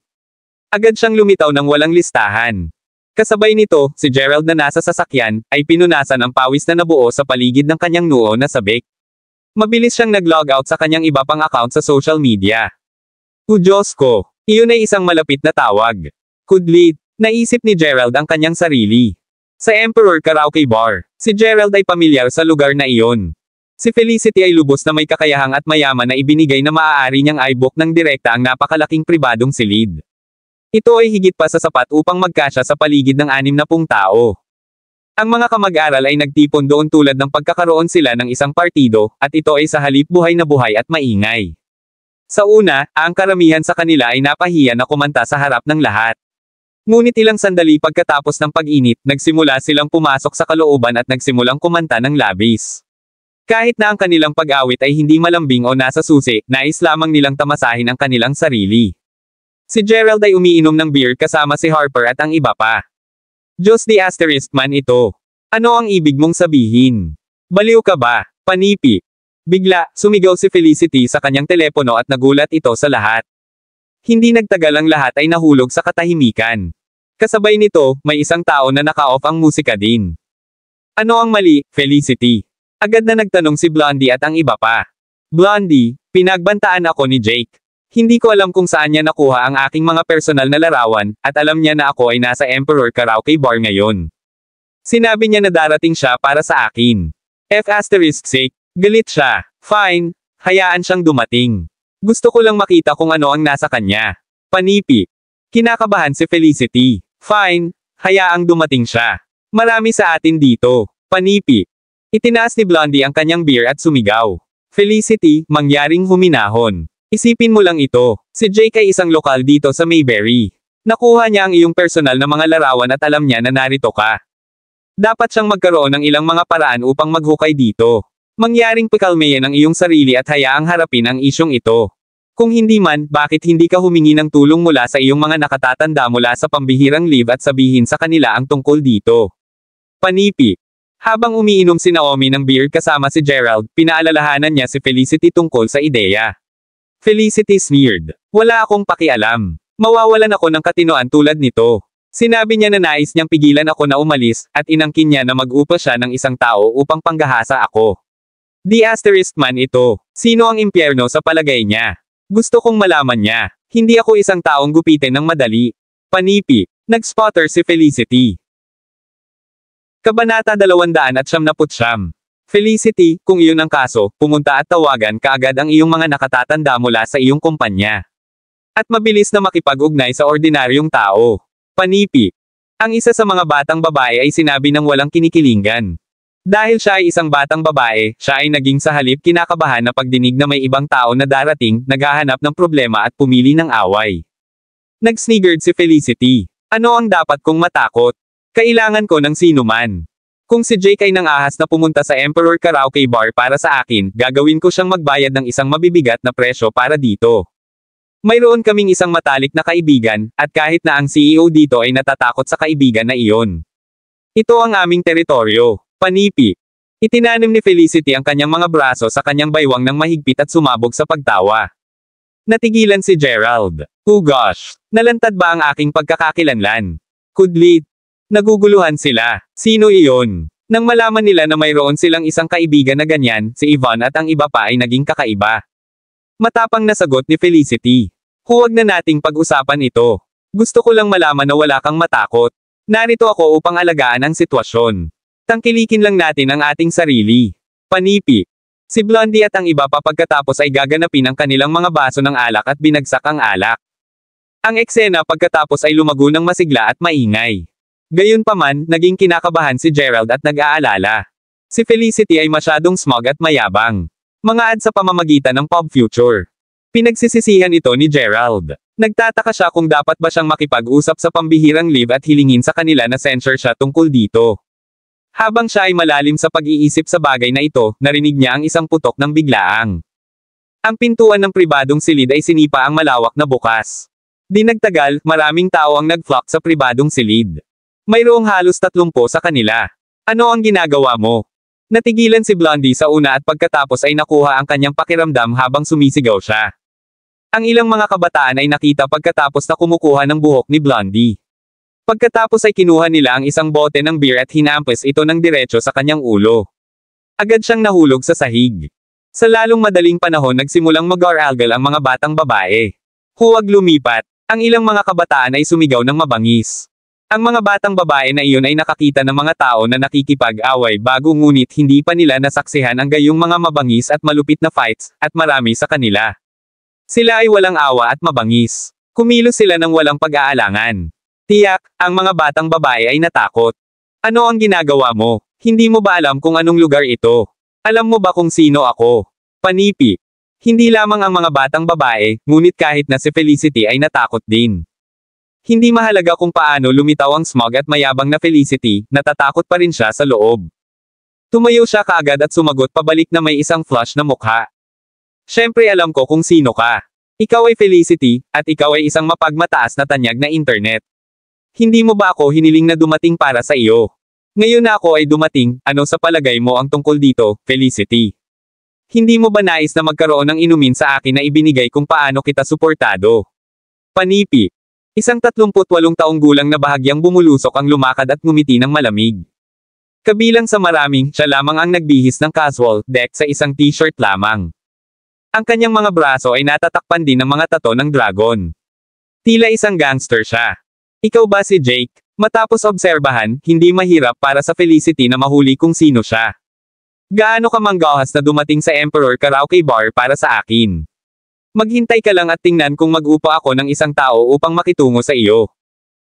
Agad siyang lumitaw ng walang listahan. Kasabay nito, si Gerald na nasa sasakyan, ay pinunasan ang pawis na nabuo sa paligid ng kanyang noo na sabik. Mabilis siyang nag-log out sa kanyang iba pang account sa social media. Diyos ko, iyon ay isang malapit na tawag. Kudlit, naisip ni Gerald ang kanyang sarili. Sa Emperor Karaoke Bar, si Gerald ay pamilyar sa lugar na iyon. Si Felicity ay lubos na may kakayahang at mayaman na ibinigay na maaari niyang i-book ng direkta ang napakalaking pribadong silid. Ito ay higit pa sa sapat upang magkasya sa paligid ng 60 tao. Ang mga kamag-aral ay nagtipon doon tulad ng pagkakaroon sila ng isang partido, at ito ay sa halip buhay na buhay at maingay. Sa una, ang karamihan sa kanila ay napahiya na kumanta sa harap ng lahat. Ngunit ilang sandali pagkatapos ng pag-init, nagsimula silang pumasok sa kalooban at nagsimulang kumanta ng labis. Kahit na ang kanilang pag-awit ay hindi malambing o nasa susi, nais lamang nilang tamasahin ang kanilang sarili. Si Gerald ay umiinom ng beer kasama si Harper at ang iba pa. Diyos di asterisk man ito. Ano ang ibig mong sabihin? Baliw ka ba? Panipi. Bigla, sumigaw si Felicity sa kanyang telepono at nagulat ito sa lahat. Hindi nagtagal ang lahat ay nahulog sa katahimikan. Kasabay nito, may isang tao na naka-off ang musika din. Ano ang mali, Felicity? Agad na nagtanong si Blondie at ang iba pa. Blondie, pinagbantaan ako ni Jake. Hindi ko alam kung saan niya nakuha ang aking mga personal na larawan, at alam niya na ako ay nasa Emperor Karaoke Bar ngayon. Sinabi niya na darating siya para sa akin. F***sake, galit siya. Fine, hayaan siyang dumating. Gusto ko lang makita kung ano ang nasa kanya. Panipi. Kinakabahan si Felicity. Fine, hayaang dumating siya. Marami sa atin dito. Panipi. Itinaas ni Blondie ang kanyang beer at sumigaw. Felicity, mangyaring huminahon. Isipin mo lang ito, si Jake ay isang lokal dito sa Mayberry. Nakuha niya ang iyong personal na mga larawan at alam niya na narito ka. Dapat siyang magkaroon ng ilang mga paraan upang maghukay dito. Mangyaring pakalmayan ang iyong sarili at hayaang harapin ang isyong ito. Kung hindi man, bakit hindi ka humingi ng tulong mula sa iyong mga nakatatanda mula sa pambihirang live at sabihin sa kanila ang tungkol dito? Panipi. Habang umiinom si Naomi ng beer kasama si Gerald, pinaalalahanan niya si Felicity tungkol sa ideya. Felicity sneered. Wala akong pakialam. Mawawalan ako ng katinoan tulad nito. Sinabi niya na nais niyang pigilan ako na umalis, at inangkin niya na mag-upa siya ng isang tao upang panggahasa ako. Di asterisk man ito. Sino ang impyerno sa palagay niya? Gusto kong malaman niya. Hindi ako isang taong gupitin ng madali. Panipi. Nag-spotter si Felicity. Kabanata 299. Felicity, kung iyon ang kaso, pumunta at tawagan kaagad ang iyong mga nakatatanda mula sa iyong kumpanya. At mabilis na makipag-ugnay sa ordinaryong tao. Panipi. Ang isa sa mga batang babae ay sinabi ng walang kinikilingan. Dahil siya ay isang batang babae, siya ay naging sa halip kinakabahan na pagdinig na may ibang tao na darating, naghahanap ng problema at pumili ng away. Nag-sniggered si Felicity. Ano ang dapat kong matakot? Kailangan ko ng sino man. Kung si Jake ay nangahas na pumunta sa Emperor Karaoke Bar para sa akin, gagawin ko siyang magbayad ng isang mabibigat na presyo para dito. Mayroon kaming isang matalik na kaibigan, at kahit na ang CEO dito ay natatakot sa kaibigan na iyon. Ito ang aming teritoryo. Panipi. Itinanim ni Felicity ang kanyang mga braso sa kanyang baywang ng mahigpit at sumabog sa pagtawa. Natigilan si Gerald. Oh gosh, nalantad ba ang aking pagkakakilanlan? Kudlit. Naguguluhan sila. Sino iyon? Nang malaman nila na mayroon silang isang kaibigan na ganyan, si Yvonne at ang iba pa ay naging kakaiba. Matapang na sagot ni Felicity. Huwag na nating pag-usapan ito. Gusto ko lang malaman na wala kang matakot. Narito ako upang alagaan ang sitwasyon. Tangkilikin lang natin ang ating sarili. Panipi. Si Blondie at ang iba pa pagkatapos ay gaganapin ang kanilang mga baso ng alak at binagsak ang alak. Ang eksena pagkatapos ay lumago ng masigla at maingay. Gayunpaman, naging kinakabahan si Gerald at nag-aalala. Si Felicity ay masyadong smug at mayabang. Mga ad sa pamamagitan ng pop future. Pinagsisisihan ito ni Gerald. Nagtataka siya kung dapat ba siyang makipag-usap sa pambihirang live at hilingin sa kanila na censure siya tungkol dito. Habang siya ay malalim sa pag-iisip sa bagay na ito, narinig niya ang isang putok ng biglaang. Ang pintuan ng pribadong silid ay sinipa ang malawak na bukas. Di nagtagal, maraming tao ang nag-flock sa pribadong silid. Mayroong halos 30 sa kanila. Ano ang ginagawa mo? Natigilan si Blondie sa una at pagkatapos ay nakuha ang kanyang pakiramdam habang sumisigaw siya. Ang ilang mga kabataan ay nakita pagkatapos na kumukuha ng buhok ni Blondie. Pagkatapos ay kinuha nila ang isang bote ng beer at hinampas ito ng diretso sa kanyang ulo. Agad siyang nahulog sa sahig. Sa lalong madaling panahon nagsimulang mag-aralgal ang mga batang babae. Huwag lumipat. Ang ilang mga kabataan ay sumigaw ng mabangis. Ang mga batang babae na iyon ay nakakita ng mga tao na nakikipag-away bago ngunit hindi pa nila nasaksihan ang gayong mga mabangis at malupit na fights, at marami sa kanila. Sila ay walang awa at mabangis. Kumilos sila ng walang pag-aalangan. Tiyak, ang mga batang babae ay natakot. Ano ang ginagawa mo? Hindi mo ba alam kung anong lugar ito? Alam mo ba kung sino ako? Panipi. Hindi lamang ang mga batang babae, ngunit kahit na si Felicity ay natakot din. Hindi mahalaga kung paano lumitaw ang smug at mayabang na Felicity, natatakot pa rin siya sa loob. Tumayo siya kaagad at sumagot pabalik na may isang flush na mukha. Siyempre alam ko kung sino ka. Ikaw ay Felicity, at ikaw ay isang mapagmataas na tanyag na internet. Hindi mo ba ako hiniling na dumating para sa iyo? Ngayon na ako ay dumating, ano sa palagay mo ang tungkol dito, Felicity? Hindi mo ba nais na magkaroon ng inumin sa akin na ibinigay kung paano kita suportado? Panipi. Isang 38 taong gulang na bahagyang bumulusok ang lumakad at ngumiti ng malamig. Kabilang sa maraming, siya lamang ang nagbihis ng casual deck sa isang t-shirt lamang. Ang kanyang mga braso ay natatakpan din ng mga tato ng dragon. Tila isang gangster siya. Ikaw ba si Jake? Matapos obserbahan, hindi mahirap para sa Felicity na mahuli kung sino siya. Gaano ka manggahas na dumating sa Emperor Karaoke Bar para sa akin? Maghintay ka lang at tingnan kung mag-upa ako ng isang tao upang makitungo sa iyo.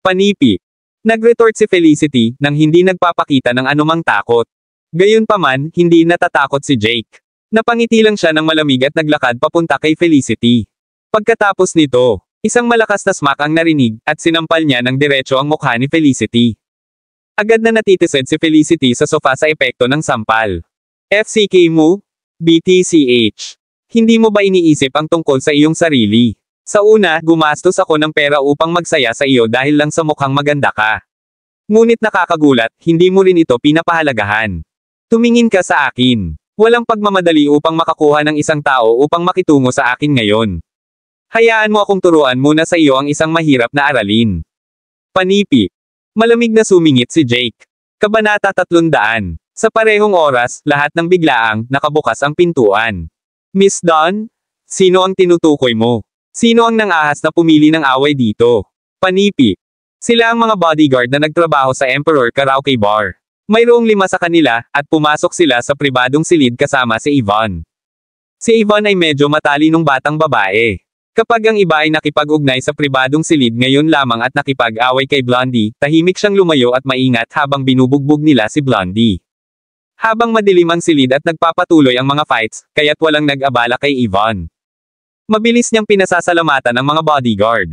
Panipi. Nag-retort si Felicity, nang hindi nagpapakita ng anumang takot. Gayunpaman, hindi natatakot si Jake. Napangiti lang siya ng malamig at naglakad papunta kay Felicity. Pagkatapos nito, isang malakas na smack ang narinig, at sinampal niya ng diretso ang mukha ni Felicity. Agad na natitisid si Felicity sa sofa sa epekto ng sampal. FCK mo? BTCH. Hindi mo ba iniisip ang tungkol sa iyong sarili? Sa una, gumastos ako ng pera upang magsaya sa iyo dahil lang sa mukhang maganda ka. Ngunit nakakagulat, hindi mo rin ito pinapahalagahan. Tumingin ka sa akin. Walang pagmamadali upang makakuha ng isang tao upang makitungo sa akin ngayon. Hayaan mo akong turuan muna sa iyo ang isang mahirap na aralin. Panipi. Malamig na sumingit si Jake. Kabanata 300. Sa parehong oras, lahat ng biglaang, nakabukas ang pintuan. Miss Dawn? Sino ang tinutukoy mo? Sino ang nangahas na pumili ng away dito? Panipi. Sila ang mga bodyguard na nagtrabaho sa Emperor Karaoke Bar. Mayroong 5 sa kanila, at pumasok sila sa pribadong silid kasama si Yvonne. Si Yvonne ay medyo matalinong batang babae. Kapag ang iba ay nakipag-ugnay sa pribadong silid ngayon lamang at nakipag-away kay Blondie, tahimik siyang lumayo at maingat habang binubugbog nila si Blondie. Habang madilim ang silid at nagpapatuloy ang mga fights, kaya't walang nag-abala kay Yvonne. Mabilis niyang pinasasalamatan ang mga bodyguard.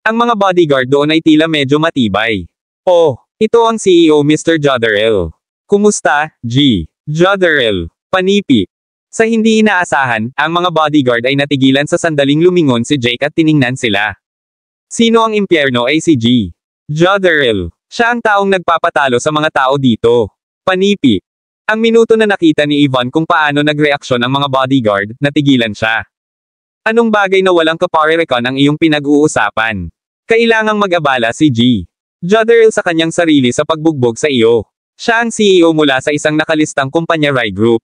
Ang mga bodyguard doon ay tila medyo matibay. Oh, ito ang CEO Mr. Jodderell. Kumusta, G? Jodderell. Panipi. Sa hindi inaasahan, ang mga bodyguard ay natigilan sa sandaling lumingon si Jake at tiningnan sila. Sino ang impyerno ay si G? Jodderell. Siya ang taong nagpapatalo sa mga tao dito. Panipi. Ang minuto na nakita ni Yvonne kung paano nagreaksyon ang mga bodyguard, natigilan siya. Anong bagay na walang kaparerekon ang iyong pinag-uusapan? Kailangang mag-abala si G. Jodderell sa kanyang sarili sa pagbugbog sa iyo. Siya ang CEO mula sa isang nakalistang kumpanya Rai Group.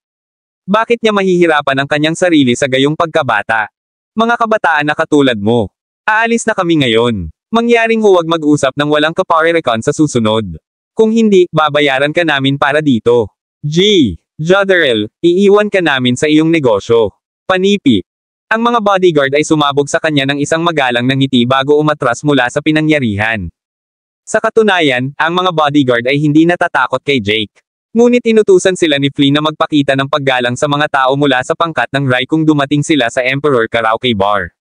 Bakit niya mahihirapan ang kanyang sarili sa gayong pagkabata? Mga kabataan na katulad mo. Aalis na kami ngayon. Mangyaring huwag mag-usap ng walang kaparerekon sa susunod. Kung hindi, babayaran ka namin para dito. G. Jodderell, iiwan ka namin sa iyong negosyo. Panipi. Ang mga bodyguard ay sumabog sa kanya ng isang magalang na ngiti bago umatras mula sa pinangyarihan. Sa katunayan, ang mga bodyguard ay hindi natatakot kay Jake. Ngunit inutusan sila ni Flynn na magpakita ng paggalang sa mga tao mula sa pangkat ng Rai kung dumating sila sa Emperor Karaoke Bar.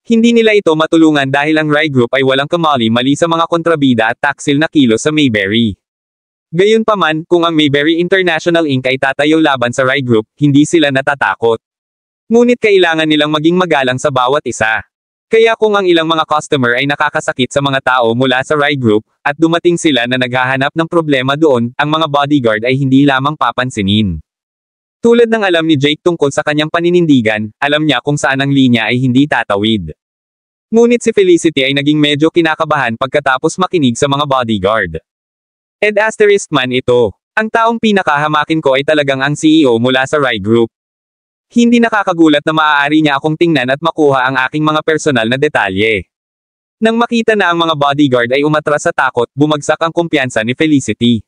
Hindi nila ito matulungan dahil ang Rai Group ay walang kamali-mali sa mga kontrabida at taksil na kilos sa Mayberry. Gayunpaman, kung ang Mayberry International Inc. ay tatayo laban sa Rai Group, hindi sila natatakot. Ngunit kailangan nilang maging magalang sa bawat isa. Kaya kung ang ilang mga customer ay nakakasakit sa mga tao mula sa Rai Group, at dumating sila na naghahanap ng problema doon, ang mga bodyguard ay hindi lamang papansinin. Tulad ng alam ni Jake tungkol sa kanyang paninindigan, alam niya kung saan ang linya ay hindi tatawid. Ngunit si Felicity ay naging medyo kinakabahan pagkatapos makinig sa mga bodyguard. Ed asterisk man ito. Ang taong pinakahamakin ko ay talagang ang CEO mula sa Rai Group. Hindi nakakagulat na maaari niya akong tingnan at makuha ang aking mga personal na detalye. Nang makita na ang mga bodyguard ay umatras sa takot, bumagsak ang kumpiyansa ni Felicity.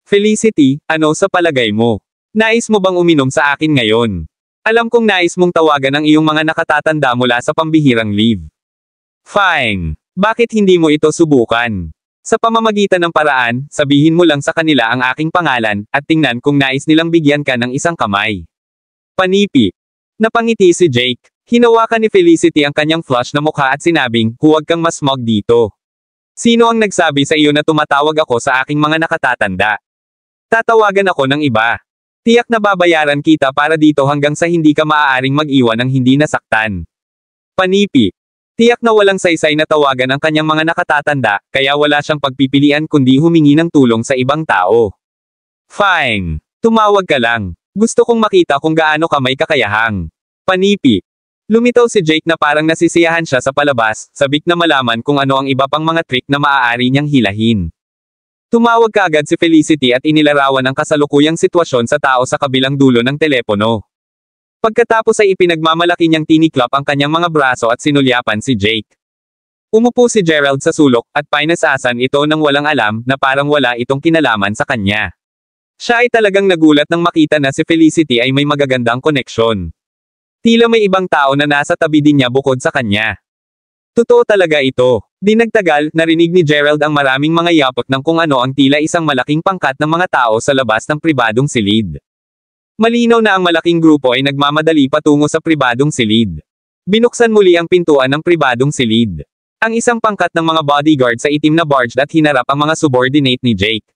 Felicity, ano sa palagay mo? Nais mo bang uminom sa akin ngayon? Alam kong nais mong tawagan ang iyong mga nakatatanda mula sa pambihirang leave. Fine. Bakit hindi mo ito subukan? Sa pamamagitan ng paraan, sabihin mo lang sa kanila ang aking pangalan, at tingnan kung nais nilang bigyan ka ng isang kamay. Panipi. Napangiti si Jake. Hinawakan ni Felicity ang kanyang flush na mukha at sinabing, huwag kang masmog dito. Sino ang nagsabi sa iyo na tumatawag ako sa aking mga nakatatanda? Tatawagan ako ng iba. Tiyak na babayaran kita para dito hanggang sa hindi ka maaaring mag-iwan ng hindi nasaktan. Panipi. Tiyak na walang saysay na tawagan ang kanyang mga nakatatanda, kaya wala siyang pagpipilian kundi humingi ng tulong sa ibang tao. Fine. Tumawag ka lang. Gusto kong makita kung gaano ka may kakayahang. Panipi. Lumitaw si Jake na parang nasisiyahan siya sa palabas, sabik na malaman kung ano ang iba pang mga trick na maaari niyang hilahin. Tumawag kaagad si Felicity at inilarawan ang kasalukuyang sitwasyon sa tao sa kabilang dulo ng telepono. Pagkatapos ay ipinagmamalaki niyang tiniklap ang kanyang mga braso at sinulyapan si Jake. Umupo si Gerald sa sulok, at pinasasan ito nang walang alam na parang wala itong kinalaman sa kanya. Siya ay talagang nagulat nang makita na si Felicity ay may magagandang koneksyon. Tila may ibang tao na nasa tabi din niya bukod sa kanya. Totoo talaga ito. Di nagtagal, narinig ni Gerald ang maraming mga yapot ng kung ano ang tila isang malaking pangkat ng mga tao sa labas ng pribadong silid. Malinaw na ang malaking grupo ay nagmamadali patungo sa pribadong silid. Binuksan muli ang pintuan ng pribadong silid. Ang isang pangkat ng mga bodyguard sa itim na barge at hinarap ang mga subordinate ni Jake.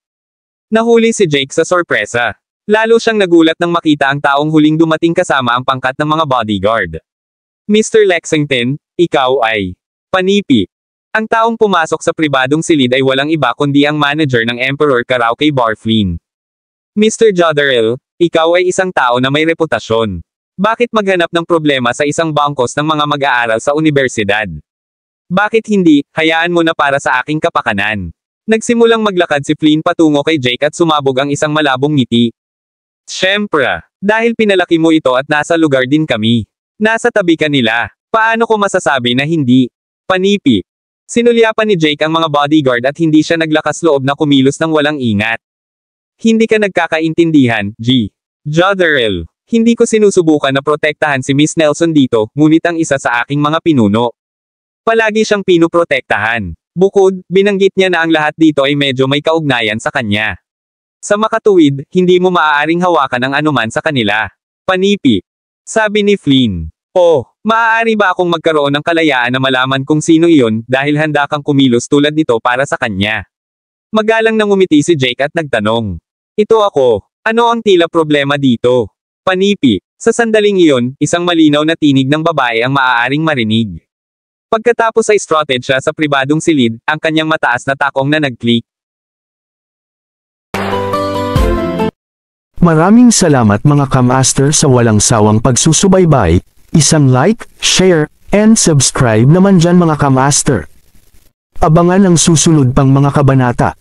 Nahuli si Jake sa sorpresa. Lalo siyang nagulat nang makita ang taong huling dumating kasama ang pangkat ng mga bodyguard. Mr. Lexington, ikaw ay Panipi. Ang taong pumasok sa pribadong silid ay walang iba kundi ang manager ng Emperor Karaoke Bar Flynn. Mr. Jodderell, ikaw ay isang tao na may reputasyon. Bakit maghanap ng problema sa isang bangkos ng mga mag-aaral sa universidad? Bakit hindi, hayaan mo na para sa aking kapakanan? Nagsimulang maglakad si Flynn patungo kay Jake at sumabog ang isang malabong ngiti. Siyempre, dahil pinalaki mo ito at nasa lugar din kami. Nasa tabi ka nila. Paano ko masasabi na hindi? Panipi. Sinulyapan ni Jake ang mga bodyguard at hindi siya naglakas loob na kumilos ng walang ingat. Hindi ka nagkakaintindihan, G. Jodderell. Hindi ko sinusubukan na protektahan si Miss Nelson dito, ngunit ang isa sa aking mga pinuno. Palagi siyang pinuprotektahan. Bukod, binanggit niya na ang lahat dito ay medyo may kaugnayan sa kanya. Sa makatuwid, hindi mo maaaring hawakan ang anuman sa kanila. Panipi. Sabi ni Flynn. Oh, maaari ba akong magkaroon ng kalayaan na malaman kung sino iyon, dahil handa kang kumilos tulad nito para sa kanya? Magalang nang umiti si Jake at nagtanong. Ito ako. Ano ang tila problema dito? Panipi. Sa sandaling iyon, isang malinaw na tinig ng babae ang maaaring marinig. Pagkatapos ay strutted siya sa pribadong silid, ang kanyang mataas na takong na nag-click.
Maraming salamat mga kamaster sa walang sawang pagsusubaybay. Isang like, share, and subscribe naman dyan mga kamaster. Abangan ang susunod pang mga kabanata.